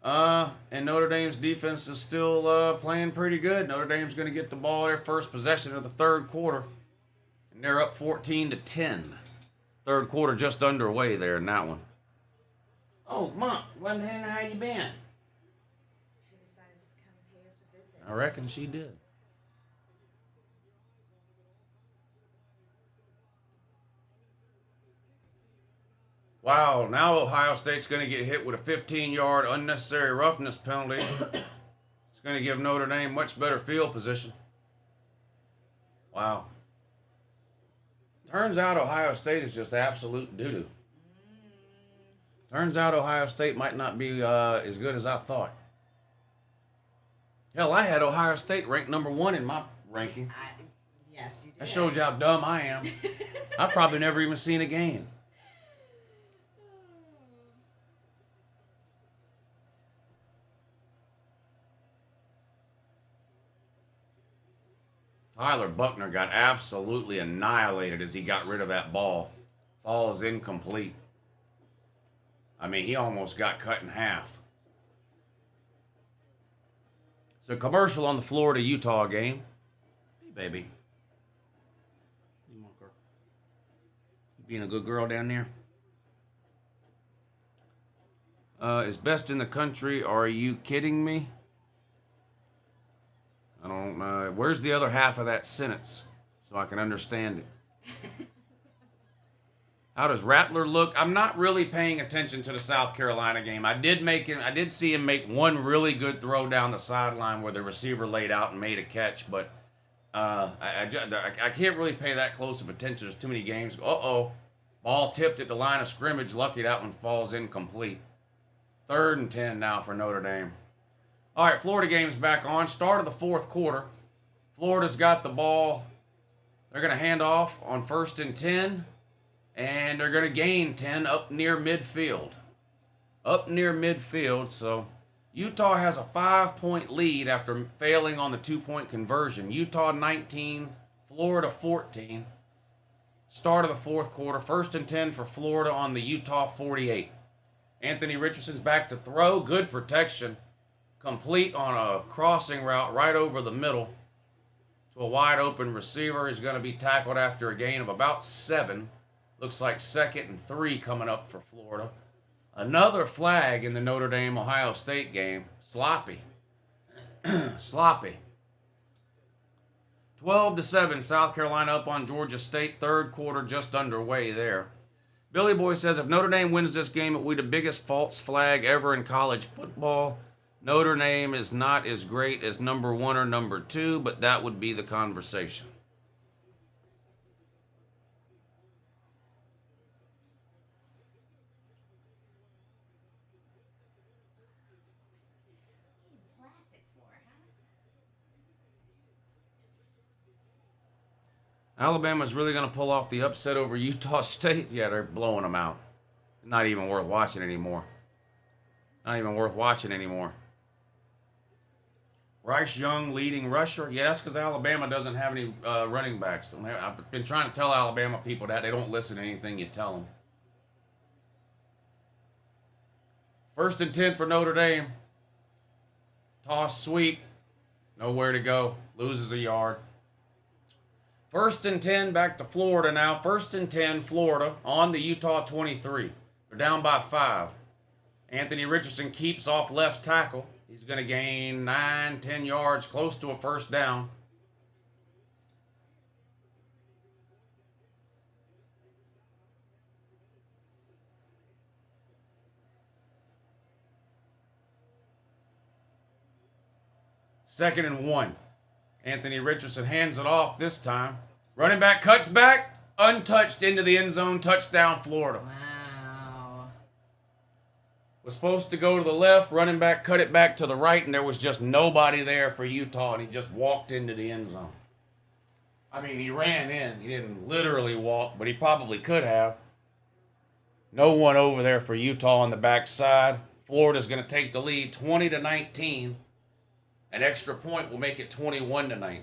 And Notre Dame's defense is still playing pretty good. Notre Dame's going to get the ball their first possession of the third quarter. And they're up 14-10. Third quarter just underway there in that one. Oh, Mom, Hannah, how you been? She decided to come pay us a visit. I reckon she did. Wow, now Ohio State's going to get hit with a 15-yard unnecessary roughness penalty. It's going to give Notre Dame much better field position. Wow. Turns out Ohio State is just absolute doo-doo. Turns out Ohio State might not be as good as I thought. Hell, I had Ohio State ranked number 1 in my ranking. Yes, you did. That shows you how dumb I am. I've probably never even seen a game. Tyler Buckner got absolutely annihilated as he got rid of that ball. Ball is incomplete. I mean, he almost got cut in half. So commercial on the Florida-Utah game. Hey, baby. You being a good girl down there? Is best in the country. Are you kidding me? I don't know. Where's the other half of that sentence so I can understand it? How does Rattler look? I'm not really paying attention to the South Carolina game. I did see him make one really good throw down the sideline where the receiver laid out and made a catch, but I can't really pay that close of attention. There's too many games. Uh-oh. Ball tipped at the line of scrimmage. Lucky that one falls incomplete. 3rd and 10 now for Notre Dame. All right, Florida game's back on. Start of the 4th quarter. Florida's got the ball. They're going to hand off on 1st and 10. And they're going to gain 10 up near midfield. So Utah has a 5-point lead after failing on the 2-point conversion. Utah 19, Florida 14. Start of the 4th quarter. 1st and 10 for Florida on the Utah 48. Anthony Richardson's back to throw. Good protection. Complete on a crossing route right over the middle to a wide open receiver. He's going to be tackled after a gain of about 7. Looks like 2nd and 3 coming up for Florida. Another flag in the Notre Dame-Ohio State game. Sloppy. 12-7, South Carolina up on Georgia State. 3rd quarter just underway there. Billy Boy says, if Notre Dame wins this game, it will be the biggest false flag ever in college football. Notre Dame is not as great as number 1 or number 2, but that would be the conversation. Alabama's really going to pull off the upset over Utah State? Yeah, they're blowing them out. Not even worth watching anymore. Bryce Young leading rusher? Yeah, that's because Alabama doesn't have any running backs. I've been trying to tell Alabama people that. They don't listen to anything you tell them. 1st and 10 for Notre Dame. Toss sweep. Nowhere to go. Loses a yard. 1st and 10, back to Florida now. 1st and 10, Florida on the Utah 23. They're down by 5. Anthony Richardson keeps off left tackle. He's going to gain 9-10 yards, close to a 1st down. Second and 1. Anthony Richardson hands it off this time. Running back cuts back, untouched into the end zone. Touchdown, Florida. Wow. Was supposed to go to the left. Running back cut it back to the right, and there was just nobody there for Utah, and he just walked into the end zone. I mean, he ran in. He didn't literally walk, but he probably could have. No one over there for Utah on the backside. Florida's going to take the lead 20-19. An extra point will make it 21-19.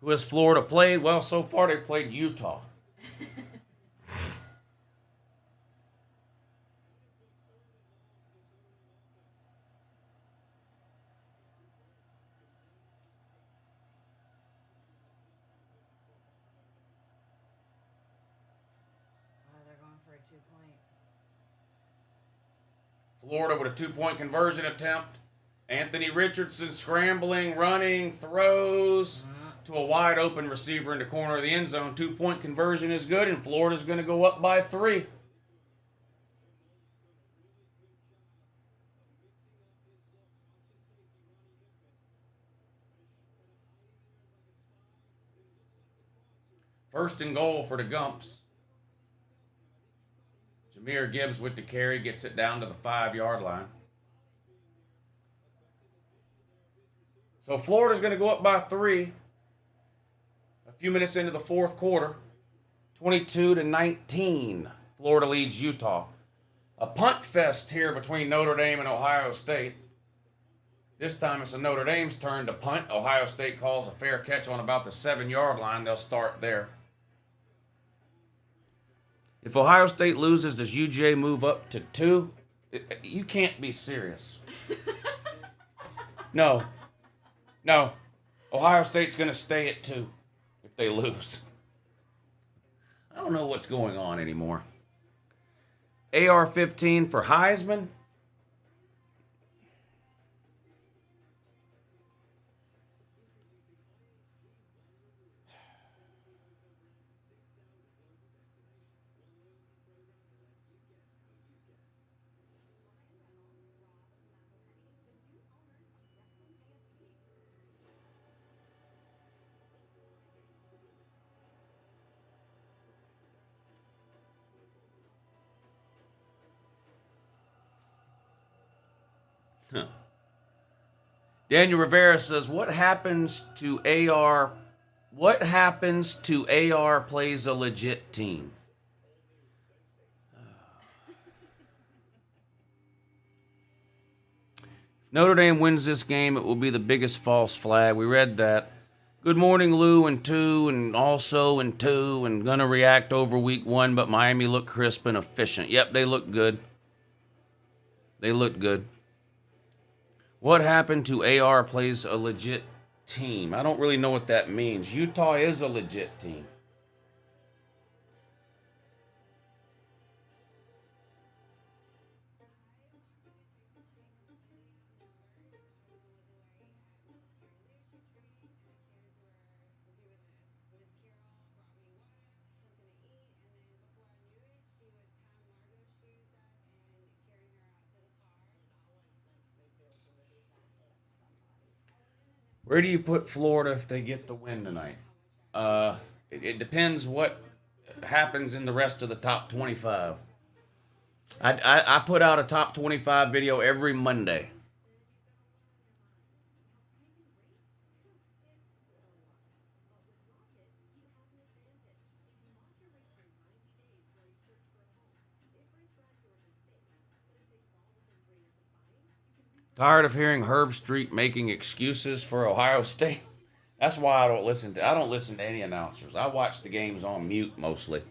Who has Florida played? Well, so far they've played Utah. They're going for a 2-point. Florida with a 2-point conversion attempt. Anthony Richardson scrambling, running, throws to a wide open receiver in the corner of the end zone. 2-point conversion is good, and Florida's going to go up by 3. First and goal for the Gumps. Jahmyr Gibbs with the carry, gets it down to the 5-yard line. So Florida's going to go up by 3. A few minutes into the 4th quarter. 22-19. Florida leads Utah. A punt fest here between Notre Dame and Ohio State. This time it's a Notre Dame's turn to punt. Ohio State calls a fair catch on about the 7-yard line. They'll start there. If Ohio State loses, does UJ move up to 2? You can't be serious. No. Ohio State's going to stay at 2 if they lose. I don't know what's going on anymore. AR-15 for Heisman. Daniel Rivera says, what happens to AR? What happens to AR plays a legit team? If Notre Dame wins this game, it will be the biggest false flag. We read that. Good morning, Lou, and 2, and also and 2, and gonna react over week 1, but Miami looked crisp and efficient. Yep, they look good. They look good. What happened to AR plays a legit team? I don't really know what that means. Utah is a legit team. Where do you put Florida if they get the win tonight? It depends what happens in the rest of the top 25. I put out a top 25 video every Monday. Tired of hearing Herb Street making excuses for Ohio State? That's why I don't listen to any announcers. I watch the games on mute mostly.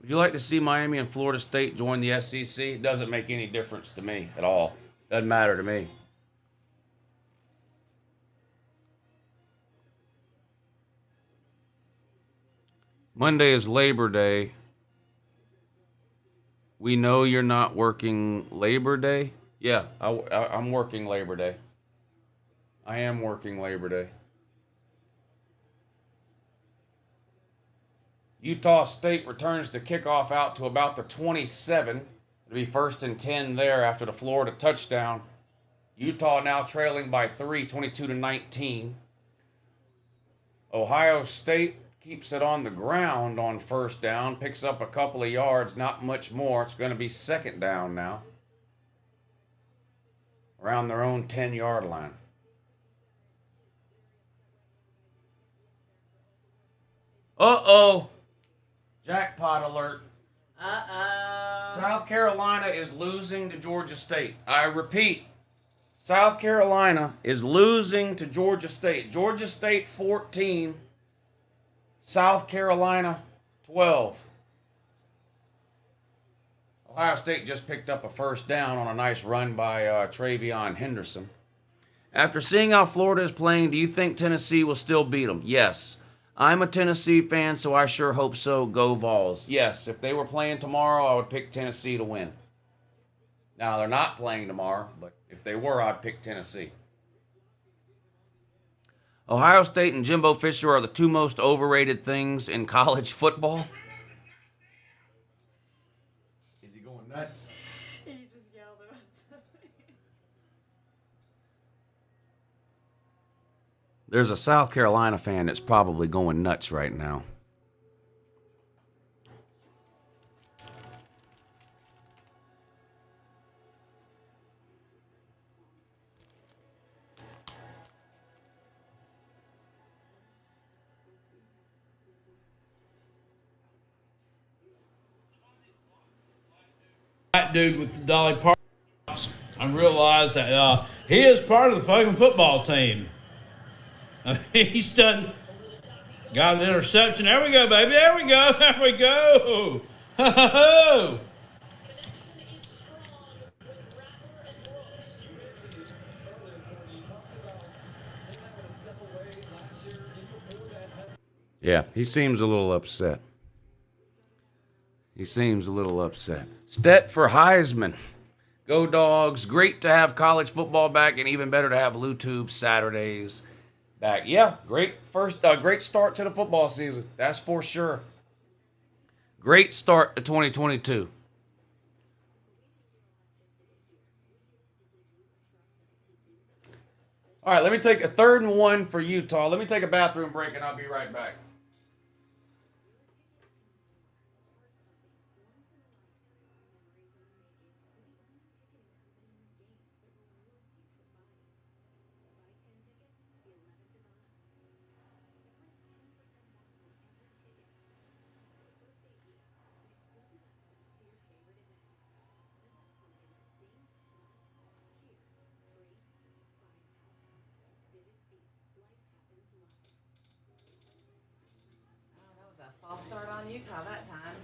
Would you like to see Miami and Florida State join the SEC? It doesn't make any difference to me at all. Doesn't matter to me. Monday is Labor Day. We know you're not working Labor Day. Yeah, I'm working Labor Day. I am working Labor Day. Utah State returns the kickoff out to about the 27. It'll be 1st and 10 there after the Florida touchdown. Utah now trailing by 3, 22-19. Ohio State keeps it on the ground on 1st down, picks up a couple of yards, not much more. It's going to be 2nd down now. Around their own 10-yard line. Uh-oh. Jackpot alert. Uh-oh. South Carolina is losing to Georgia State. I repeat, South Carolina is losing to Georgia State. Georgia State 14, South Carolina 12. Ohio State just picked up a 1st down on a nice run by Travion Henderson. After seeing how Florida is playing, do you think Tennessee will still beat them? Yes. I'm a Tennessee fan, so I sure hope so. Go Vols. Yes, if they were playing tomorrow, I would pick Tennessee to win. Now, they're not playing tomorrow, but if they were, I'd pick Tennessee. Ohio State and Jimbo Fisher are the 2 most overrated things in college football. Is he going nuts? He just yelled about something. There's a South Carolina fan that's probably going nuts right now. Black dude with Dolly Parton and realized that he is part of the fucking football team. I mean, he's done, got an interception. There we go, baby. There we go. There we go. Ho-ho-ho. Yeah, he seems a little upset. He seems a little upset. Stet for Heisman. Go Dogs. Great to have college football back, and even better to have LouTube Saturdays back. Yeah, great start to the football season. That's for sure. Great start to 2022. All right, let me take a 3rd and 1 for Utah. Let me take a bathroom break, and I'll be right back. Oh, that was a false start on Utah that time.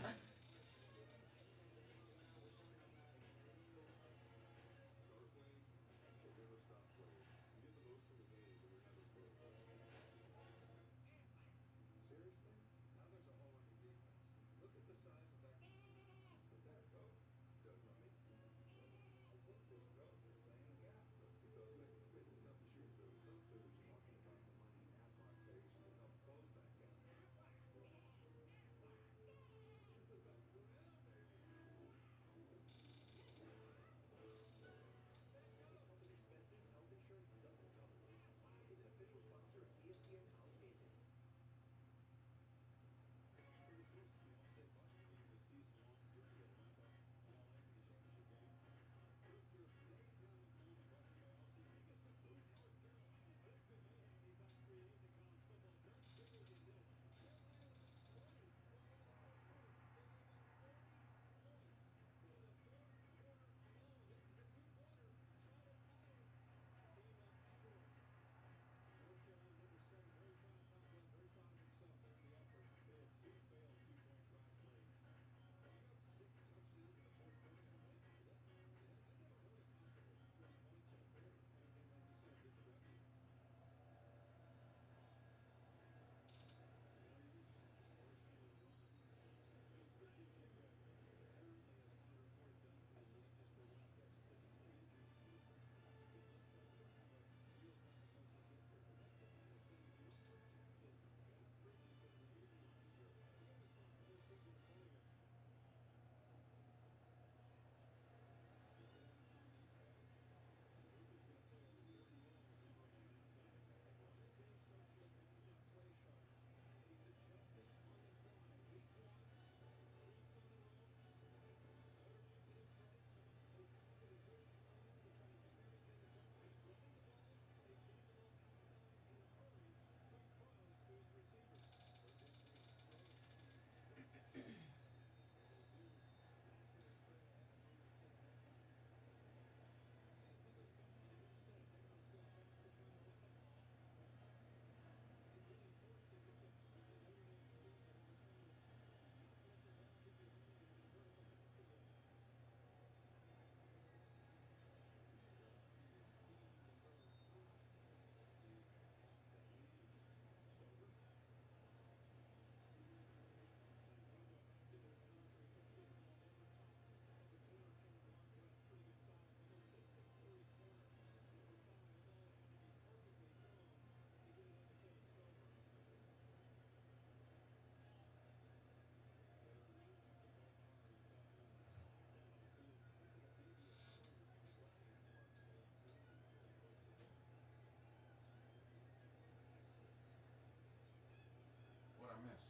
What I miss?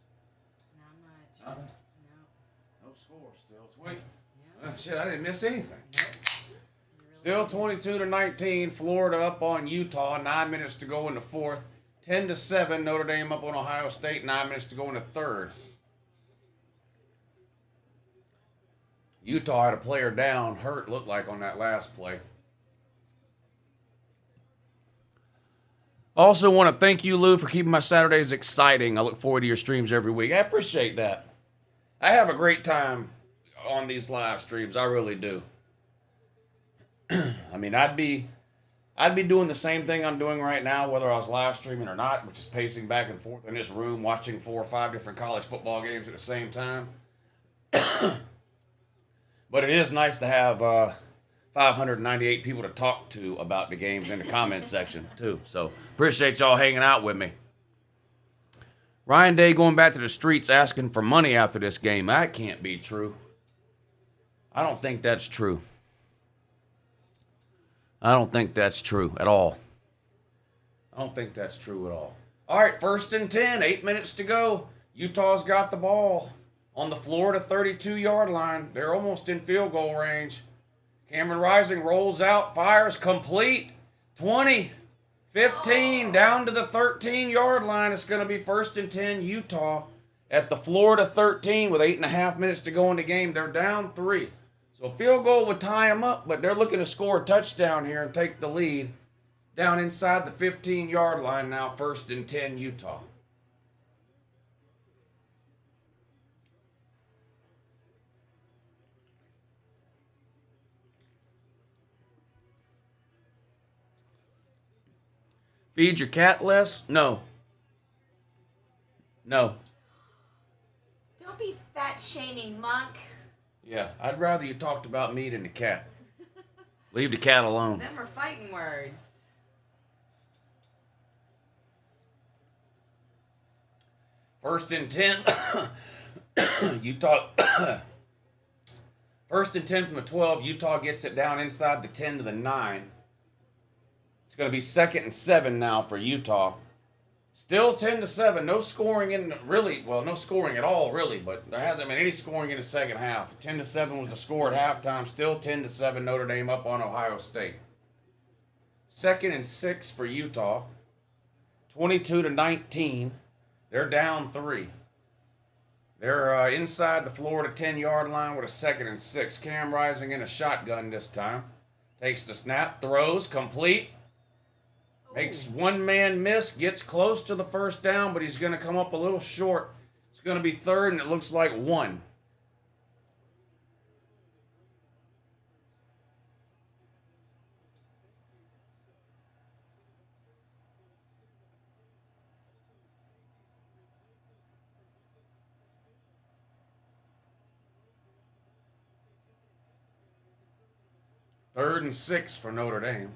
Not much. Nothing. No. No score still. Sweet. Yeah. Shit, I didn't miss anything. Nope. Still 22-19. Florida up on Utah. 9 minutes to go in the 4th. 10-7. Notre Dame up on Ohio State. 9 minutes to go in the 3rd. Utah had a player down, hurt, looked like, on that last play. Also want to thank you, Lou, for keeping my Saturdays exciting. I look forward to your streams every week. I appreciate that. I have a great time on these live streams. I really do. I mean, I'd be doing the same thing I'm doing right now, whether I was live streaming or not, which is pacing back and forth in this room, watching 4 or 5 different college football games at the same time. But it is nice to have 598 people to talk to about the games in the comments section, too. So, appreciate y'all hanging out with me. Ryan Day going back to the streets asking for money after this game. That can't be true. I don't think that's true. I don't think that's true at all. I don't think that's true at all. All right, 1st and 10, 8 minutes to go. Utah's got the ball on the Florida 32-yard line. They're almost in field goal range. Cameron Rising rolls out, fires, complete. 20, 15, down to the 13-yard line. It's going to be 1st and 10, Utah at the Florida 13 with 8.5 minutes to go in the game. They're down 3. So a field goal would tie them up, but they're looking to score a touchdown here and take the lead. Down inside the 15-yard line now, 1st and 10, Utah. Feed your cat less? No. No. Don't be fat shaming, Monk. Yeah, I'd rather you talked about me than the cat. Leave the cat alone. Them are fighting words. First and 10. Utah. 1st and 10 from the 12. Utah gets it down inside the 10 to the 9. It's going to be 2nd and 7 now for Utah. Still 10-7. No scoring no scoring at all, really, but there hasn't been any scoring in the second half. 10-7 was the score at halftime. Still 10-7, Notre Dame up on Ohio State. 2nd and 6 for Utah. 22-19. They're down 3. They're inside the Florida 10-yard line with a 2nd and 6. Cam Rising in a shotgun this time. Takes the snap, throws, complete. Makes one man miss, gets close to the first down, but he's going to come up a little short. It's going to be 3rd, and it looks like 1. Third and 6 for Notre Dame.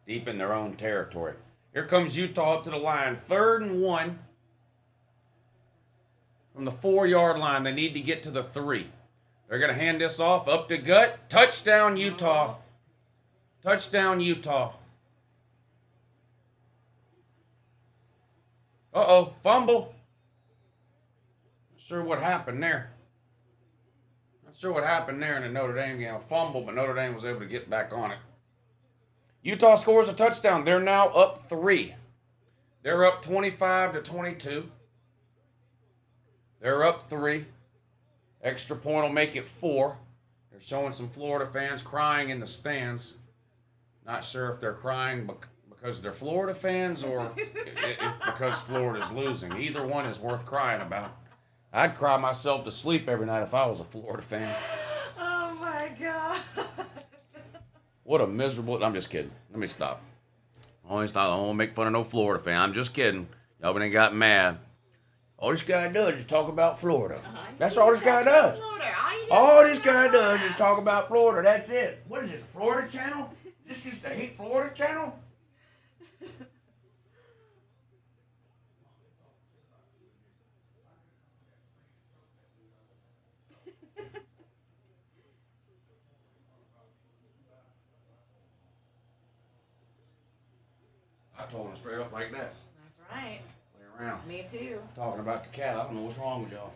Deep in their own territory. Here comes Utah up to the line. 3rd and 1 from the 4-yard line. They need to get to the 3. They're going to hand this off up to Gut. Touchdown, Utah. Touchdown, Utah. Uh-oh, fumble. Not sure what happened there. Not sure what happened there in the Notre Dame game. A fumble, but Notre Dame was able to get back on it. Utah scores a touchdown. They're now up 3. They're up 25-22. They're up 3. Extra point will make it 4. They're showing some Florida fans crying in the stands. Not sure if they're crying because they're Florida fans or because Florida's losing. Either one is worth crying about. I'd cry myself to sleep every night if I was a Florida fan. Oh my God. What a miserable... I'm just kidding. Let me stop. I don't want to make fun of no Florida fan. I'm just kidding. Y'all ain't got mad. All this guy does is talk about Florida. That's all this guy does. All this guy does is talk about Florida. That's it. What is it, the Florida Channel? Is this just the Hate Florida Channel? I told him straight up like that. That's right. Play around. Me too. Talking about the cat. I don't know what's wrong with y'all.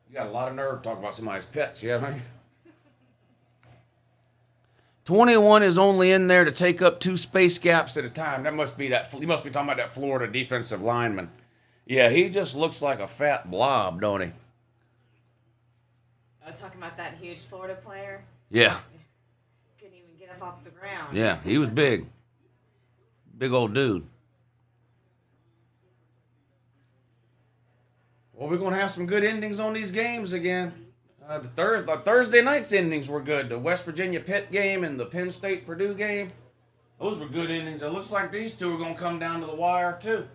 You got a lot of nerve talking about somebody's pets, yeah, right? 21 is only in there to take up 2 space gaps at a time. That must be he must be talking about that Florida defensive lineman. Yeah, he just looks like a fat blob, don't he? Oh, talking about that huge Florida player? Yeah. Couldn't even get up off the ground. Yeah, he was big. Big old dude. Well, we're going to have some good endings on these games again. The Thursday night's endings were good. The West Virginia Pitt game and the Penn State Purdue game. Those were good endings. It looks like these two are going to come down to the wire, too.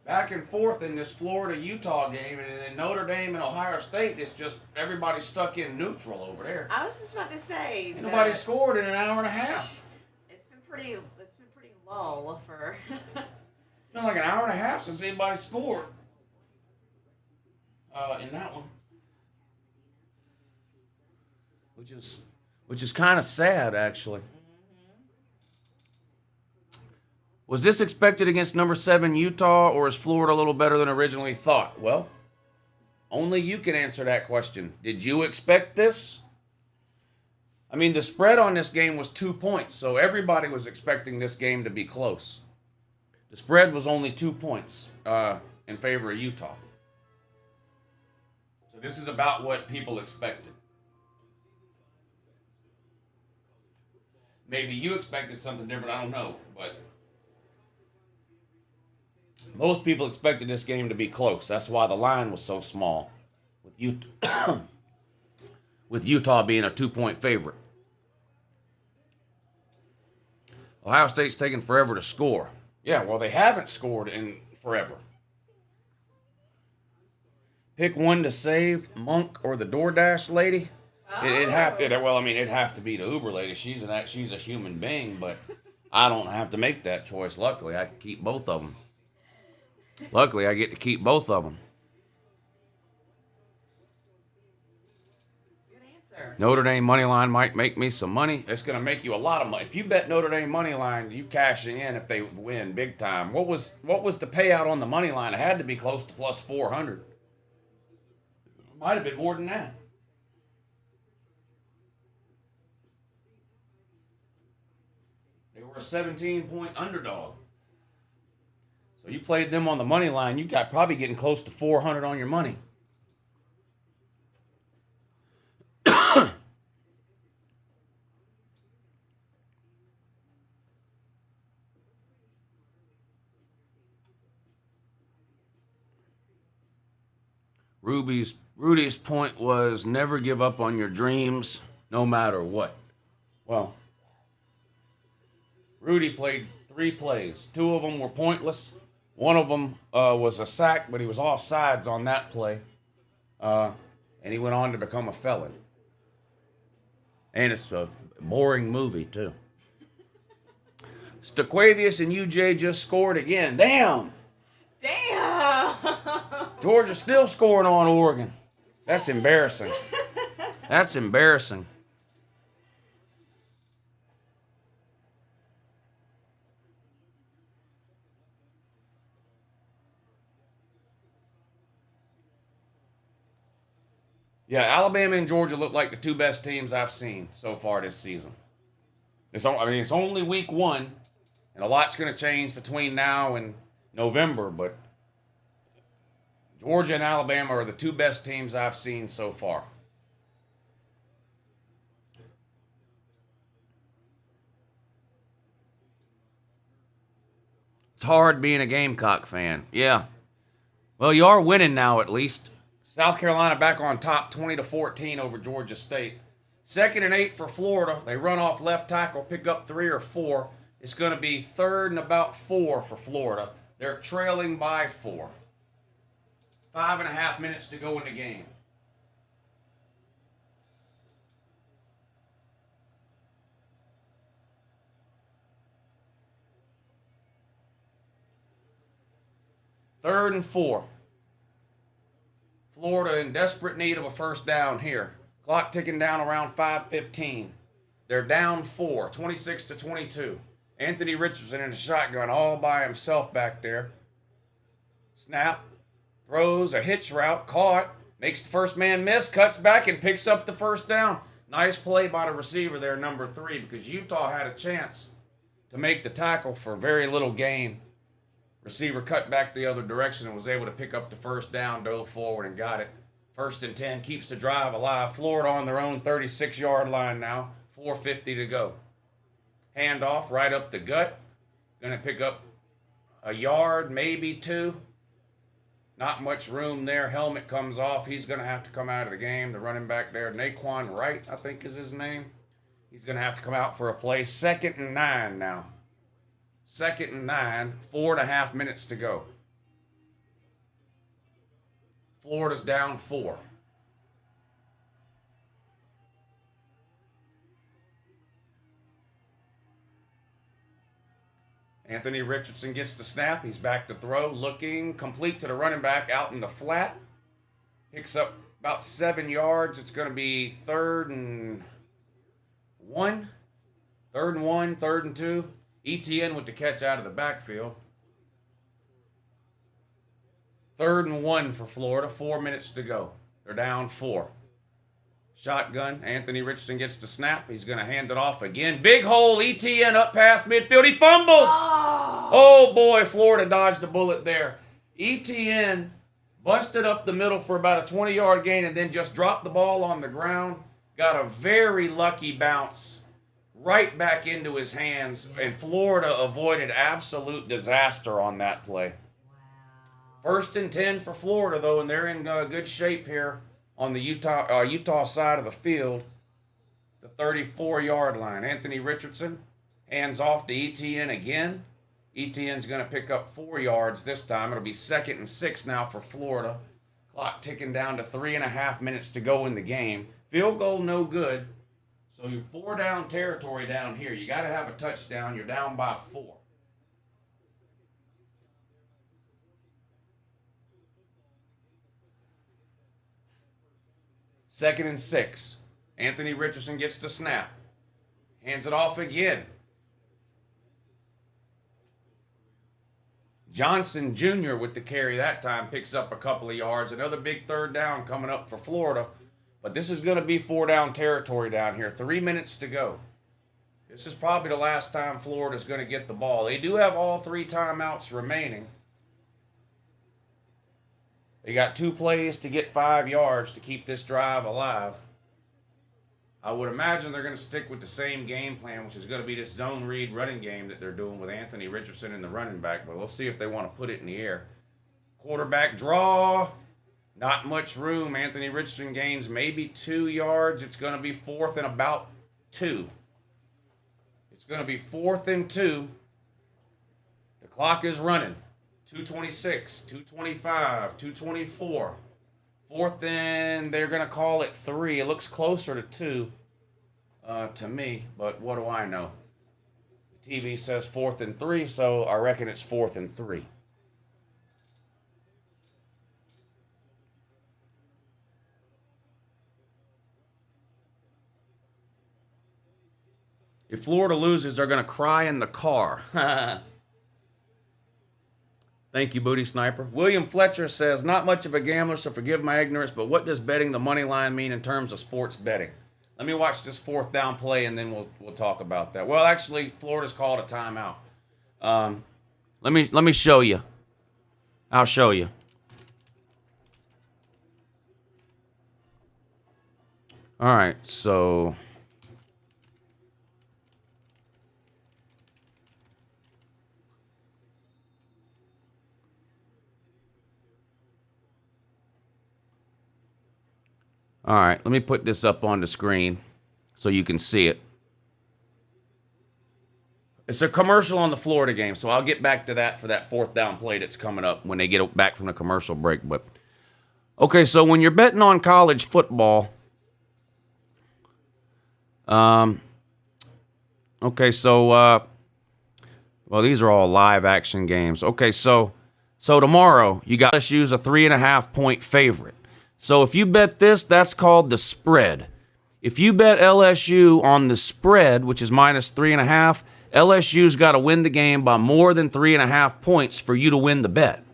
Back and forth in this Florida-Utah game. And then Notre Dame and Ohio State, it's just everybody stuck in neutral over there. I was just about to say. Ain't nobody scored in an hour and a half. It's been pretty lull for. It's been like an hour and a half since anybody scored in that one. Which is kind of sad, actually. Was this expected against number 7 Utah, or is Florida a little better than originally thought? Well, only you can answer that question. Did you expect this? I mean, the spread on this game was 2 points, so everybody was expecting this game to be close. The spread was only 2 points in favor of Utah. So this is about what people expected. Maybe you expected something different, I don't know, but most people expected this game to be close. That's why the line was so small, with Utah being a 2-point favorite. Ohio State's taking forever to score. Yeah, well, they haven't scored in forever. Pick one to save, Monk or the DoorDash lady. It'd have to be the Uber lady. She's a human being, but I don't have to make that choice. Luckily, I can keep both of them. Luckily, I get to keep both of them. Good answer. Notre Dame money line might make me some money. It's going to make you a lot of money. If you bet Notre Dame money line, you cashing in if they win big time. What was the payout on the money line? It had to be close to plus 400. Might have been more than that. They were a 17-point underdog. So you played them on the money line, you got probably getting close to 400 on your money. Rudy's point was never give up on your dreams, no matter what. Well, Rudy played 3 plays. 2 of them were pointless. One of them was a sack, but he was offsides on that play. And he went on to become a felon. And it's a boring movie, too. Staquavius and UJ just scored again. Damn! Georgia's still scoring on Oregon. That's embarrassing. That's embarrassing. Yeah, Alabama and Georgia look like the 2 best teams I've seen so far this season. It's only week 1, and a lot's going to change between now and November, but Georgia and Alabama are the 2 best teams I've seen so far. It's hard being a Gamecock fan. Yeah. Well, you are winning now at least. South Carolina back on top 20-14 over Georgia State. 2nd and 8 for Florida. They run off left tackle, pick up 3 or 4. It's going to be 3rd and about 4 for Florida. They're trailing by 4. 5.5 minutes to go in the game. Third and 4. Florida in desperate need of a first down here. Clock ticking down around 5:15. They're down 4, 26-22. Anthony Richardson in a shotgun all by himself back there. Snap. Throws a hitch route, caught, makes the first man miss, cuts back and picks up the first down. Nice play by the receiver there, number 3, because Utah had a chance to make the tackle for very little gain. Receiver cut back the other direction and was able to pick up the first down, dove forward and got it. 1st and 10 keeps the drive alive. Florida on their own 36-yard line now, 4:50 to go. Handoff right up the gut. Going to pick up a yard, maybe 2. Not much room there. Helmet comes off. He's going to have to come out of the game. The running back there, Naquan Wright, I think is his name. He's going to have to come out for a play. 2nd and 9 now. 2nd and 9, 4.5 minutes to go. Florida's down 4. Anthony Richardson gets the snap. He's back to throw, looking complete to the running back out in the flat. Picks up about 7 yards. It's going to be 3rd and 1. 3rd and 1, 3rd and 2. ETN with the catch out of the backfield. 3rd and 1 for Florida. 4 minutes to go. They're down 4. Shotgun. Anthony Richardson gets the snap. He's going to hand it off again. Big hole. ETN up past midfield. He fumbles. Oh, boy. Florida dodged a bullet there. ETN busted up the middle for about a 20-yard gain and then just dropped the ball on the ground. Got a very lucky bounce right back into his hands. And Florida avoided absolute disaster on that play. 1st and 10 for Florida, though, and they're in good shape here on the Utah side of the field. The 34-yard line. Anthony Richardson hands off to ETN again. ETN's going to pick up 4 yards this time. It'll be 2nd and 6 now for Florida. Clock ticking down to 3.5 minutes to go in the game. Field goal no good. So you're 4 down territory down here. You got to have a touchdown. You're down by 4. Second and 6. Anthony Richardson gets the snap. Hands it off again. Johnson Jr. with the carry that time picks up a couple of yards. Another big 3rd down coming up for Florida. But this is going to be 4 down territory down here. 3 minutes to go. This is probably the last time Florida's going to get the ball. They do have all 3 timeouts remaining. They got 2 plays to get 5 yards to keep this drive alive. I would imagine they're going to stick with the same game plan, which is going to be this zone read running game that they're doing with Anthony Richardson and the running back. But we'll see if they want to put it in the air. Quarterback draw. Not much room. Anthony Richardson gains maybe 2 yards. It's going to be 4th and about 2. It's going to be 4th and 2. The clock is running. 2:26, 2:25, 2:24. 4th and they're going to call it 3. It looks closer to 2 to me, but what do I know? The TV says 4th and 3, so I reckon it's 4th and 3. If Florida loses, they're going to cry in the car. Thank you, Booty Sniper. William Fletcher says, not much of a gambler, so forgive my ignorance, but what does betting the money line mean in terms of sports betting? Let me watch this 4th down play, and then we'll talk about that. Well, actually, Florida's called a timeout. Let me show you. I'll show you. All right, so... All right, let me put this up on the screen so you can see it. It's a commercial on the Florida game, so I'll get back to that for that 4th down play that's coming up when they get back from the commercial break. But okay, so when you're betting on college football, well, these are all live action games. Okay, so tomorrow you got LSU's a 3.5 point favorite. So if you bet this, that's called the spread. If you bet LSU on the spread, which is minus 3.5, LSU's got to win the game by more than 3.5 points for you to win the bet.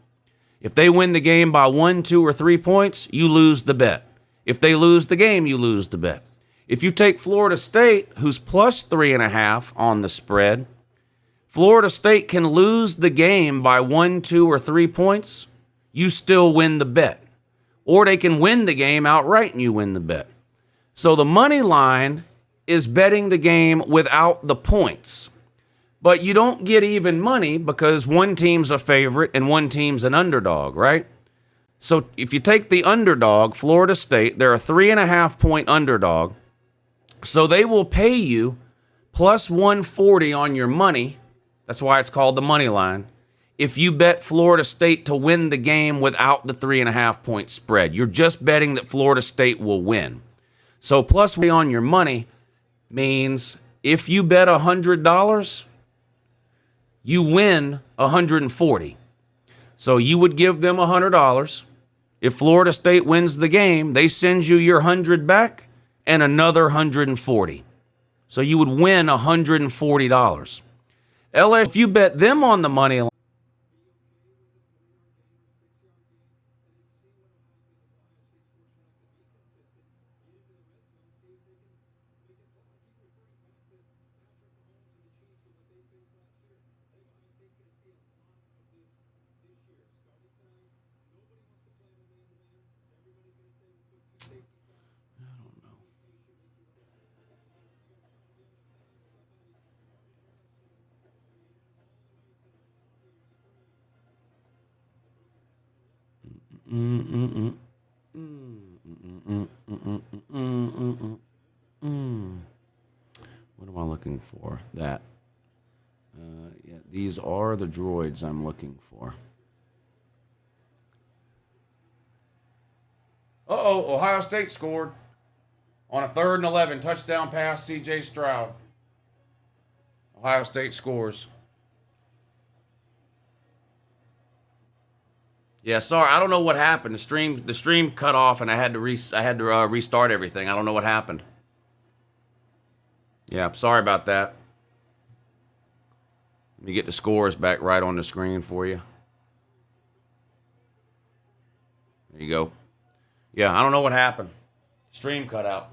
If they win the game by 1, 2, or 3 points, you lose the bet. If they lose the game, you lose the bet. If you take Florida State, who's plus 3.5 on the spread, Florida State can lose the game by 1, 2, or 3 points. You still win the bet. Or they can win the game outright and you win the bet. So the money line is betting the game without the points. But you don't get even money because one team's a favorite and one team's an underdog, right? So if you take the underdog, Florida State, they're a 3.5 point underdog. So they will pay you plus 140 on your money. That's why it's called the money line. If you bet Florida State to win the game without the 3.5 point spread, you're just betting that Florida State will win. So plus on your money means if you bet $100, you win $140. So you would give them $100. If Florida State wins the game, they send you your 100 back and another 140. So you would win $140. LSU, if you bet them on the money line. What am I looking for? That. Yeah, these are the droids I'm looking for. Uh-oh, Ohio State scored on a 3rd and 11 touchdown pass, C.J. Stroud. Ohio State scores. Yeah, sorry, I don't know what happened. The stream cut off, and I had to restart everything. I don't know what happened. Yeah, sorry about that. Let me get the scores back right on the screen for you. There you go. Yeah, I don't know what happened. Stream cut out.